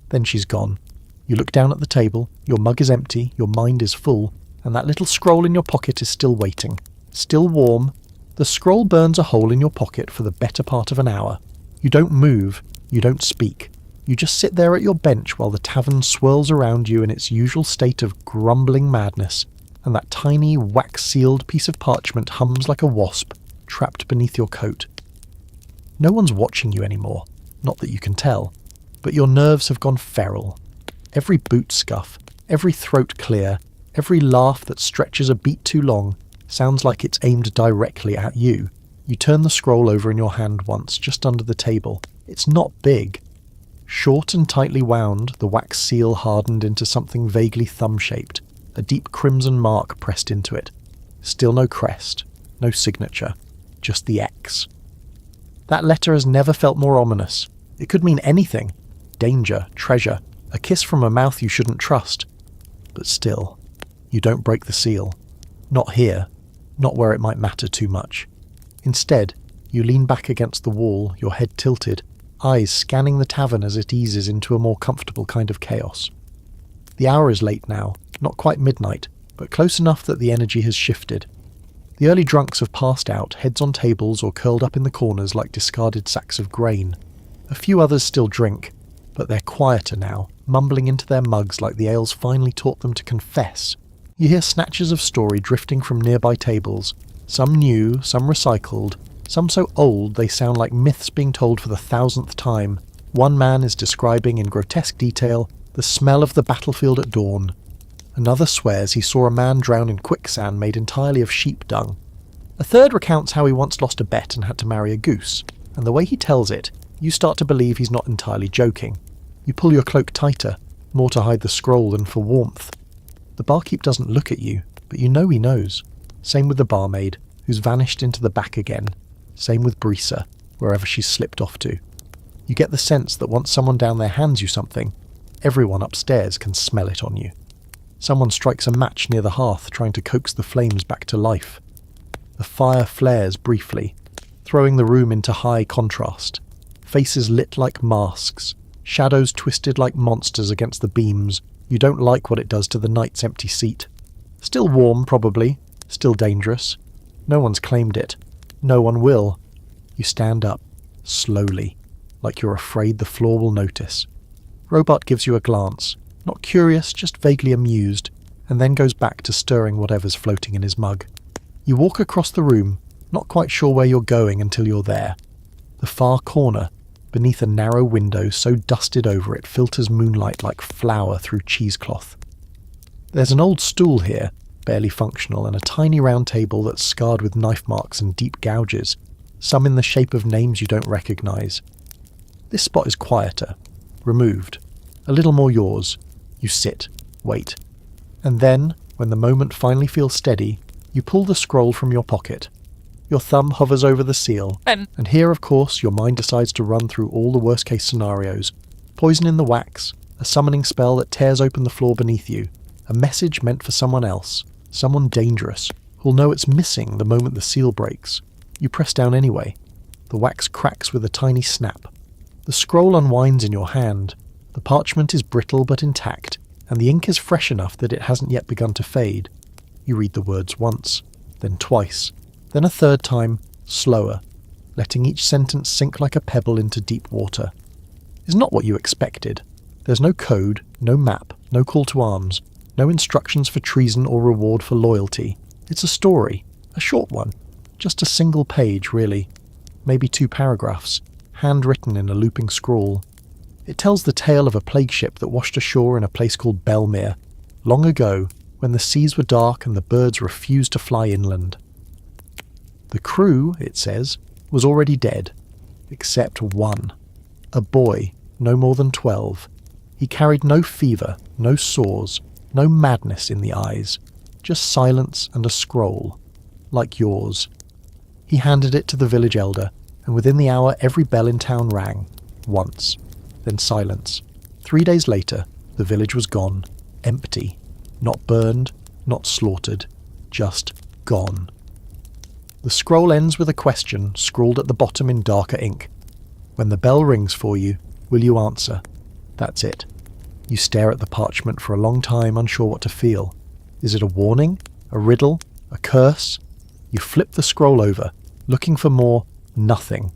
[SPEAKER 1] Then she's gone. You look down at the table, your mug is empty, your mind is full, and that little scroll in your pocket is still waiting. Still warm. The scroll burns a hole in your pocket for the better part of an hour. You don't move, you don't speak. You just sit there at your bench while the tavern swirls around you in its usual state of grumbling madness, and that tiny, wax-sealed piece of parchment hums like a wasp, trapped beneath your coat. No one's watching you anymore, not that you can tell, but your nerves have gone feral. Every boot scuff, every throat clear, every laugh that stretches a beat too long sounds like it's aimed directly at you. You turn the scroll over in your hand once, just under the table. It's not big. Short and tightly wound, the wax seal hardened into something vaguely thumb-shaped, a deep crimson mark pressed into it. Still no crest, no signature, just the X. That letter has never felt more ominous. It could mean anything. Danger, treasure, a kiss from a mouth you shouldn't trust. But still, you don't break the seal. Not here, not where it might matter too much. Instead, you lean back against the wall, your head tilted, eyes scanning the tavern as it eases into a more comfortable kind of chaos. The hour is late now, not quite midnight, but close enough that the energy has shifted. The early drunks have passed out, heads on tables or curled up in the corners like discarded sacks of grain. A few others still drink, but they're quieter now, mumbling into their mugs like the ale's finally taught them to confess. You hear snatches of story drifting from nearby tables, some new, some recycled, some so old they sound like myths being told for the 1000th time. One man is describing in grotesque detail the smell of the battlefield at dawn. Another swears he saw a man drown in quicksand made entirely of sheep dung. A third recounts how he once lost a bet and had to marry a goose, and the way he tells it, you start to believe he's not entirely joking. You pull your cloak tighter, more to hide the scroll than for warmth. The barkeep doesn't look at you, but you know he knows. Same with the barmaid, who's vanished into the back again. Same with Brisa, wherever she's slipped off to. You get the sense that once someone down there hands you something, everyone upstairs can smell it on you. Someone strikes a match near the hearth trying to coax the flames back to life. The fire flares briefly, throwing the room into high contrast. Faces lit like masks, shadows twisted like monsters against the beams. You don't like what it does to the night's empty seat. Still warm, probably. Still dangerous. No one's claimed it. No one will. You stand up, slowly, like you're afraid the floor will notice. Robart gives you a glance, not curious, just vaguely amused, and then goes back to stirring whatever's floating in his mug. You walk across the room, not quite sure where you're going until you're there. The far corner, beneath a narrow window so dusted over it filters moonlight like flour through cheesecloth. There's an old stool here, barely functional, and a tiny round table that's scarred with knife marks and deep gouges, some in the shape of names you don't recognise. This spot is quieter, removed, a little more yours. You sit, wait. And then, when the moment finally feels steady, you pull the scroll from your pocket. Your thumb hovers over the seal, and here, of course, your mind decides to run through all the worst-case scenarios. Poison in the wax, a summoning spell that tears open the floor beneath you, a message meant for someone else, someone dangerous, who'll know it's missing the moment the seal breaks. You press down anyway. The wax cracks with a tiny snap. The scroll unwinds in your hand. The parchment is brittle but intact, and the ink is fresh enough that it hasn't yet begun to fade. You read the words once, then twice, then a third time, slower, letting each sentence sink like a pebble into deep water. It's not what you expected. There's no code, no map, no call to arms, no instructions for treason or reward for loyalty. It's a story, a short one, just a single page, really. Maybe 2 paragraphs, handwritten in a looping scrawl. It tells the tale of a plague ship that washed ashore in a place called Belmere, long ago, when the seas were dark and the birds refused to fly inland. The crew, it says, was already dead, except one. A boy, no more than 12. He carried no fever, no sores, no madness in the eyes, just silence and a scroll, like yours. He handed it to the village elder, and within the hour every bell in town rang, once, then silence. 3 days later, the village was gone, empty, not burned, not slaughtered, just gone. The scroll ends with a question scrawled at the bottom in darker ink. When the bell rings for you, will you answer? That's it. You stare at the parchment for a long time, unsure what to feel. Is it a warning? A riddle? A curse? You flip the scroll over, looking for more nothing.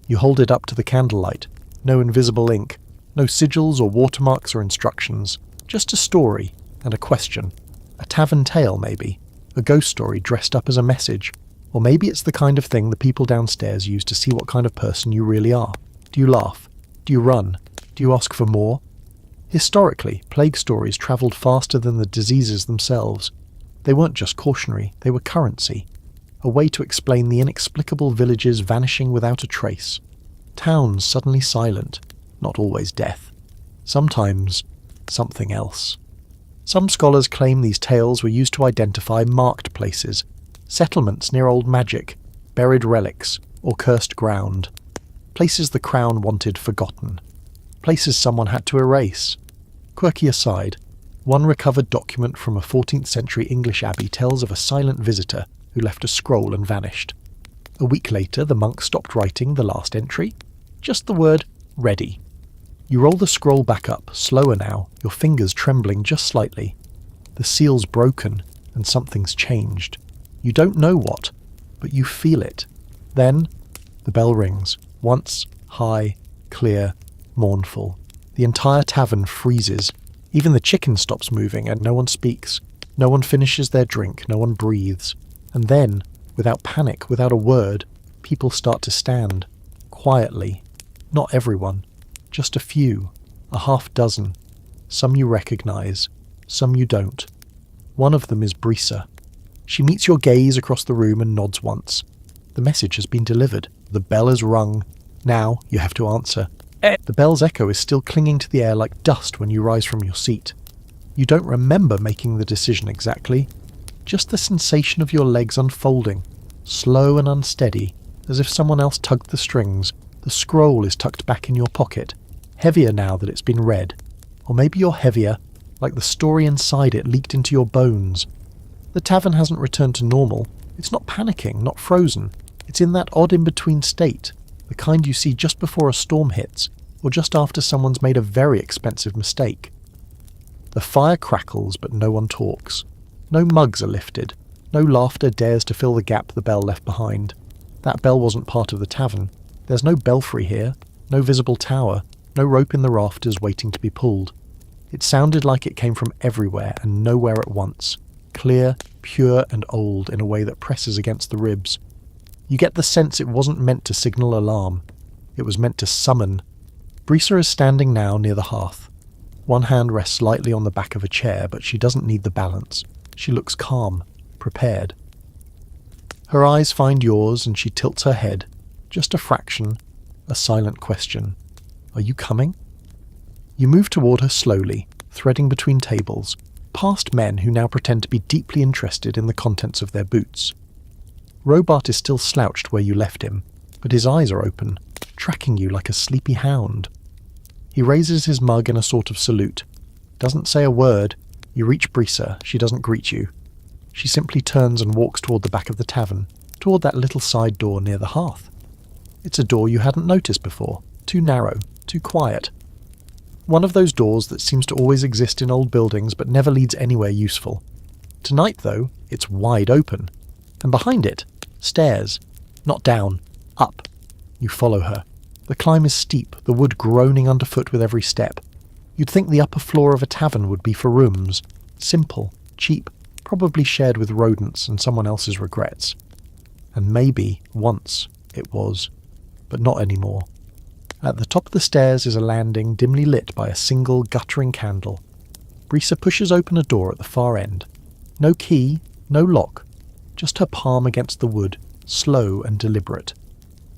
[SPEAKER 1] You hold it up to the candlelight. No invisible ink. No sigils or watermarks or instructions. Just a story and a question. A tavern tale, maybe. A ghost story dressed up as a message. Or maybe it's the kind of thing the people downstairs use to see what kind of person you really are. Do you laugh? Do you run? Do you ask for more? Historically, plague stories travelled faster than the diseases themselves. They weren't just cautionary, they were currency. A way to explain the inexplicable villages vanishing without a trace. Towns suddenly silent, not always death. Sometimes something else. Some scholars claim these tales were used to identify marked places, settlements near old magic, buried relics, or cursed ground. Places the crown wanted forgotten. Places someone had to erase. Quirky aside, one recovered document from a 14th century English abbey tells of a silent visitor who left a scroll and vanished. A week later, the monk stopped writing the last entry. Just the word, ready. You roll the scroll back up, slower now, your fingers trembling just slightly. The seal's broken, and something's changed. You don't know what, but you feel it. Then, the bell rings. Once, high, clear, mournful. The entire tavern freezes. Even the chicken stops moving and no one speaks. No one finishes their drink, no one breathes. And then, without panic, without a word, people start to stand. Quietly. Not everyone. Just a few. A half dozen. Some you recognize. Some you don't. One of them is Brisa. She meets your gaze across the room and nods once. The message has been delivered. The bell has rung. Now you have to answer. The bell's echo is still clinging to the air like dust when you rise from your seat. You don't remember making the decision exactly. Just the sensation of your legs unfolding, slow and unsteady, as if someone else tugged the strings. The scroll is tucked back in your pocket, heavier now that it's been read. Or maybe you're heavier, like the story inside it leaked into your bones. The tavern hasn't returned to normal. It's not panicking, not frozen. It's in that odd in-between state, the kind you see just before a storm hits, or just after someone's made a very expensive mistake. The fire crackles, but no one talks. No mugs are lifted. No laughter dares to fill the gap the bell left behind. That bell wasn't part of the tavern. There's no belfry here, no visible tower, no rope in the rafters waiting to be pulled. It sounded like it came from everywhere and nowhere at once. Clear, pure and old in a way that presses against the ribs. You get the sense it wasn't meant to signal alarm. It was meant to summon. Brisa is standing now near the hearth. One hand rests lightly on the back of a chair, but she doesn't need the balance. She looks calm, prepared. Her eyes find yours and she tilts her head. Just a fraction, a silent question. Are you coming? You move toward her slowly, threading between tables, past men who now pretend to be deeply interested in the contents of their boots. Robart is still slouched where you left him, but his eyes are open, tracking you like a sleepy hound. He raises his mug in a sort of salute. Doesn't say a word. You reach Brisa. She doesn't greet you. She simply turns and walks toward the back of the tavern, toward that little side door near the hearth. It's a door you hadn't noticed before. Too narrow, too quiet. One of those doors that seems to always exist in old buildings but never leads anywhere useful. Tonight, though, it's wide open. And behind it, stairs. Not down, up. You follow her. The climb is steep, the wood groaning underfoot with every step. You'd think the upper floor of a tavern would be for rooms. Simple, cheap, probably shared with rodents and someone else's regrets. And maybe, once, it was. But not anymore. At the top of the stairs is a landing dimly lit by a single guttering candle. Brisa pushes open a door at the far end. No key, no lock. Just her palm against the wood, slow and deliberate.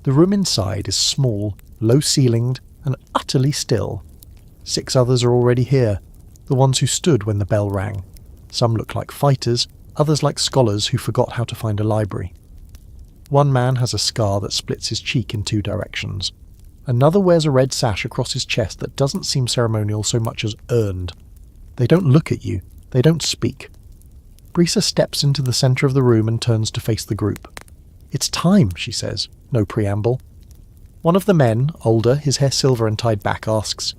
[SPEAKER 1] The room inside is small, low-ceilinged, and utterly still. 6 others are already here, the ones who stood when the bell rang. Some look like fighters, others like scholars who forgot how to find a library. One man has a scar that splits his cheek in 2 directions. Another wears a red sash across his chest that doesn't seem ceremonial so much as earned. They don't look at you, they don't speak. Brisa steps into the centre of the room and turns to face the group. "It's time," she says, no preamble. One of the men, older, his hair silver and tied back, asks,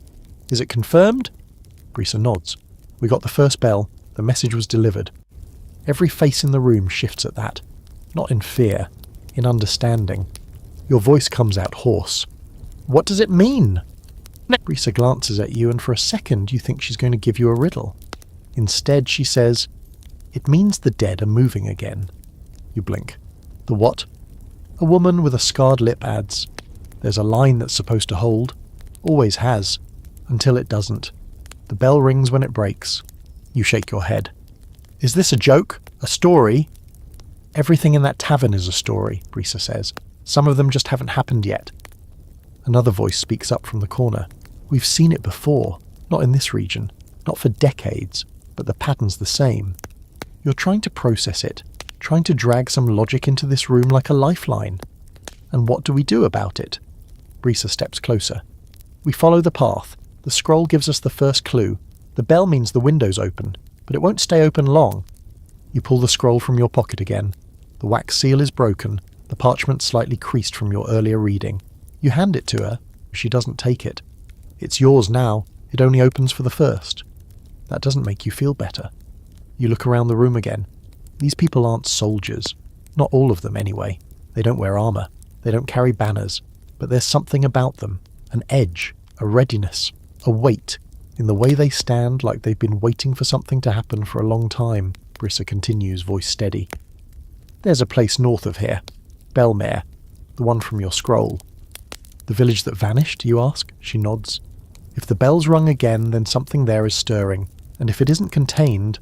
[SPEAKER 1] "Is it confirmed?" Brisa nods. "We got the first bell. The message was delivered." Every face in the room shifts at that. Not in fear, in understanding. Your voice comes out hoarse. "What does it mean?" Brisa glances at you and for a second you think she's going to give you a riddle. Instead she says, "It means the dead are moving again." You blink. "The what?" A woman with a scarred lip adds, "There's a line that's supposed to hold. Always has. Until it doesn't. The bell rings when it breaks." You shake your head. "Is this a joke? A story?" "Everything in that tavern is a story," Brisa says. "Some of them just haven't happened yet." Another voice speaks up from the corner. "We've seen it before. Not in this region. Not for decades. But the pattern's the same." You're trying to process it. Trying to drag some logic into this room like a lifeline. And what do we do about it? Brisa steps closer. We follow the path. The scroll gives us the first clue. The bell means the window's open, but it won't stay open long. You pull the scroll from your pocket again. The wax seal is broken, the parchment slightly creased from your earlier reading. You hand it to her. She doesn't take it. It's yours now. It only opens for the first. That doesn't make you feel better. You look around the room again. These people aren't soldiers. Not all of them, anyway. They don't wear armor. They don't carry banners. But there's something about them. An edge. A readiness. A weight. In the way they stand like they've been waiting for something to happen for a long time. Brissa continues, voice steady. There's a place north of here. Belmare, the one from your scroll. The village that vanished, you ask? She nods. If the bell's rung again, then something there is stirring, and if it isn't contained...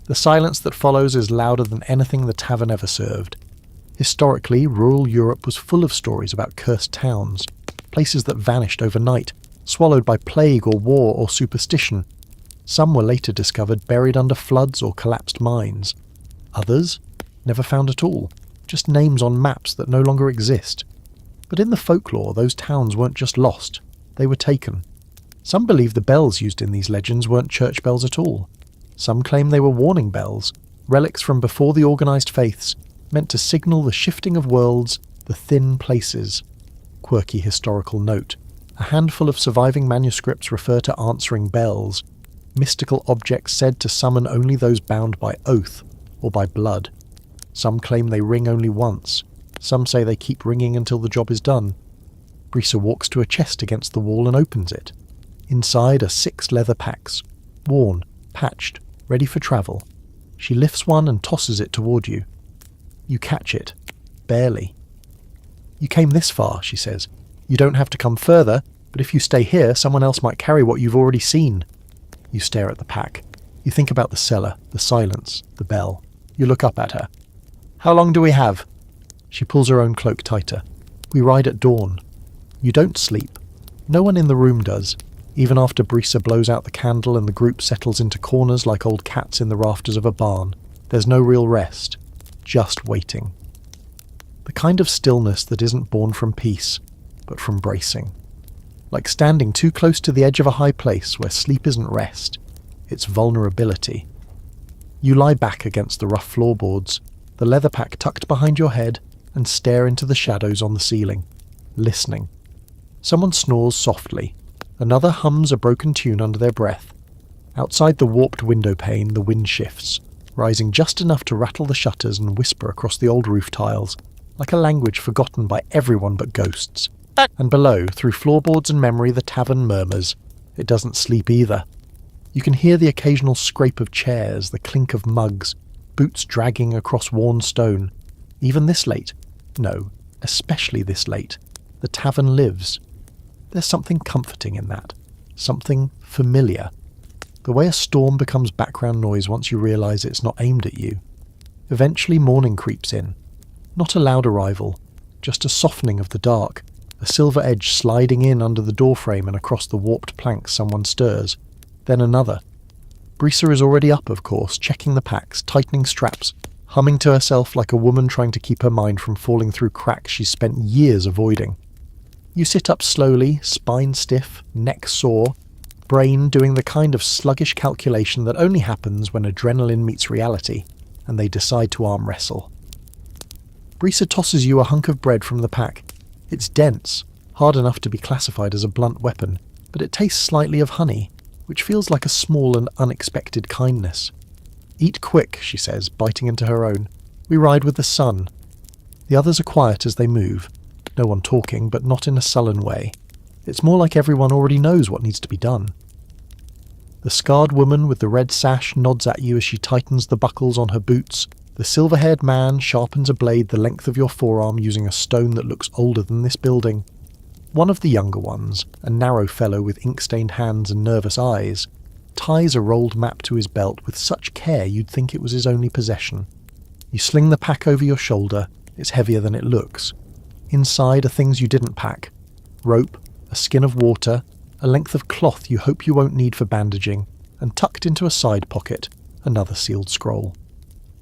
[SPEAKER 1] The silence that follows is louder than anything the tavern ever served. Historically, rural Europe was full of stories about cursed towns, places that vanished overnight, swallowed by plague or war or superstition. Some were later discovered buried under floods or collapsed mines. Others, never found at all, just names on maps that no longer exist. But in the folklore, those towns weren't just lost, they were taken. Some believe the bells used in these legends weren't church bells at all. Some claim they were warning bells, relics from before the organised faiths, meant to signal the shifting of worlds, the thin places. Quirky historical note. A handful of surviving manuscripts refer to answering bells, mystical objects said to summon only those bound by oath or by blood. Some claim they ring only once. Some say they keep ringing until the job is done. Brisa walks to a chest against the wall and opens it. Inside are 6 leather packs, worn, patched, ready for travel. She lifts one and tosses it toward you. You catch it. Barely. You came this far, she says. You don't have to come further, but if you stay here, someone else might carry what you've already seen. You stare at the pack. You think about the cellar, the silence, the bell. You look up at her. How long do we have? She pulls her own cloak tighter. We ride at dawn. You don't sleep. No one in the room does. Even after Brisa blows out the candle and the group settles into corners like old cats in the rafters of a barn, there's no real rest. Just waiting. The kind of stillness that isn't born from peace, but from bracing. Like standing too close to the edge of a high place where sleep isn't rest, it's vulnerability. You lie back against the rough floorboards, the leather pack tucked behind your head, and stare into the shadows on the ceiling, listening. Someone snores softly. Another hums a broken tune under their breath. Outside the warped window pane, the wind shifts, rising just enough to rattle the shutters and whisper across the old roof tiles, like a language forgotten by everyone but ghosts. And below, through floorboards and memory, the tavern murmurs. It doesn't sleep either. You can hear the occasional scrape of chairs, the clink of mugs, boots dragging across worn stone. Even this late, no, especially this late, the tavern lives. There's something comforting in that, something familiar. The way a storm becomes background noise once you realise it's not aimed at you. Eventually morning creeps in. Not a loud arrival, just a softening of the dark, a silver edge sliding in under the doorframe and across the warped planks someone stirs. Then another. Brisa is already up, of course, checking the packs, tightening straps, humming to herself like a woman trying to keep her mind from falling through cracks she's spent years avoiding. You sit up slowly, spine stiff, neck sore, brain doing the kind of sluggish calculation that only happens when adrenaline meets reality, and they decide to arm wrestle. Brisa tosses you a hunk of bread from the pack. It's dense, hard enough to be classified as a blunt weapon, but it tastes slightly of honey, which feels like a small and unexpected kindness. Eat quick, she says, biting into her own. We ride with the sun. The others are quiet as they move. No one talking, but not in a sullen way. It's more like everyone already knows what needs to be done. The scarred woman with the red sash nods at you as she tightens the buckles on her boots. The silver-haired man sharpens a blade the length of your forearm using a stone that looks older than this building. One of the younger ones, a narrow fellow with ink-stained hands and nervous eyes, ties a rolled map to his belt with such care you'd think it was his only possession. You sling the pack over your shoulder. It's heavier than it looks. Inside are things you didn't pack. Rope, a skin of water, a length of cloth you hope you won't need for bandaging, and tucked into a side pocket, another sealed scroll.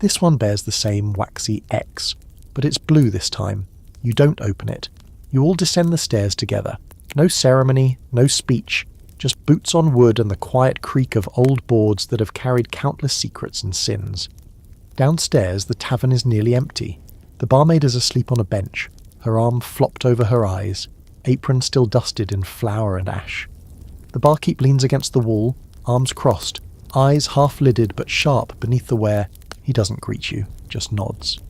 [SPEAKER 1] This one bears the same waxy X, but it's blue this time. You don't open it. You all descend the stairs together. No ceremony, no speech, just boots on wood and the quiet creak of old boards that have carried countless secrets and sins. Downstairs, the tavern is nearly empty. The barmaid is asleep on a bench, her arm flopped over her eyes, apron still dusted in flour and ash. The barkeep leans against the wall, arms crossed, eyes half-lidded but sharp beneath the wear. He doesn't greet you, just nods.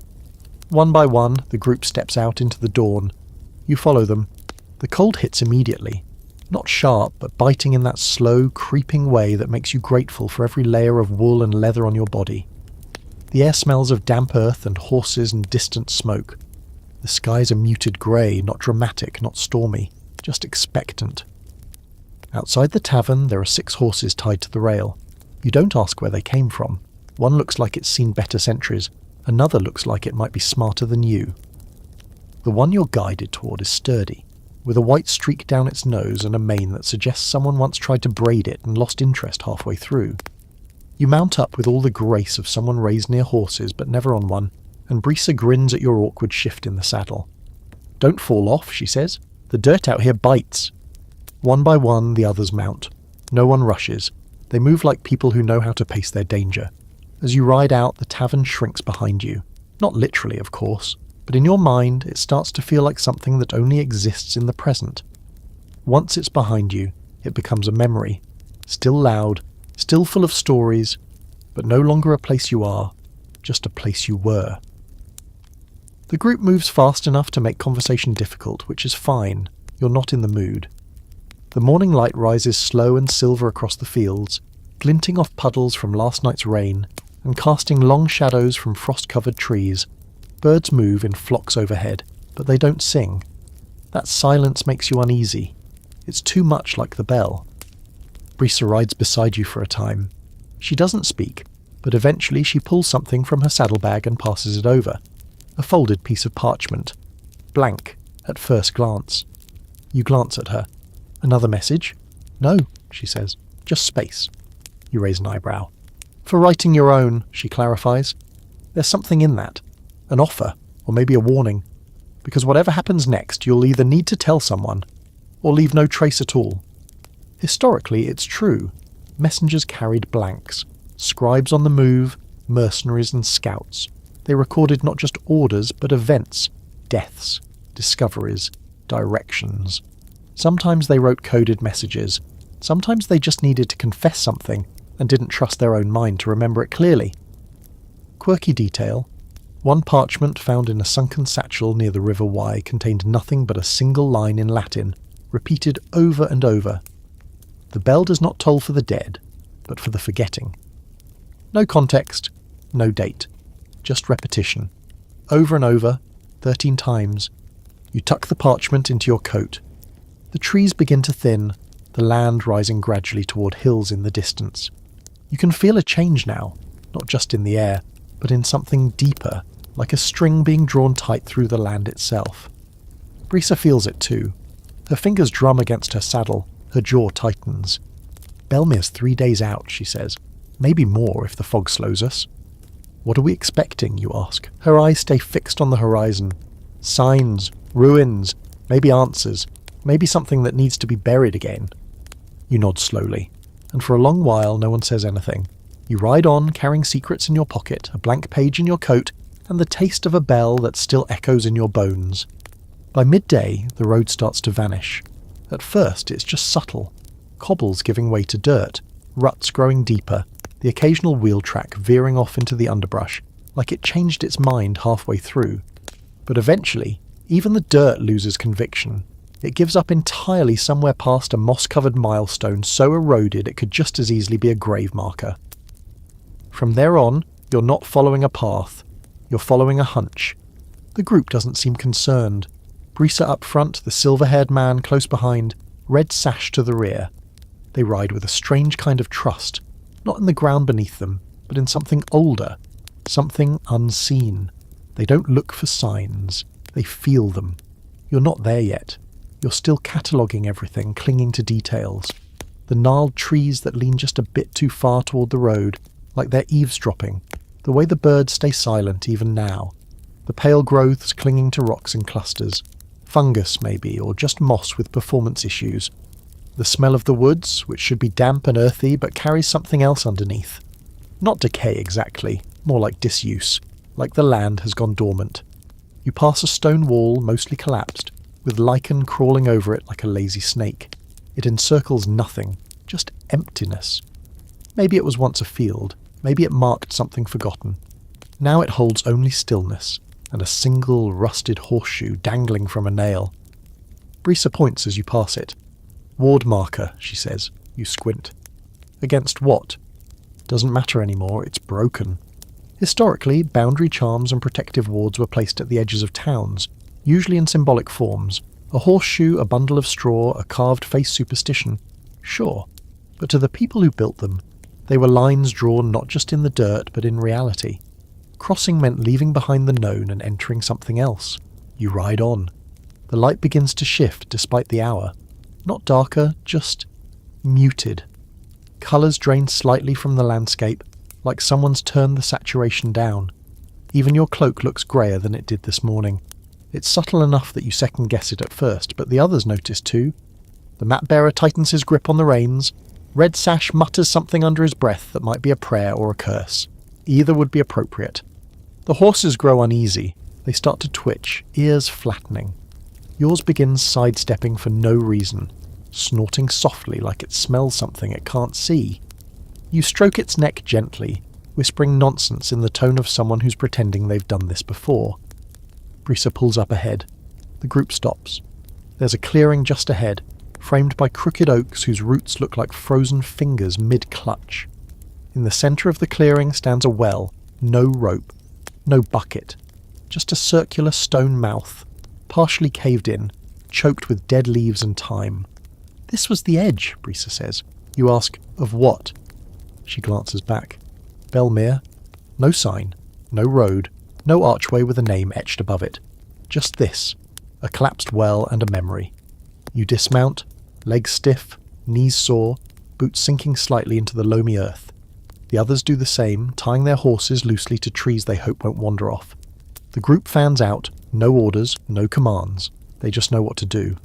[SPEAKER 1] One by one, the group steps out into the dawn. You follow them. The cold hits immediately. Not sharp, but biting in that slow, creeping way that makes you grateful for every layer of wool and leather on your body. The air smells of damp earth and horses and distant smoke. The skies are muted grey, not dramatic, not stormy, just expectant. Outside the tavern there are 6 horses tied to the rail. You don't ask where they came from. One looks like it's seen better centuries, another looks like it might be smarter than you. The one you're guided toward is sturdy, with a white streak down its nose and a mane that suggests someone once tried to braid it and lost interest halfway through. You mount up with all the grace of someone raised near horses but never on one, and Brisa grins at your awkward shift in the saddle. "Don't fall off," she says. "The dirt out here bites." One by one the others mount. No one rushes. They move like people who know how to pace their danger. As you ride out, the tavern shrinks behind you. Not literally, of course, but in your mind it starts to feel like something that only exists in the present. Once it's behind you, it becomes a memory. Still loud, still full of stories, but no longer a place you are, just a place you were. The group moves fast enough to make conversation difficult, which is fine. You're not in the mood. The morning light rises slow and silver across the fields, glinting off puddles from last night's rain, and casting long shadows from frost-covered trees. Birds move in flocks overhead, but they don't sing. That silence makes you uneasy. It's too much like the bell. Brisa rides beside you for a time. She doesn't speak, but eventually she pulls something from her saddlebag and passes it over. A folded piece of parchment. Blank, at first glance. You glance at her. "Another message?" "No," she says. "Just space." You raise an eyebrow. "For writing your own," she clarifies. "There's something in that. An offer, or maybe a warning. Because whatever happens next, you'll either need to tell someone, or leave no trace at all." Historically, it's true. Messengers carried blanks. Scribes on the move, mercenaries and scouts. They recorded not just orders, but events, deaths, discoveries, directions. Sometimes they wrote coded messages. Sometimes they just needed to confess something and didn't trust their own mind to remember it clearly. Quirky detail. One parchment found in a sunken satchel near the River Wye contained nothing but a single line in Latin, repeated over and over. "The bell does not toll for the dead, but for the forgetting." No context, no date. Just repetition. Over and over, 13 times. You tuck the parchment into your coat. The trees begin to thin, the land rising gradually toward hills in the distance. You can feel a change now, not just in the air, but in something deeper, like a string being drawn tight through the land itself. Brisa feels it too. Her fingers drum against her saddle, her jaw tightens. "Belmir's 3 days out," she says. "Maybe more if the fog slows us." "What are we expecting?" you ask. Her eyes stay fixed on the horizon. Signs, ruins, maybe answers, maybe something that needs to be buried again. You nod slowly, and for a long while no one says anything. You ride on, carrying secrets in your pocket, a blank page in your coat, and the taste of a bell that still echoes in your bones. By midday, the road starts to vanish. At first, it's just subtle. Cobbles giving way to dirt, ruts growing deeper, the occasional wheel track veering off into the underbrush, like it changed its mind halfway through. But eventually, even the dirt loses conviction. It gives up entirely somewhere past a moss-covered milestone so eroded it could just as easily be a grave marker. From there on, you're not following a path. You're following a hunch. The group doesn't seem concerned. Brisa up front, the silver-haired man close behind, red sash to the rear. They ride with a strange kind of trust, not in the ground beneath them, but in something older, something unseen. They don't look for signs. They feel them. You're not there yet. You're still cataloguing everything, clinging to details. The gnarled trees that lean just a bit too far toward the road, like they're eavesdropping. The way the birds stay silent even now. The pale growths clinging to rocks in clusters. Fungus, maybe, or just moss with performance issues. The smell of the woods, which should be damp and earthy, but carries something else underneath. Not decay exactly, more like disuse, like the land has gone dormant. You pass a stone wall, mostly collapsed, with lichen crawling over it like a lazy snake. It encircles nothing, just emptiness. Maybe it was once a field, maybe it marked something forgotten. Now it holds only stillness, and a single rusted horseshoe dangling from a nail. Brisa points as you pass it. "Ward marker," she says. You squint. "Against what?" "Doesn't matter anymore, it's broken." Historically, boundary charms and protective wards were placed at the edges of towns, usually in symbolic forms. A horseshoe, a bundle of straw, a carved face superstition. Sure, but to the people who built them, they were lines drawn not just in the dirt but in reality. Crossing meant leaving behind the known and entering something else. You ride on. The light begins to shift despite the hour. Not darker, just muted. Colours drain slightly from the landscape, like someone's turned the saturation down. Even your cloak looks greyer than it did this morning. It's subtle enough that you second-guess it at first, but the others notice too. The map-bearer tightens his grip on the reins. Red Sash mutters something under his breath that might be a prayer or a curse. Either would be appropriate. The horses grow uneasy. They start to twitch, ears flattening. Yours begins sidestepping for no reason, snorting softly like it smells something it can't see. You stroke its neck gently, whispering nonsense in the tone of someone who's pretending they've done this before. Brisa pulls up ahead. The group stops. There's a clearing just ahead, framed by crooked oaks whose roots look like frozen fingers mid-clutch. In the centre of the clearing stands a well, no rope, no bucket, just a circular stone mouth, partially caved in, choked with dead leaves and thyme. This was the edge, Brisa says. You ask, of what? She glances back. Belmere. No sign, no road, no archway with a name etched above it. Just this, a collapsed well and a memory. You dismount, legs stiff, knees sore, boots sinking slightly into the loamy earth. The others do the same, tying their horses loosely to trees they hope won't wander off. The group fans out, no orders, no commands. They just know what to do.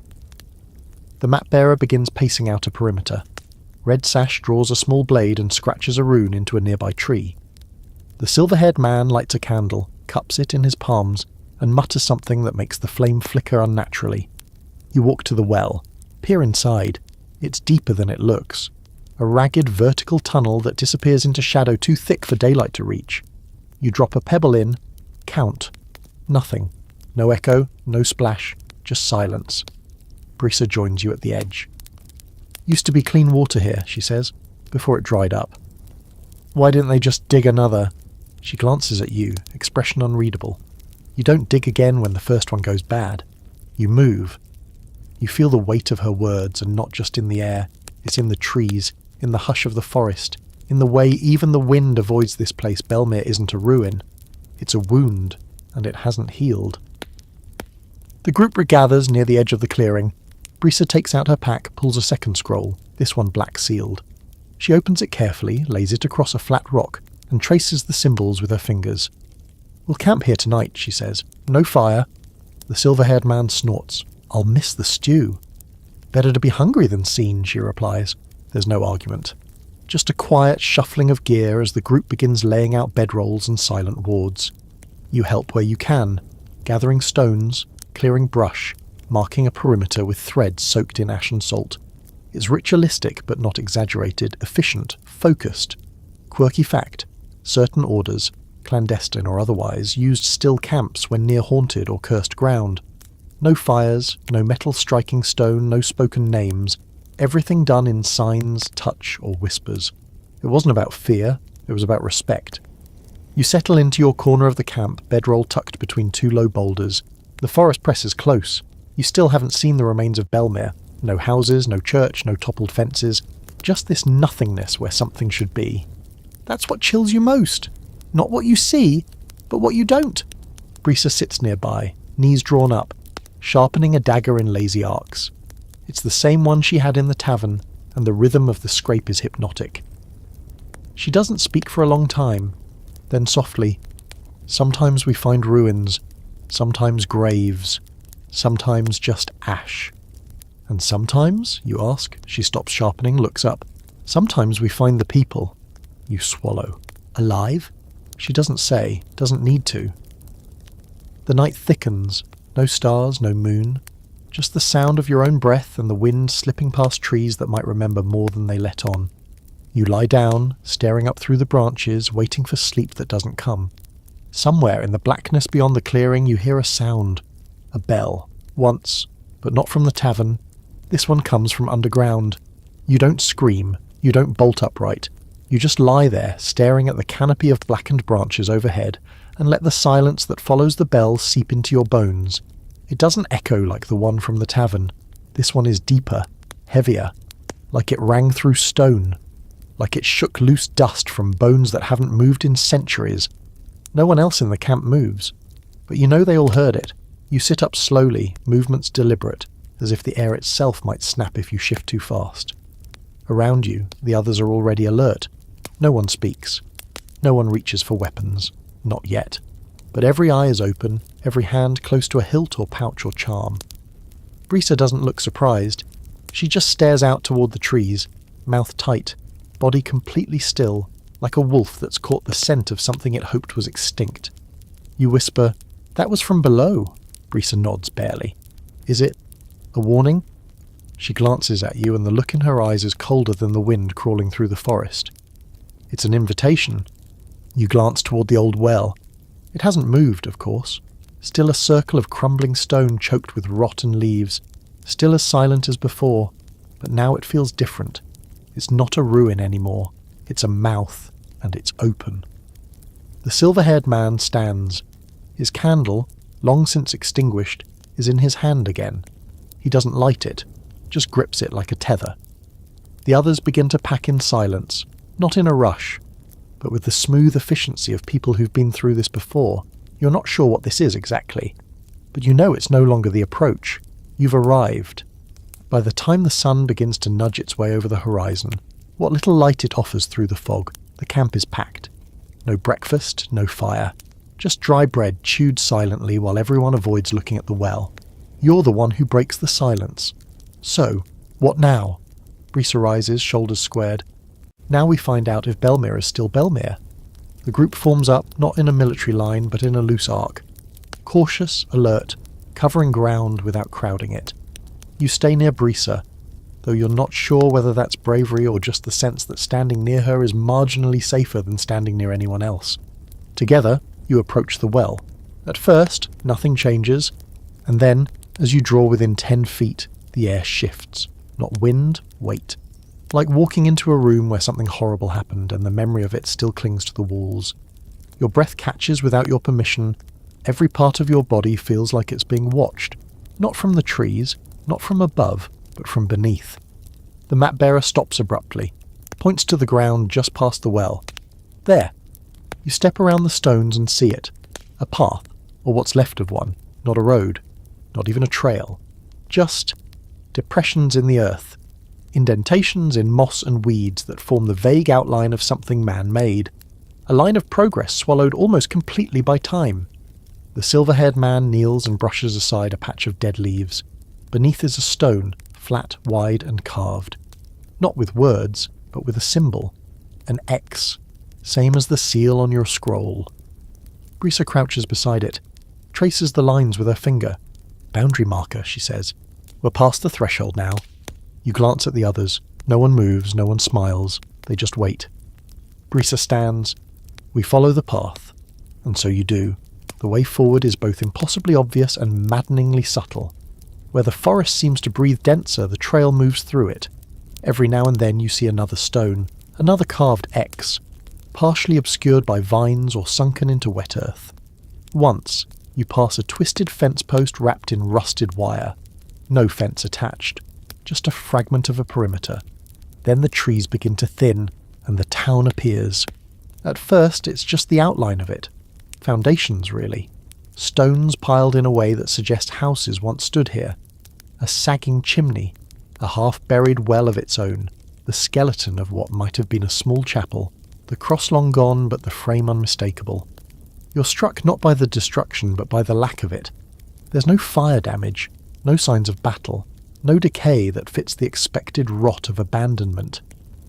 [SPEAKER 1] The map-bearer begins pacing out a perimeter. Red Sash draws a small blade and scratches a rune into a nearby tree. The silver-haired man lights a candle, cups it in his palms, and mutters something that makes the flame flicker unnaturally. You walk to the well, peer inside. It's deeper than it looks. A ragged vertical tunnel that disappears into shadow too thick for daylight to reach. You drop a pebble in, count. Nothing. No echo, no splash, just silence. Brisa joins you at the edge. Used to be clean water here, she says, before it dried up. Why didn't they just dig another? She glances at you, expression unreadable. You don't dig again when the first one goes bad. You move. You feel the weight of her words, and not just in the air. It's in the trees, in the hush of the forest, in the way even the wind avoids this place. Belmere isn't a ruin. It's a wound, and it hasn't healed. The group regathers near the edge of the clearing. Brisa takes out her pack, pulls a second scroll, this one black-sealed. She opens it carefully, lays it across a flat rock, and traces the symbols with her fingers. We'll camp here tonight, she says. No fire. The silver-haired man snorts. I'll miss the stew. Better to be hungry than seen, she replies. There's no argument. Just a quiet shuffling of gear as the group begins laying out bedrolls and silent wards. You help where you can, gathering stones, clearing brush, marking a perimeter with threads soaked in ash and salt. It's ritualistic but not exaggerated, efficient, focused. Quirky fact, certain orders, clandestine or otherwise, used still camps when near haunted or cursed ground. No fires, no metal striking stone, no spoken names. Everything done in signs, touch or whispers. It wasn't about fear, it was about respect. You settle into your corner of the camp, bedroll tucked between two low boulders. The forest presses close. You still haven't seen the remains of Belmere. No houses, no church, no toppled fences. Just this nothingness where something should be. That's what chills you most. Not what you see, but what you don't. Brisa sits nearby, knees drawn up, sharpening a dagger in lazy arcs. It's the same one she had in the tavern, and the rhythm of the scrape is hypnotic. She doesn't speak for a long time. Then softly, sometimes we find ruins, sometimes graves, sometimes just ash. And sometimes, you ask, she stops sharpening, looks up. Sometimes we find the people. You swallow. Alive? She doesn't say, doesn't need to. The night thickens, no stars, no moon, just the sound of your own breath and the wind slipping past trees that might remember more than they let on. You lie down, staring up through the branches, waiting for sleep that doesn't come. Somewhere in the blackness beyond the clearing you hear a sound. A bell. Once, but not from the tavern. This one comes from underground. You don't scream. You don't bolt upright. You just lie there, staring at the canopy of blackened branches overhead, and let the silence that follows the bell seep into your bones. It doesn't echo like the one from the tavern. This one is deeper, heavier, like it rang through stone, like it shook loose dust from bones that haven't moved in centuries. No one else in the camp moves, but you know they all heard it. You sit up slowly, movements deliberate, as if the air itself might snap if you shift too fast. Around you, the others are already alert. No one speaks. No one reaches for weapons. Not yet. But every eye is open, every hand close to a hilt or pouch or charm. Brisa doesn't look surprised. She just stares out toward the trees, mouth tight, body completely still, like a wolf that's caught the scent of something it hoped was extinct. You whisper, "That was from below." Brisa nods barely. "Is it a warning?" She glances at you, and the look in her eyes is colder than the wind crawling through the forest. "It's an invitation." You glance toward the old well. It hasn't moved, of course. Still a circle of crumbling stone choked with rotten leaves. Still as silent as before, but now it feels different. It's not a ruin anymore. It's a mouth, and it's open. The silver-haired man stands. His candle, long since extinguished, is in his hand again. He doesn't light it, just grips it like a tether. The others begin to pack in silence, not in a rush, but with the smooth efficiency of people who've been through this before. You're not sure what this is exactly, but you know it's no longer the approach. You've arrived. By the time the sun begins to nudge its way over the horizon, what little light it offers through the fog, the camp is packed. No breakfast, no fire, just dry bread chewed silently while everyone avoids looking at the well. You're the one who breaks the silence. So, what now? Brisa rises, shoulders squared. Now we find out if Belmere is still Belmere. The group forms up, not in a military line, but in a loose arc. Cautious, alert, covering ground without crowding it. You stay near Brisa, though you're not sure whether that's bravery or just the sense that standing near her is marginally safer than standing near anyone else. Together, you approach the well. At first, nothing changes, and then, as you draw within 10 feet, the air shifts. Not wind, weight. Like walking into a room where something horrible happened and the memory of it still clings to the walls. Your breath catches without your permission. Every part of your body feels like it's being watched. Not from the trees, not from above, but from beneath. The map bearer stops abruptly, points to the ground just past the well. There. You step around the stones and see it. A path, or what's left of one, not a road, not even a trail. Just depressions in the earth. Indentations in moss and weeds that form the vague outline of something man-made. A line of progress swallowed almost completely by time. The silver-haired man kneels and brushes aside a patch of dead leaves. Beneath is a stone, flat, wide, and carved. Not with words, but with a symbol. An X, same as the seal on your scroll. Brisa crouches beside it, traces the lines with her finger. "Boundary marker," she says. "We're past the threshold now." You glance at the others. No one moves, no one smiles. They just wait. Brisa stands. "We follow the path." And so you do. The way forward is both impossibly obvious and maddeningly subtle. Where the forest seems to breathe denser, the trail moves through it. Every now and then you see another stone, another carved X, partially obscured by vines or sunken into wet earth. Once, you pass a twisted fence post wrapped in rusted wire. No fence attached. Just a fragment of a perimeter. Then the trees begin to thin, and the town appears. At first, it's just the outline of it. Foundations, really. Stones piled in a way that suggests houses once stood here. A sagging chimney, a half-buried well of its own, the skeleton of what might have been a small chapel, the cross long gone but the frame unmistakable. You're struck not by the destruction but by the lack of it. There's no fire damage, no signs of battle. No decay that fits the expected rot of abandonment.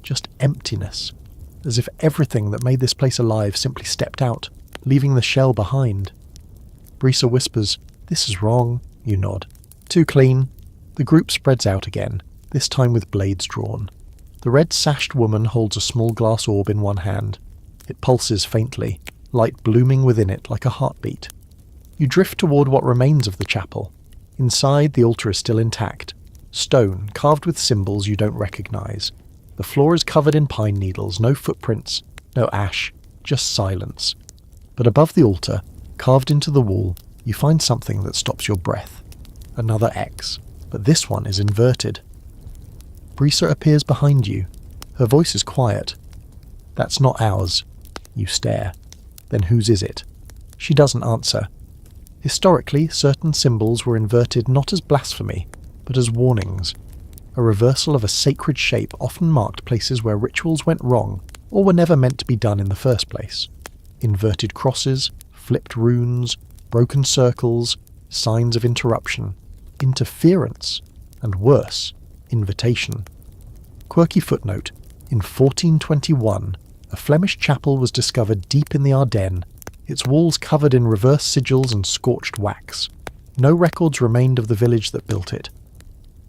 [SPEAKER 1] Just emptiness. As if everything that made this place alive simply stepped out, leaving the shell behind. Brisa whispers, "This is wrong." You nod. "Too clean." The group spreads out again, this time with blades drawn. The red-sashed woman holds a small glass orb in one hand. It pulses faintly, light blooming within it like a heartbeat. You drift toward what remains of the chapel. Inside, the altar is still intact. Stone, carved with symbols you don't recognize. The floor is covered in pine needles, no footprints, no ash, just silence. But above the altar, carved into the wall, you find something that stops your breath. Another X, but this one is inverted. Brisa appears behind you. Her voice is quiet. That's not ours. You stare. Then whose is it? She doesn't answer. Historically, certain symbols were inverted not as blasphemy, but as warnings. A reversal of a sacred shape often marked places where rituals went wrong or were never meant to be done in the first place. Inverted crosses, flipped runes, broken circles, signs of interruption, interference, and worse, invitation. Quirky footnote: in 1421, a Flemish chapel was discovered deep in the Ardennes, its walls covered in reverse sigils and scorched wax. No records remained of the village that built it.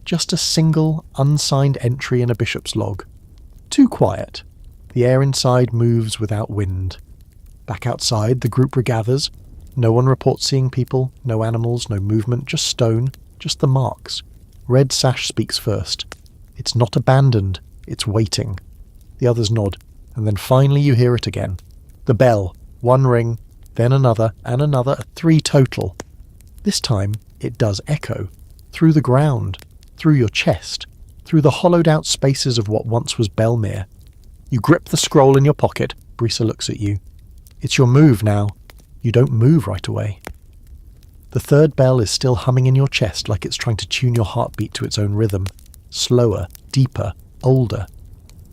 [SPEAKER 1] Just a single, unsigned entry in a bishop's log. Too quiet. The air inside moves without wind. Back outside, the group regathers. No one reports seeing people, no animals, no movement, just stone, just the marks. Red Sash speaks first. It's not abandoned, it's waiting. The others nod, and then finally you hear it again. The bell. One ring, then another, and another, 3 total. This time, it does echo. Through the ground, through your chest, through the hollowed-out spaces of what once was Belmere. You grip the scroll in your pocket. Brisa looks at you. It's your move now. You don't move right away. The third bell is still humming in your chest like it's trying to tune your heartbeat to its own rhythm. Slower, deeper, older.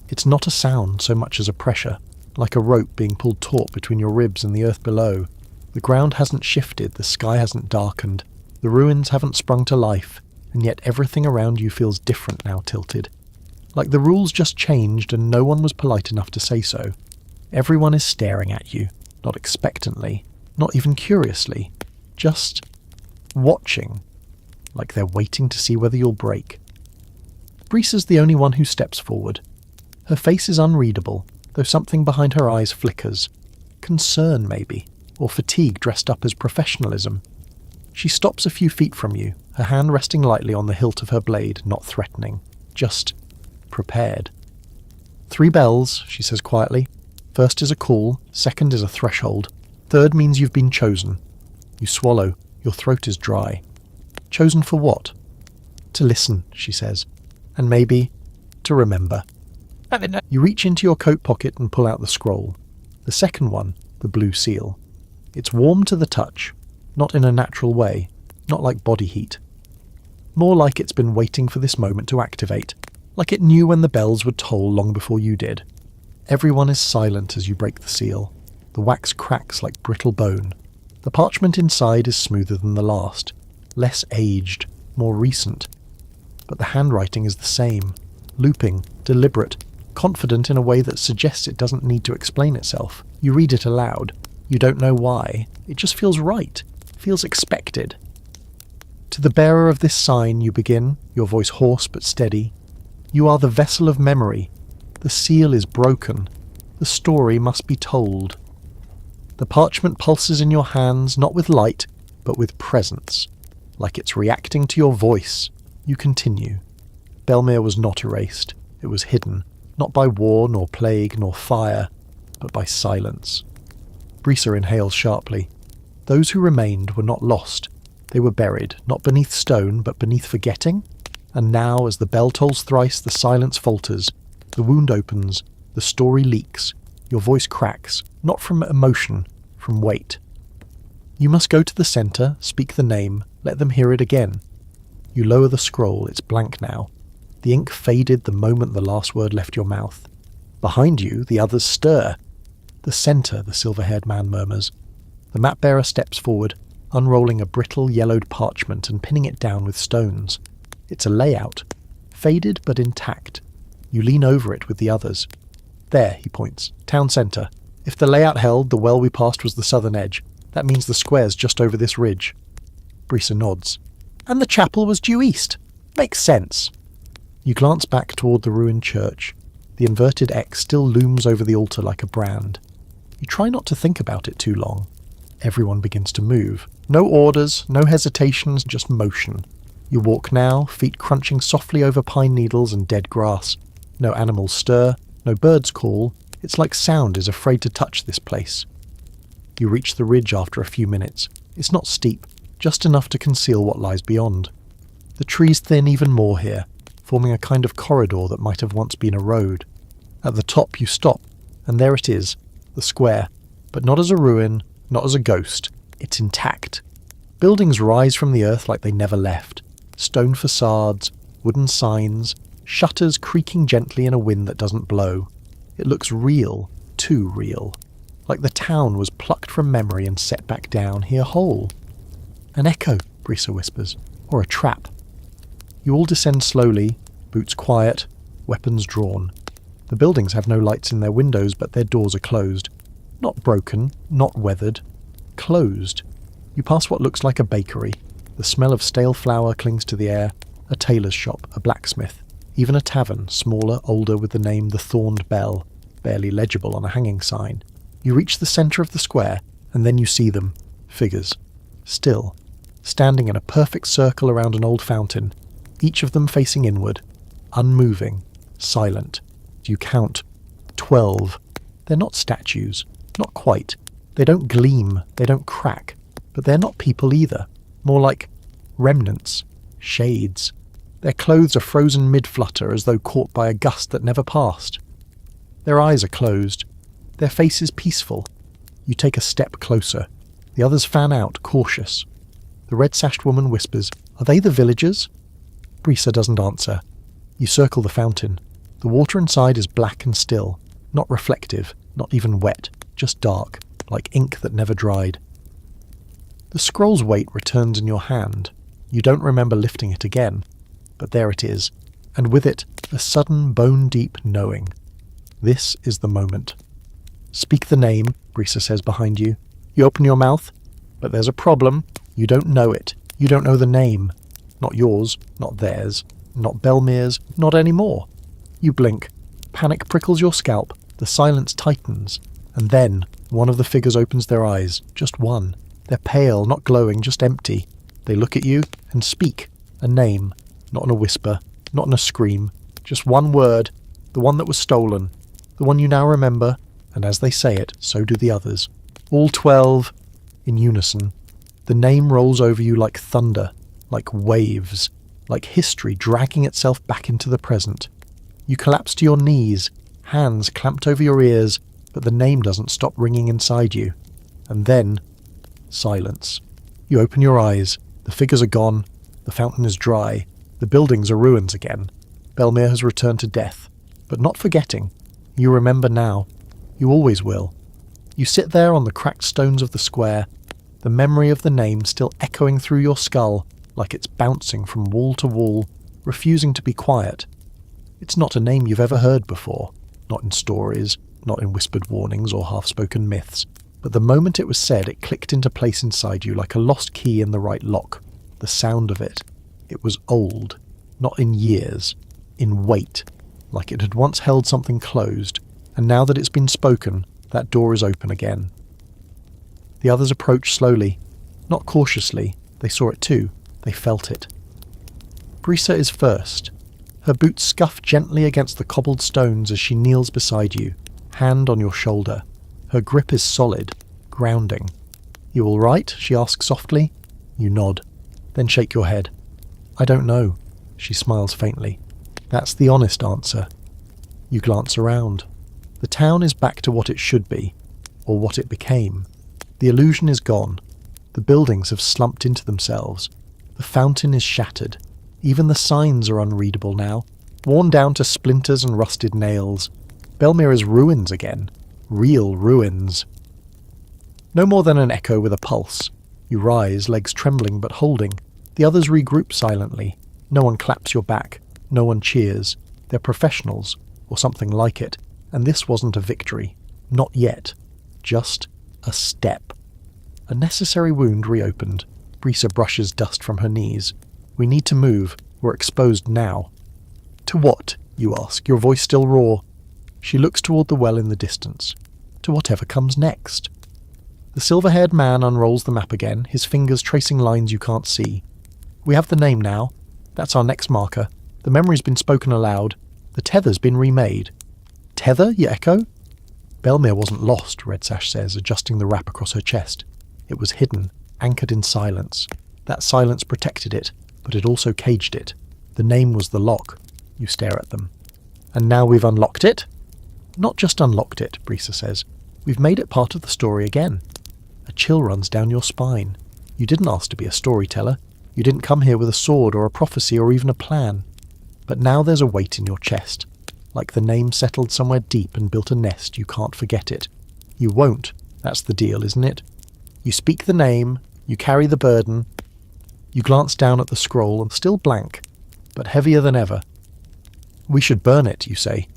[SPEAKER 1] It's not a sound so much as a pressure, like a rope being pulled taut between your ribs and the earth below. The ground hasn't shifted, the sky hasn't darkened, the ruins haven't sprung to life, and yet everything around you feels different now, Tilted. Like the rules just changed and no one was polite enough to say so. Everyone is staring at you, not expectantly, not even curiously, just watching, like they're waiting to see whether you'll break. Brisa's the only one who steps forward. Her face is unreadable, though something behind her eyes flickers. Concern, maybe, or fatigue dressed up as professionalism. She stops a few feet from you, her hand resting lightly on the hilt of her blade, not threatening, just prepared. 3 bells, she says quietly. First is a call, second is a threshold, third means you've been chosen. You swallow, your throat is dry. Chosen for what? To listen, she says, and maybe to remember. You reach into your coat pocket and pull out the scroll. The second one, the blue seal. It's warm to the touch, not in a natural way, not like body heat. More like it's been waiting for this moment to activate, like it knew when the bells would toll long before you did. Everyone is silent as you break the seal. The wax cracks like brittle bone. The parchment inside is smoother than the last, less aged, more recent. But the handwriting is the same, looping, deliberate, confident in a way that suggests it doesn't need to explain itself. You read it aloud. You don't know why. It just feels right, feels expected. To the bearer of this sign you begin, your voice hoarse but steady. You are the vessel of memory. The seal is broken. The story must be told. The parchment pulses in your hands, not with light, but with presence, like it's reacting to your voice. You continue. Belmere was not erased. It was hidden, not by war, nor plague, nor fire, but by silence. Brisa inhales sharply. Those who remained were not lost. They were buried, not beneath stone, but beneath forgetting. And now, as the bell tolls thrice, the silence falters. The wound opens. The story leaks. Your voice cracks, not from emotion, from weight. You must go to the centre, speak the name, let them hear it again. You lower the scroll, it's blank now. The ink faded the moment the last word left your mouth. Behind you, the others stir. The centre, the silver-haired man murmurs. The map-bearer steps forward, unrolling a brittle, yellowed parchment and pinning it down with stones. It's a layout, faded but intact. You lean over it with the others. There, he points, town centre. If the layout held, the well we passed was the southern edge. That means the square's just over this ridge. Brisa nods. And the chapel was due east. Makes sense. You glance back toward the ruined church. The inverted X still looms over the altar like a brand. You try not to think about it too long. Everyone begins to move. No orders, no hesitations, just motion. You walk now, feet crunching softly over pine needles and dead grass. No animals stir, no birds call. It's like sound is afraid to touch this place. You reach the ridge after a few minutes. It's not steep, just enough to conceal what lies beyond. The trees thin even more here, forming a kind of corridor that might have once been a road. At the top you stop, and there it is, the square, but not as a ruin, not as a ghost. It's intact. Buildings rise from the earth like they never left. Stone facades, wooden signs, shutters creaking gently in a wind that doesn't blow. It looks real, too real. Like the town was plucked from memory and set back down here whole. An echo, Brisa whispers, or a trap. You all descend slowly, boots quiet, weapons drawn. The buildings have no lights in their windows, but their doors are closed. Not broken, not weathered. Closed. You pass what looks like a bakery. The smell of stale flour clings to the air. A tailor's shop, a blacksmith. Even a tavern, smaller, older, with the name The Thorned Bell, barely legible on a hanging sign. You reach the centre of the square, and then you see them. Figures. Still. Standing in a perfect circle around an old fountain. Each of them facing inward. Unmoving. Silent. You count. 12. They're not statues. Not quite. They don't gleam. They don't crack. But they're not people either. More like remnants. Shades. Their clothes are frozen mid-flutter as though caught by a gust that never passed. Their eyes are closed. Their faces peaceful. You take a step closer. The others fan out, cautious. The red-sashed woman whispers, "Are they the villagers?" Brisa doesn't answer. You circle the fountain. The water inside is black and still. Not reflective, not even wet, just dark, like ink that never dried. The scroll's weight returns in your hand. You don't remember lifting it again. But there it is, and with it, a sudden bone-deep knowing. This is the moment. Speak the name, Brisa says behind you. You open your mouth, but there's a problem. You don't know it. You don't know the name. Not yours, not theirs, not Belmir's, not anymore. You blink. Panic prickles your scalp. The silence tightens. And then, one of the figures opens their eyes. Just one. They're pale, not glowing, just empty. They look at you and speak. A name. Not in a whisper, not in a scream. Just one word. The one that was stolen. The one you now remember. And as they say it, so do the others. All 12, in unison. The name rolls over you like thunder, like waves, like history dragging itself back into the present. You collapse to your knees, hands clamped over your ears, but the name doesn't stop ringing inside you. And then, silence. You open your eyes. The figures are gone. The fountain is dry. The buildings are ruins again. Belmir has returned to death, but not forgetting. You remember now. You always will. You sit there on the cracked stones of the square, the memory of the name still echoing through your skull like it's bouncing from wall to wall, refusing to be quiet. It's not a name you've ever heard before, not in stories, not in whispered warnings or half-spoken myths, but the moment it was said it clicked into place inside you like a lost key in the right lock. The sound of it. It was old, not in years, in weight, like it had once held something closed, and now that it's been spoken, that door is open again. The others approach slowly, not cautiously. They saw it too. They felt it. Brisa is first. Her boots scuff gently against the cobbled stones as she kneels beside you, hand on your shoulder. Her grip is solid, grounding. "You all right?" she asks softly. You nod, then shake your head. "I don't know," she smiles faintly. That's the honest answer. You glance around. The town is back to what it should be, or what it became. The illusion is gone. The buildings have slumped into themselves. The fountain is shattered. Even the signs are unreadable now, worn down to splinters and rusted nails. Belmir is ruins again. Real ruins. No more than an echo with a pulse. You rise, legs trembling but holding. The others regroup silently. No one claps your back. No one cheers. They're professionals, or something like it. And this wasn't a victory. Not yet. Just a step. A necessary wound reopened. Brisa brushes dust from her knees. We need to move. We're exposed now. To what? You ask, your voice still raw. She looks toward the well in the distance. To whatever comes next. The silver-haired man unrolls the map again, his fingers tracing lines you can't see. We have the name now. That's our next marker. The memory's been spoken aloud. The tether's been remade. Tether, you echo? Belmere wasn't lost, Red Sash says, adjusting the wrap across her chest. It was hidden, anchored in silence. That silence protected it, but it also caged it. The name was the lock. You stare at them. And now we've unlocked it? Not just unlocked it, Brisa says. We've made it part of the story again. A chill runs down your spine. You didn't ask to be a storyteller. You didn't come here with a sword or a prophecy or even a plan. But now there's a weight in your chest. Like the name settled somewhere deep and built a nest, you can't forget it. You won't. That's the deal, isn't it? You speak the name, you carry the burden. You glance down at the scroll and still blank, but heavier than ever. We should burn it, you say.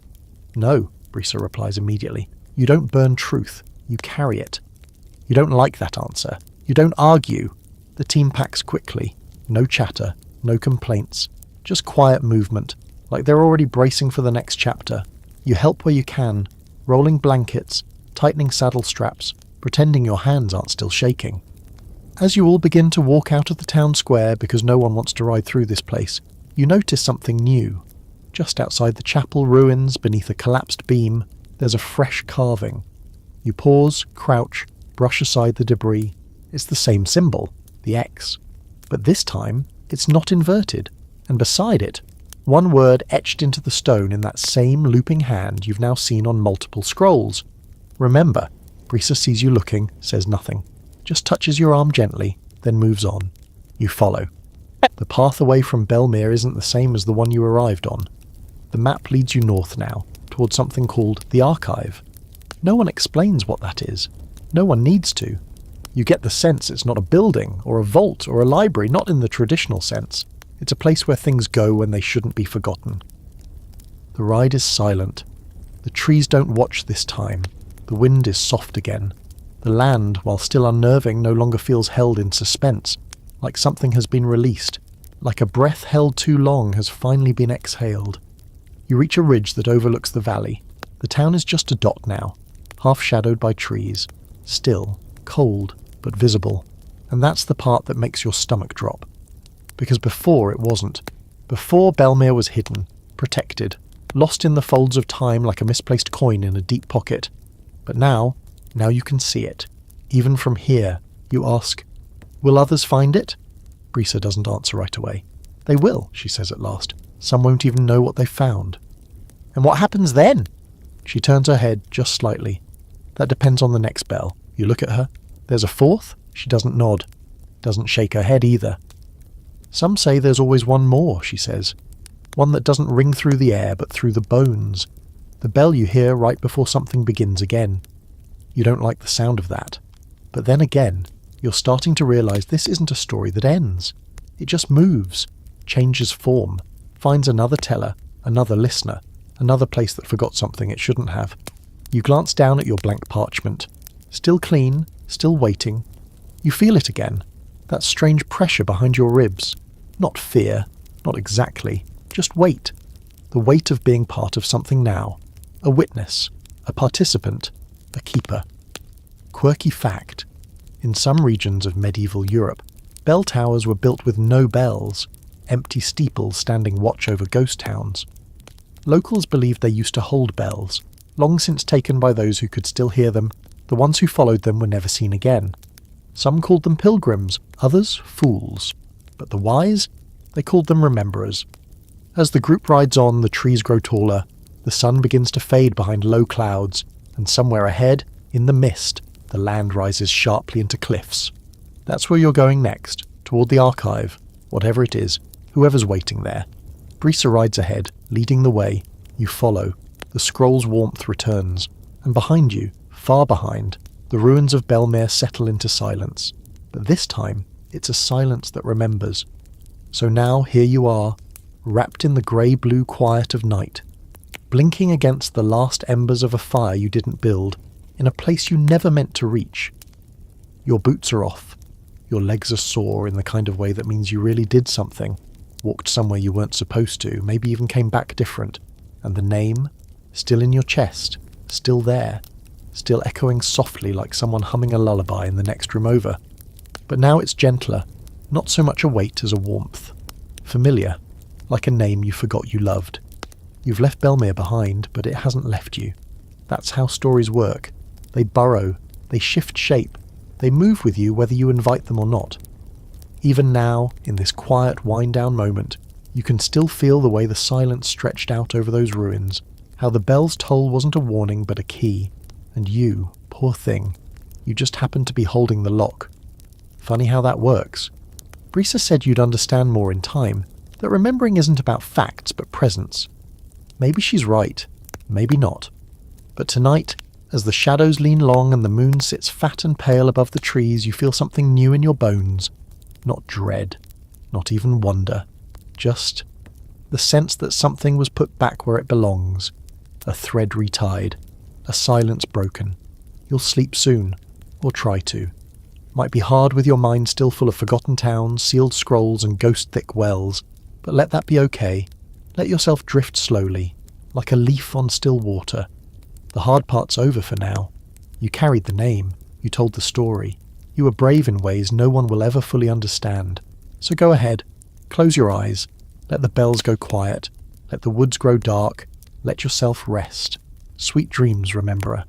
[SPEAKER 1] No, Brisa replies immediately. You don't burn truth, you carry it. You don't like that answer. You don't argue. The team packs quickly. No chatter, no complaints. Just quiet movement, like they're already bracing for the next chapter. You help where you can, rolling blankets, tightening saddle straps, pretending your hands aren't still shaking. As you all begin to walk out of the town square because no one wants to ride through this place, you notice something new. Just outside the chapel ruins, beneath a collapsed beam, there's a fresh carving. You pause, crouch, brush aside the debris. It's the same symbol, the X. But this time, it's not inverted. And beside it, one word etched into the stone in that same looping hand you've now seen on multiple scrolls. Remember, Brisa sees you looking, says nothing. Just touches your arm gently, then moves on. You follow. The path away from Belmere isn't the same as the one you arrived on. The map leads you north now, towards something called the Archive. No one explains what that is. No one needs to. You get the sense it's not a building, or a vault, or a library, not in the traditional sense. It's a place where things go when they shouldn't be forgotten. The ride is silent. The trees don't watch this time. The wind is soft again. The land, while still unnerving, no longer feels held in suspense, like something has been released, like a breath held too long has finally been exhaled. You reach a ridge that overlooks the valley. The town is just a dot now, half shadowed by trees, still, cold, but visible. And that's the part that makes your stomach drop. Because before it wasn't. Before Belmere was hidden, protected, lost in the folds of time like a misplaced coin in a deep pocket. But now you can see it. Even from here, you ask, will others find it? Brisa doesn't answer right away. They will, she says at last. Some won't even know what they found. And what happens then? She turns her head just slightly. That depends on the next bell. You look at her. There's a fourth. She doesn't nod. Doesn't shake her head either. Some say there's always one more, she says. One that doesn't ring through the air but through the bones. The bell you hear right before something begins again. You don't like the sound of that. But then again, you're starting to realise this isn't a story that ends. It just moves, changes form, finds another teller, another listener, another place that forgot something it shouldn't have. You glance down at your blank parchment. Still clean, still waiting. You feel it again. That strange pressure behind your ribs. Not fear, not exactly. Just weight. The weight of being part of something now. A witness, a participant, a keeper. Quirky fact. In some regions of medieval Europe, bell towers were built with no bells, empty steeples standing watch over ghost towns. Locals believed they used to hold bells, long since taken by those who could still hear them. The ones who followed them were never seen again. Some called them pilgrims, others fools. But the wise? They called them rememberers. As the group rides on, the trees grow taller, the sun begins to fade behind low clouds, and somewhere ahead, in the mist, the land rises sharply into cliffs. That's where you're going next, toward the Archive, whatever it is, whoever's waiting there. Brisa rides ahead, leading the way. You follow. The scroll's warmth returns, and behind you, far behind, the ruins of Belmere settle into silence. But this time, it's a silence that remembers. So now here you are, wrapped in the grey-blue quiet of night, blinking against the last embers of a fire you didn't build, in a place you never meant to reach. Your boots are off. Your legs are sore in the kind of way that means you really did something, walked somewhere you weren't supposed to, maybe even came back different. And the name, still in your chest, still there, still echoing softly like someone humming a lullaby in the next room over. But now it's gentler, not so much a weight as a warmth. Familiar, like a name you forgot you loved. You've left Belmere behind, but it hasn't left you. That's how stories work. They burrow, they shift shape, they move with you whether you invite them or not. Even now, in this quiet wind-down moment, you can still feel the way the silence stretched out over those ruins, how the bell's toll wasn't a warning but a key, and you, poor thing, you just happened to be holding the lock. Funny how that works. Brisa said you'd understand more in time, that remembering isn't about facts but presence. Maybe she's right, maybe not. But tonight, as the shadows lean long and the moon sits fat and pale above the trees, you feel something new in your bones. Not dread, not even wonder, just the sense that something was put back where it belongs. A thread retied, a silence broken. You'll sleep soon, or try to. Might be hard with your mind still full of forgotten towns, sealed scrolls and ghost-thick wells, but let that be okay. Let yourself drift slowly, like a leaf on still water. The hard part's over for now. You carried the name, you told the story. You were brave in ways no one will ever fully understand. So go ahead, close your eyes, let the bells go quiet, let the woods grow dark, let yourself rest. Sweet dreams, rememberer.